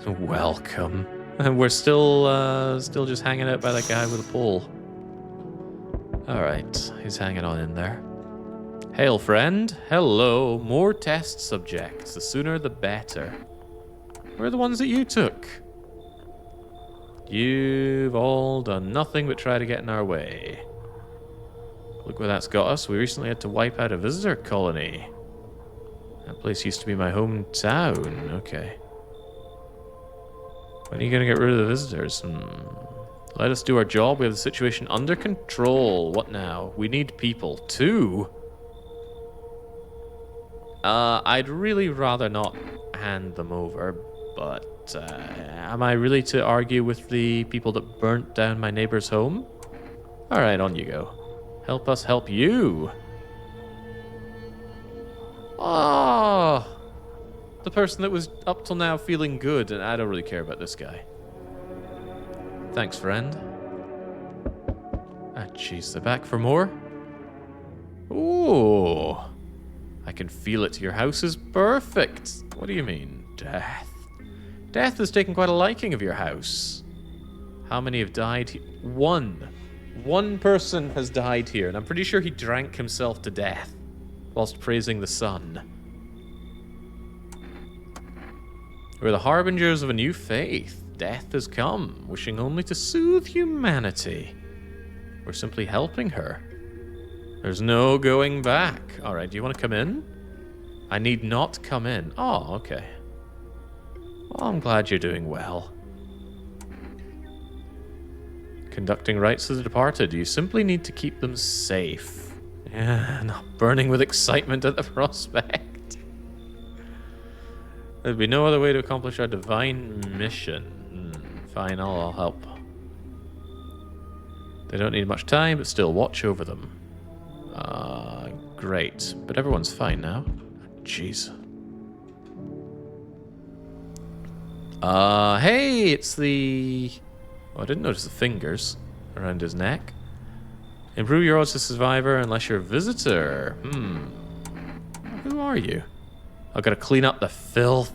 Welcome. And we're still just hanging out by that guy with a pole. Alright, he's hanging on in there. Hail, friend. Hello. More test subjects. The sooner the better. Where are the ones that you took? You've all done nothing but try to get in our way. Look where that's got us. We recently had to wipe out a visitor colony. That place used to be my hometown. Okay. When are you going to get rid of the visitors? Let us do our job. We have the situation under control. What now? We need people. 2? I'd really rather not hand them over, but am I really to argue with the people that burnt down my neighbor's home? Alright, on you go. Help us help you. Ah, the person that was up till now feeling good, and I don't really care about this guy. Thanks, friend. Ah, jeez, they're back for more? Ooh, I can feel it. Your house is perfect. What do you mean, death? Death has taken quite a liking of your house. How many have died here? 1. One person has died here, and I'm pretty sure he drank himself to death whilst praising the sun. We're the harbingers of a new faith. Death has come, wishing only to soothe humanity. We're simply helping her. There's no going back. Alright, do you want to come in? I need not come in. Oh, okay. Well, I'm glad you're doing well. Conducting rites to the departed. You simply need to keep them safe. Yeah, not burning with excitement at the prospect. There'd be no other way to accomplish our divine mission. Fine, I'll help. They don't need much time, but still, watch over them. Great. But everyone's fine now. Jeez. Hey, it's the... Oh, I didn't notice the fingers around his neck. Improve your odds to survivor unless you're a visitor. Who are you? I've got to clean up the filth.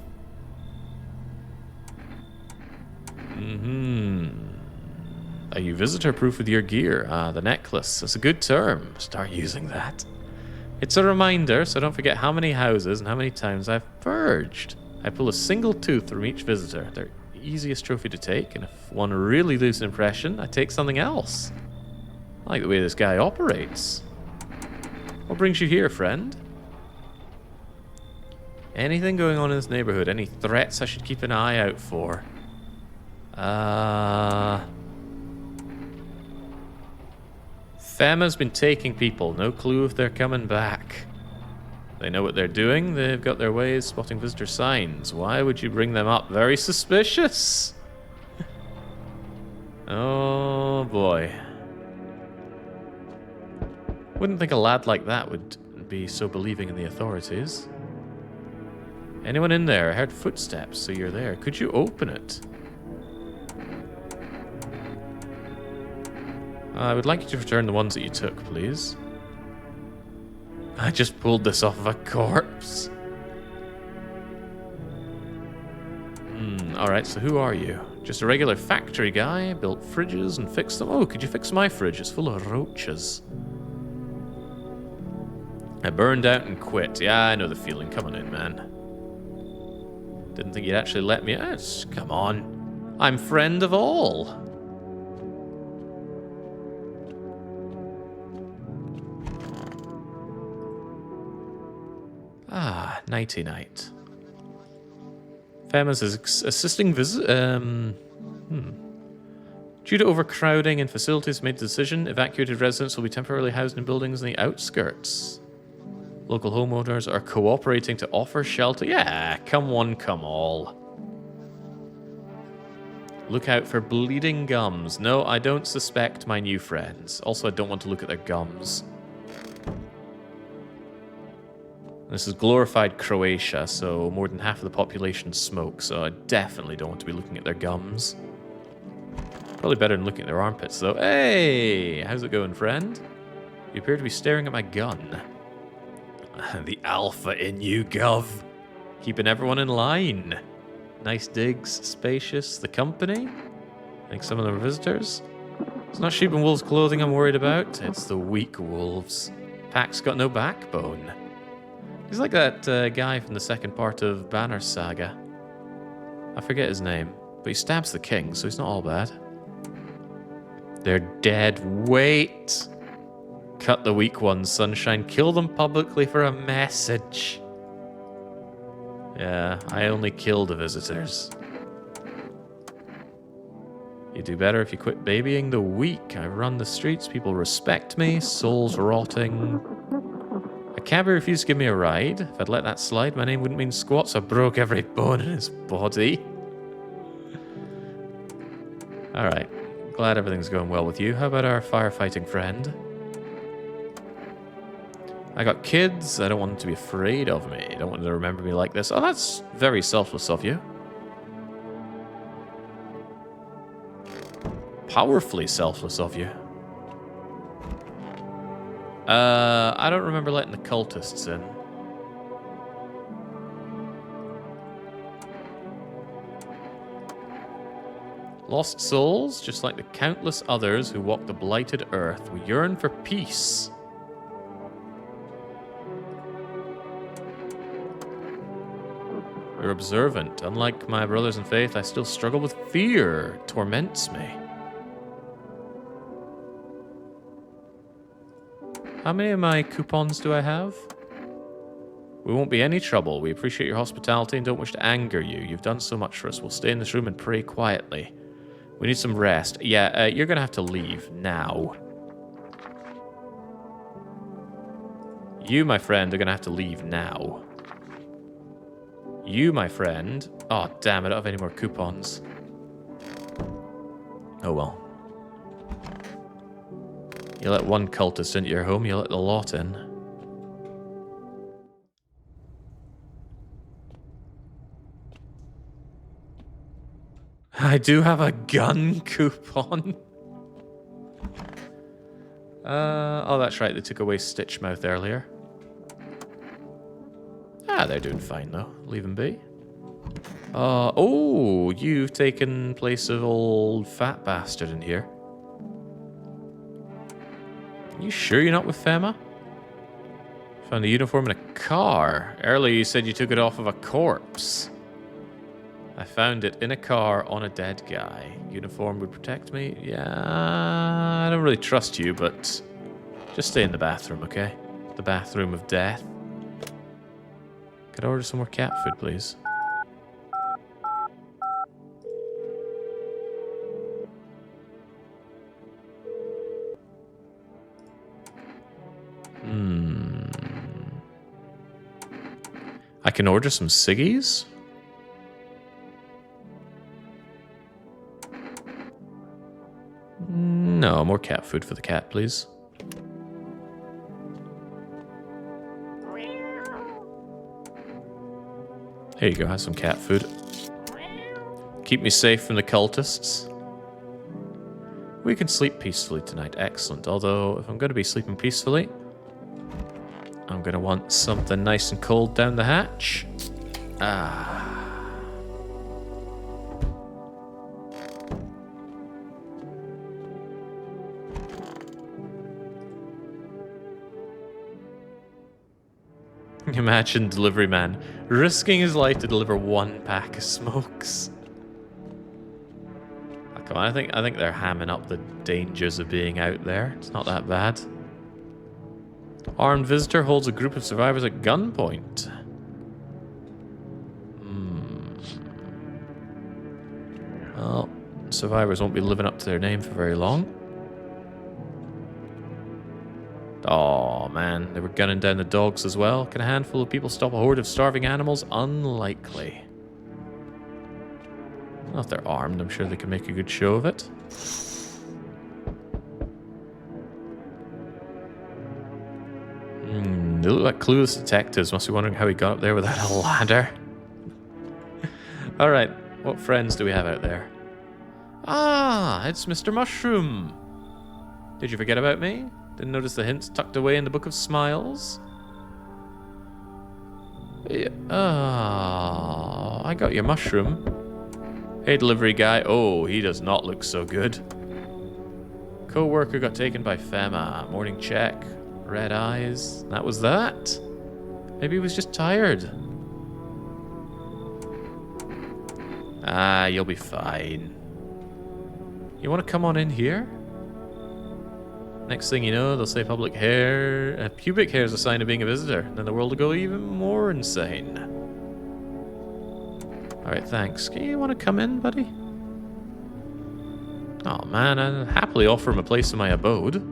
Are you visitor proof with your gear? The necklace. That's a good term. Start using that. It's a reminder, so don't forget how many houses and how many times I've purged. I pull a single tooth from each visitor. They're the easiest trophy to take, and if one really leaves an impression, I take something else. I like the way this guy operates. What brings you here, friend? Anything going on in this neighborhood? Any threats I should keep an eye out for? Fema's been taking people. No clue if they're coming back. They know what they're doing. They've got their ways spotting visitor signs. Why would you bring them up? Very suspicious. Oh, boy. Wouldn't think a lad like that would be so believing in the authorities. Anyone in there? I heard footsteps, so you're there. Could you open it? I would like you to return the ones that you took, please. I just pulled this off of a corpse. Alright, so who are you? Just a regular factory guy, built fridges and fixed them. Oh, could you fix my fridge? It's full of roaches. I burned out and quit. Yeah, I know the feeling. Come on in, man. Didn't think you'd actually let me... Come on. I'm friend of all. Nighty-night. Fema's assisting Due to overcrowding in facilities, made the decision. Evacuated residents will be temporarily housed in buildings in the outskirts. Local homeowners are cooperating to offer shelter. Yeah, come one, come all. Look out for bleeding gums. No, I don't suspect my new friends. Also, I don't want to look at their gums. This is glorified Croatia, so more than half of the population smoke, so I definitely don't want to be looking at their gums. Probably better than looking at their armpits, though. Hey! How's it going, friend? You appear to be staring at my gun. The alpha in you, Gov. Keeping everyone in line. Nice digs, spacious. The company? I think some of them are visitors. It's not sheep and wolves clothing I'm worried about. It's the weak wolves. Pack's got no backbone. He's like that guy from the second part of Banner Saga. I forget his name, but he stabs the king, so he's not all bad. They're dead. Wait! Cut the weak ones, Sunshine. Kill them publicly for a message. Yeah, I only kill the visitors. You do better if you quit babying the weak. I run the streets, people respect me, souls rotting. A cabbie refused to give me a ride. If I'd let that slide, my name wouldn't mean squat, so I broke every bone in his body. Alright, glad everything's going well with you. How about our firefighting friend? I got kids, I don't want them to be afraid of me. I don't want them to remember me like this. Oh, that's very selfless of you. Powerfully selfless of you. I don't remember letting the cultists in. Lost souls, just like the countless others who walk the blighted earth, we yearn for peace. They're observant. Unlike my brothers in faith, I still struggle with fear. It torments me. How many of my coupons do I have? We won't be any trouble. We appreciate your hospitality and don't wish to anger you. You've done so much for us. We'll stay in this room and pray quietly. We need some rest. Yeah, you're going to have to leave now. You, my friend, are going to have to leave now. You, my friend... Oh, damn, I don't have any more coupons. Oh, well. You let one cultist into your home, you let the lot in. I do have a gun coupon. Oh, that's right. They took away Stitchmouth earlier. Ah, they're doing fine, though. Leave them be. Oh, you've taken place of old fat bastard in here. You sure you're not with Fema? Found a uniform in a car. Earlier you said you took it off of a corpse. I found it in a car on a dead guy. Uniform would protect me? Yeah, I don't really trust you, but just stay in the bathroom, okay? The bathroom of death. Could I order some more cat food, please? I can order some ciggies? No, more cat food for the cat, please. Here you go, have some cat food. Keep me safe from the cultists. We can sleep peacefully tonight. Excellent. Although, if I'm going to be sleeping peacefully, I'm going to want something nice and cold down the hatch. Ah. Imagine delivery man risking his life to deliver one pack of smokes. Oh, come on, I think they're hamming up the dangers of being out there. It's not that bad. Armed visitor holds a group of survivors at gunpoint. Well, survivors won't be living up to their name for very long. Oh man, they were gunning down the dogs as well. Can a handful of people stop a horde of starving animals? Unlikely. Well, if they're armed, I'm sure they can make a good show of it. They look like clueless detectives. Must be wondering how he got up there without a ladder. Alright, what friends do we have out there? Ah, it's Mr. Mushroom. Did you forget about me? Didn't notice the hints tucked away in the Book of Smiles? Yeah. Oh, I got your mushroom. Hey, delivery guy. Oh, he does not look so good. Co-worker got taken by Fema. Morning check. Red eyes. That was that. Maybe he was just tired. Ah, you'll be fine. You want to come on in here? Next thing you know, they'll say pubic hair is a sign of being a visitor. Then the world will go even more insane. Alright, thanks. You want to come in, buddy? Oh man, I'd happily offer him a place in my abode.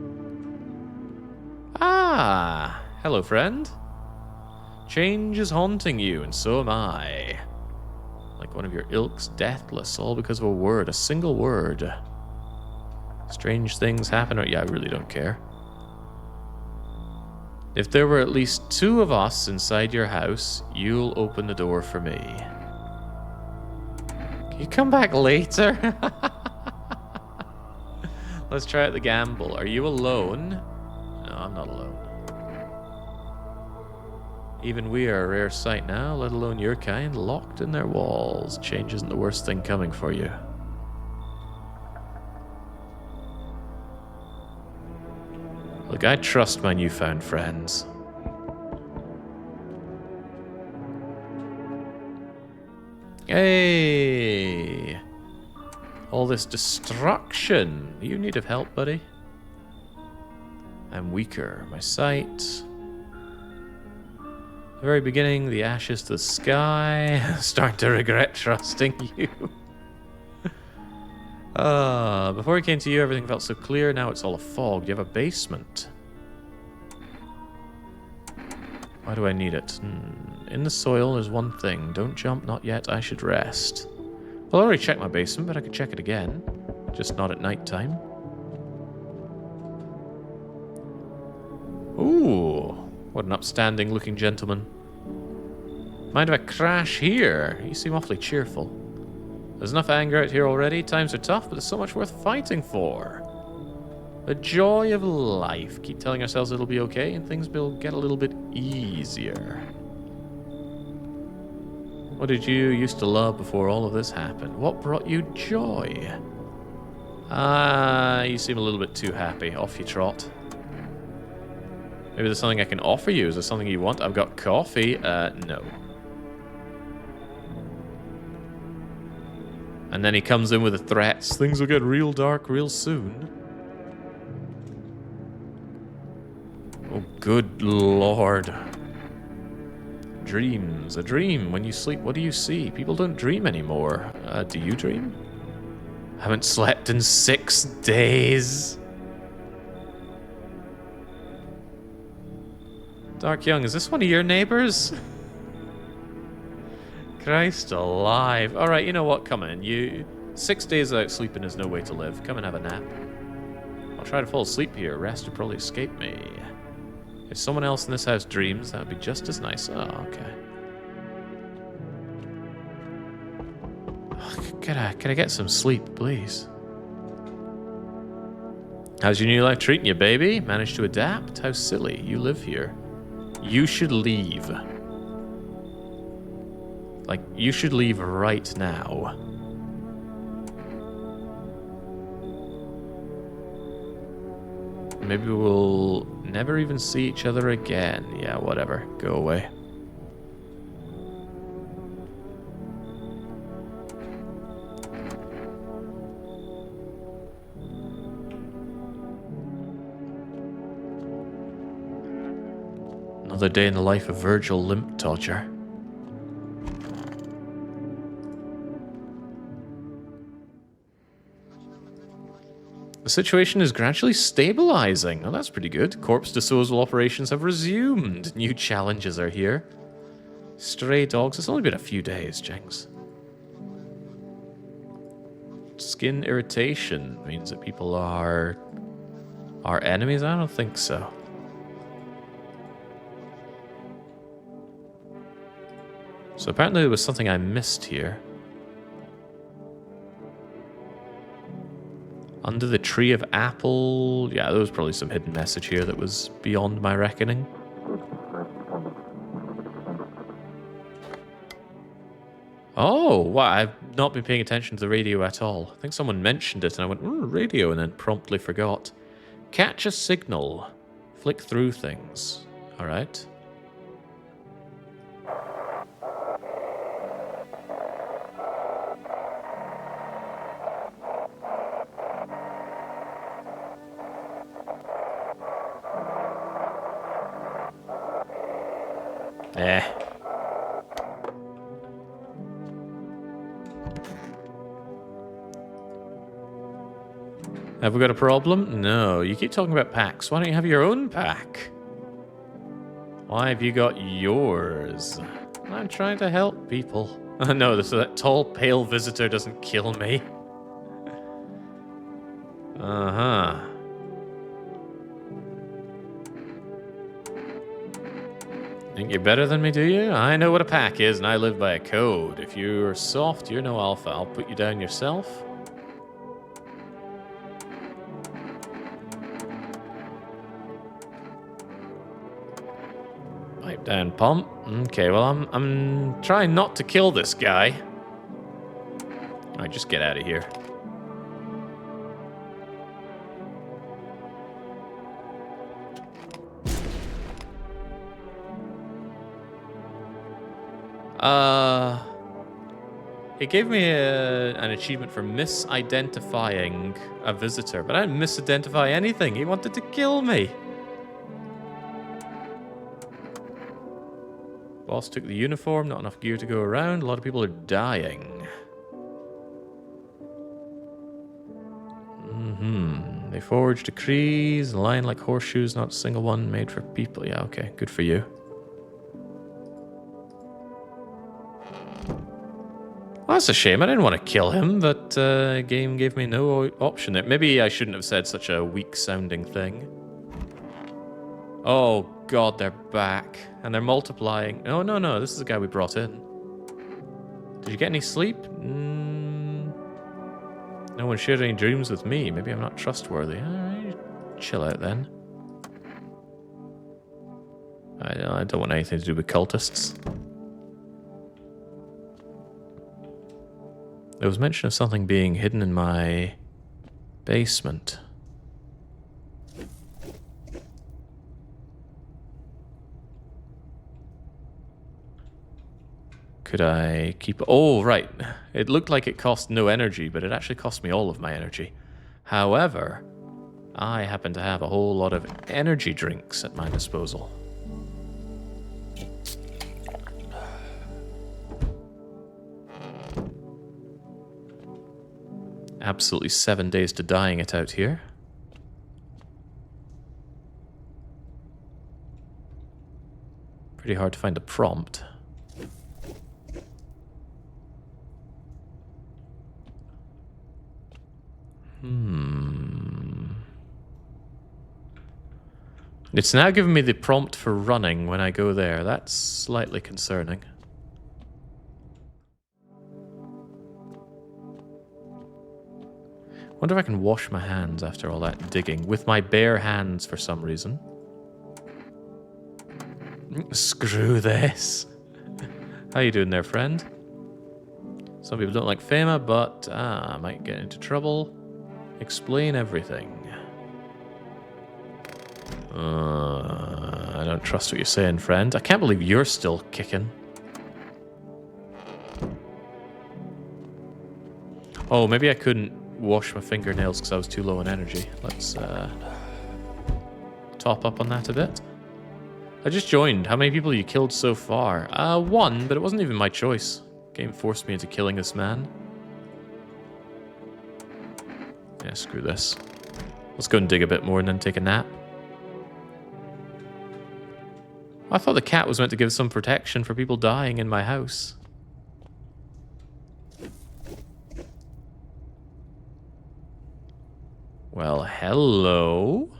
Ah, hello friend. Change is haunting you, and so am I. Like one of your ilk's deathless, all because of a word, a single word. Strange things happen, or yeah, I really don't care. If there were at least 2 of us inside your house, you'll open the door for me. Can you come back later? Let's try out the gamble. Are you alone? No, I'm not alone. Even we are a rare sight now, let alone your kind, locked in their walls. Change isn't the worst thing coming for you. Look, I trust my newfound friends. Hey! All this destruction. You need of help, buddy? I'm weaker. My sight. The very beginning, the ashes to the sky. Starting to regret trusting you. Before I came to you, everything felt so clear. Now it's all a fog. Do you have a basement? Why do I need it? In the soil, there's one thing. Don't jump, not yet. I should rest. Well, I already checked my basement, but I could check it again. Just not at night time. Ooh, what an upstanding looking gentleman. Mind if I crash here? You seem awfully cheerful. There's enough anger out here already. Times are tough, but there's so much worth fighting for. The joy of life. Keep telling ourselves it'll be okay, and things will get a little bit easier. What did you used to love before all of this happened? What brought you joy? You seem a little bit too happy. Off you trot. Maybe there's something I can offer you. Is there something you want? I've got coffee. No. And then he comes in with the threats. Things will get real dark real soon. Oh, good lord. Dreams. A dream. When you sleep, what do you see? People don't dream anymore. Do you dream? Haven't slept in 6 days. Dark Young, is this one of your neighbors? Christ alive. Alright, you know what? Come in. 6 days without sleeping is no way to live. Come and have a nap. I'll try to fall asleep here. Rest will probably escape me. If someone else in this house dreams, that would be just as nice. Oh, okay. Oh, could I get some sleep, please? How's your new life treating you, baby? Managed to adapt? How silly. You live here. You should leave. Like, you should leave right now. Maybe we'll never even see each other again. Yeah, whatever. Go away. Another day in the life of Virgil Limp Torture. The situation is gradually stabilizing. Oh, that's pretty good. Corpse disposal operations have resumed. New challenges are here. Stray dogs. It's only been a few days, Jenks. Skin irritation means that people are enemies? I don't think so. So apparently there was something I missed here. Under the tree of apple... Yeah, there was probably some hidden message here that was beyond my reckoning. Oh, wow, I've not been paying attention to the radio at all. I think someone mentioned it and I went, radio, and then promptly forgot. Catch a signal. Flick through things. Alright. Have we got a problem? No. You keep talking about packs. Why don't you have your own pack? Why have you got yours? I'm trying to help people. No, so that tall, pale visitor doesn't kill me. Uh-huh. Think you're better than me, do you? I know what a pack is, and I live by a code. If you're soft, you're no alpha. I'll put you down yourself. Pipe down, pump. Okay, well, I'm trying not to kill this guy. Alright, just get out of here. It gave me an achievement for misidentifying a visitor, but I didn't misidentify anything. He wanted to kill me. Boss took the uniform, not enough gear to go around. A lot of people are dying. They forge decrees, line like horseshoes, not a single one made for people. Yeah, okay, good for you. Well, that's a shame. I didn't want to kill him, but game gave me no option there. Maybe I shouldn't have said such a weak-sounding thing. Oh, God, they're back. And they're multiplying. No, no, no, this is the guy we brought in. Did you get any sleep? No one shared any dreams with me. Maybe I'm not trustworthy. Alright, chill out then. I don't want anything to do with cultists. There was mention of something being hidden in my basement. Could I keep... Oh, right. It looked like it cost no energy, but it actually cost me all of my energy. However, I happen to have a whole lot of energy drinks at my disposal. Absolutely 7 days to dying it out here. Pretty hard to find a prompt. It's now giving me the prompt for running when I go there. That's slightly concerning. Wonder if I can wash my hands after all that digging. With my bare hands for some reason. Screw this. How you doing there, friend? Some people don't like Fema, but I might get into trouble. Explain everything. I don't trust what you're saying, friend. I can't believe you're still kicking. Oh, maybe I couldn't wash my fingernails because I was too low on energy. Let's top up on that a bit. I just joined. How many people have you killed so far? One, but it wasn't even my choice. Game forced me into killing this man. Yeah, screw this. Let's go and dig a bit more and then take a nap. I thought the cat was meant to give some protection for people dying in my house. Well, hello.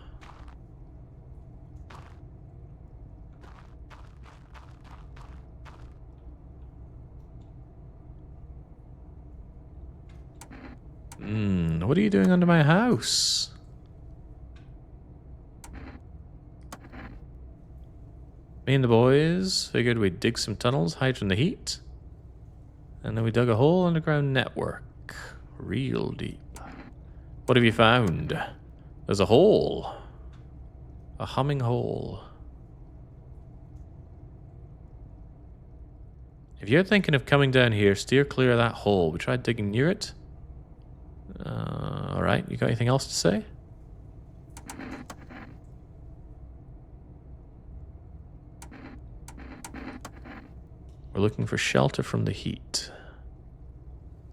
What are you doing under my house? Me and the boys figured we'd dig some tunnels, hide from the heat. And then we dug a whole underground network. Real deep. What have you found? There's a hole. A humming hole. If you're thinking of coming down here, steer clear of that hole. We tried digging near it. Alright, you got anything else to say? We're looking for shelter from the heat.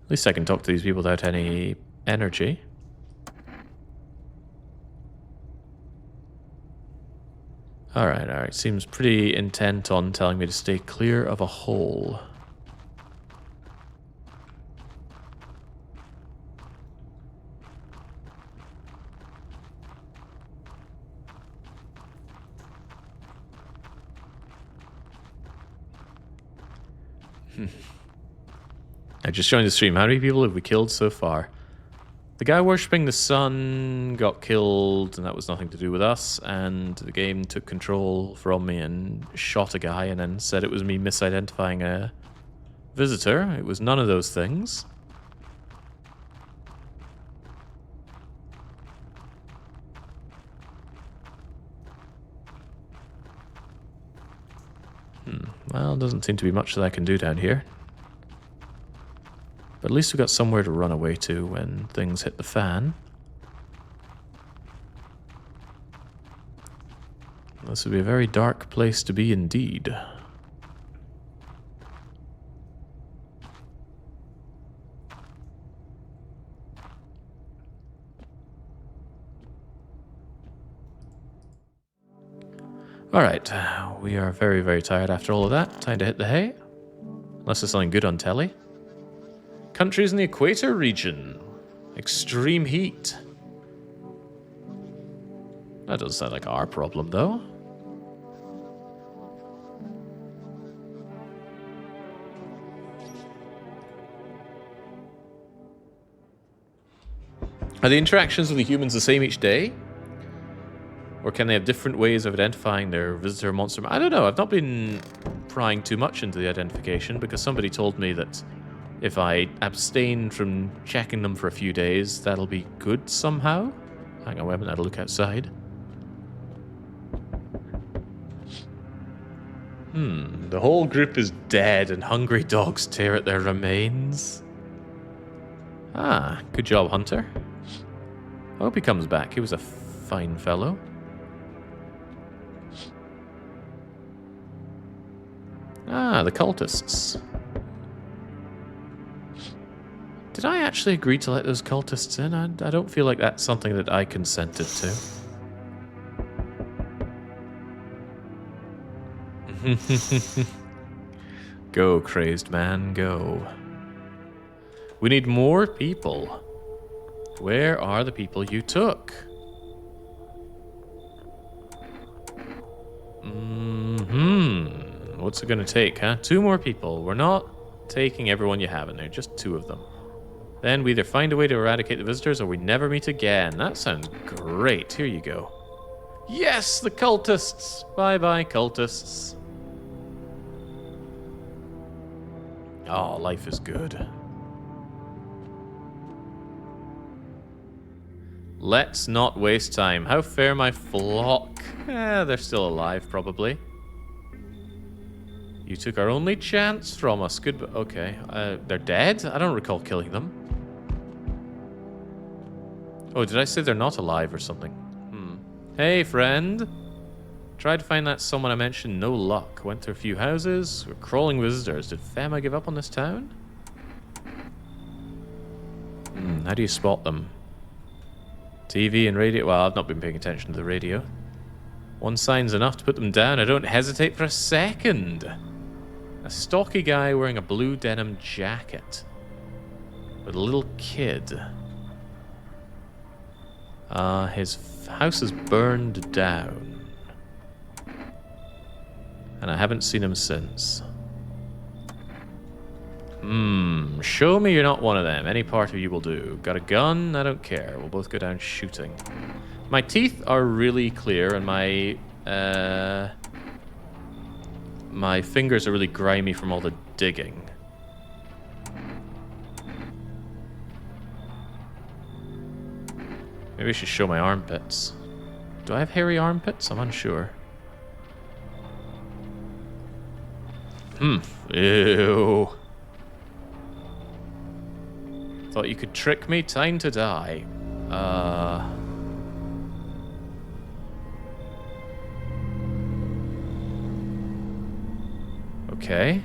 At least I can talk to these people without any energy. Alright. Seems pretty intent on telling me to stay clear of a hole. I just joined the stream. How many people have we killed so far? The guy worshipping the sun got killed, and that was nothing to do with us, and the game took control from me and shot a guy and then said it was me misidentifying a visitor. It was none of those things. Well, doesn't seem to be much that I can do down here. At least we got somewhere to run away to when things hit the fan. This would be a very dark place to be indeed. Alright, we are very, very tired after all of that. Time to hit the hay. Unless there's something good on telly. Countries in the equator region. Extreme heat. That doesn't sound like our problem, though. Are the interactions with the humans the same each day? Or can they have different ways of identifying their visitor monster? I don't know. I've not been prying too much into the identification because somebody told me that if I abstain from checking them for a few days, that'll be good somehow. Hang on, we haven't had a look outside. The whole group is dead and hungry dogs tear at their remains. Ah, good job, Hunter. I hope he comes back. He was a fine fellow. Ah, the cultists. Did I actually agree to let those cultists in? I don't feel like that's something that I consented to. Go, crazed man, go. We need more people. Where are the people you took? What's it gonna take, huh? 2 more people. We're not taking everyone you have in there, just 2 of them. Then we either find a way to eradicate the visitors or we never meet again. That sounds great. Here you go. Yes, the cultists! Bye-bye, cultists. Oh, life is good. Let's not waste time. How fare my flock? They're still alive, probably. You took our only chance from us. Good. Okay. They're dead? I don't recall killing them. Oh, did I say they're not alive or something? Hey, friend. Tried to find that someone I mentioned. No luck. Went to a few houses. We're crawling visitors. Did Fema give up on this town? How do you spot them? TV and radio. Well, I've not been paying attention to the radio. One sign's enough to put them down. I don't hesitate for a second. A stocky guy wearing a blue denim jacket. With a little kid. His house is burned down. And I haven't seen him since. Show me you're not one of them. Any part of you will do. Got a gun? I don't care. We'll both go down shooting. My teeth are really clear and my fingers are really grimy from all the digging. Maybe I should show my armpits. Do I have hairy armpits? I'm unsure. Ew. Thought you could trick me? Time to die. Okay.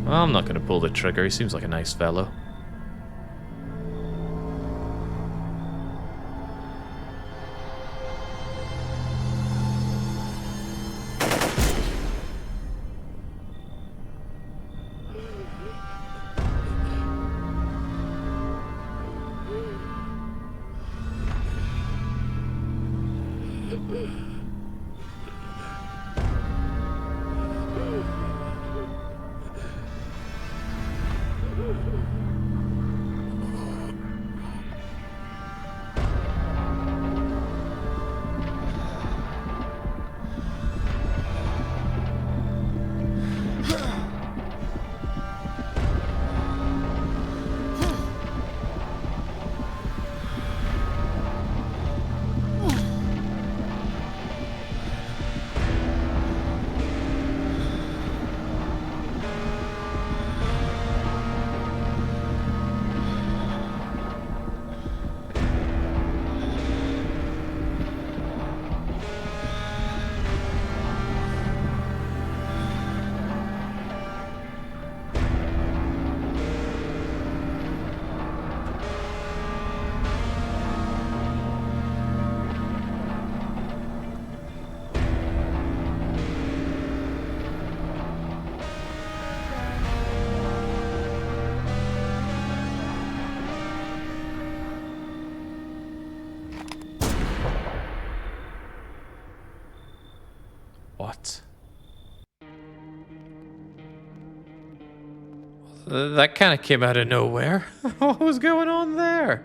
Well, I'm not going to pull the trigger. He seems like a nice fellow. What? That kind of came out of nowhere. What was going on there?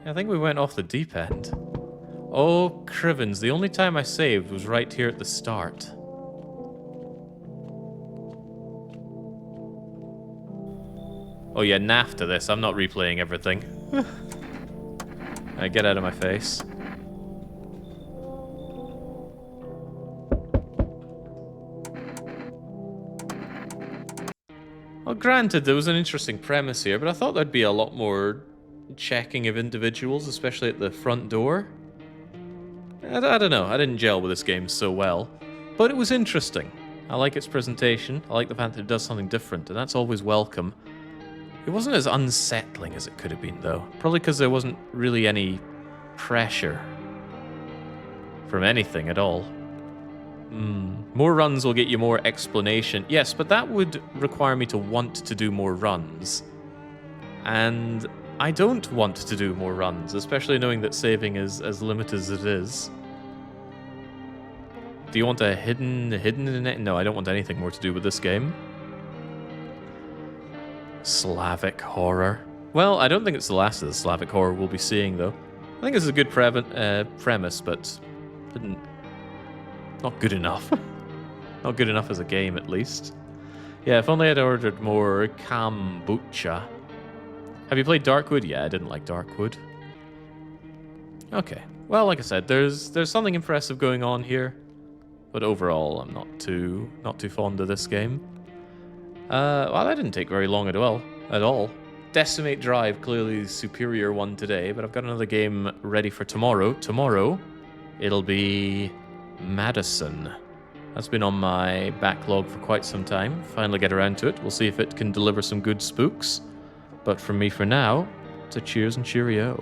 I think we went off the deep end. Oh, Crivens, the only time I saved was right here at the start. Oh yeah, naff to this. I'm not replaying everything. Get out of my face. Well, granted, there was an interesting premise here, but I thought there'd be a lot more checking of individuals, especially at the front door. I don't know, I didn't gel with this game so well, but it was interesting. I like its presentation, I like the fact that it does something different, and that's always welcome. It wasn't as unsettling as it could have been, though. Probably because there wasn't really any pressure from anything at all. More runs will get you more explanation. Yes, but that would require me to want to do more runs. And I don't want to do more runs, especially knowing that saving is as limited as it is. Do you want a hidden in it? No, I don't want anything more to do with this game. Slavic Horror. Well, I don't think it's the last of the Slavic Horror we'll be seeing, though. I think it's a good premise, but not good enough. Not good enough as a game, at least. Yeah, if only I'd ordered more kombucha. Have you played Darkwood? Yeah, I didn't like Darkwood. Okay. Well, like I said, there's something impressive going on here, but overall, I'm not too fond of this game. Well, that didn't take very long at all. Decimate Drive, clearly the superior one today, but I've got another game ready for tomorrow. Tomorrow, it'll be Madison. That's been on my backlog for quite some time. Finally get around to it. We'll see if it can deliver some good spooks. But from me for now, it's a cheers and cheerio.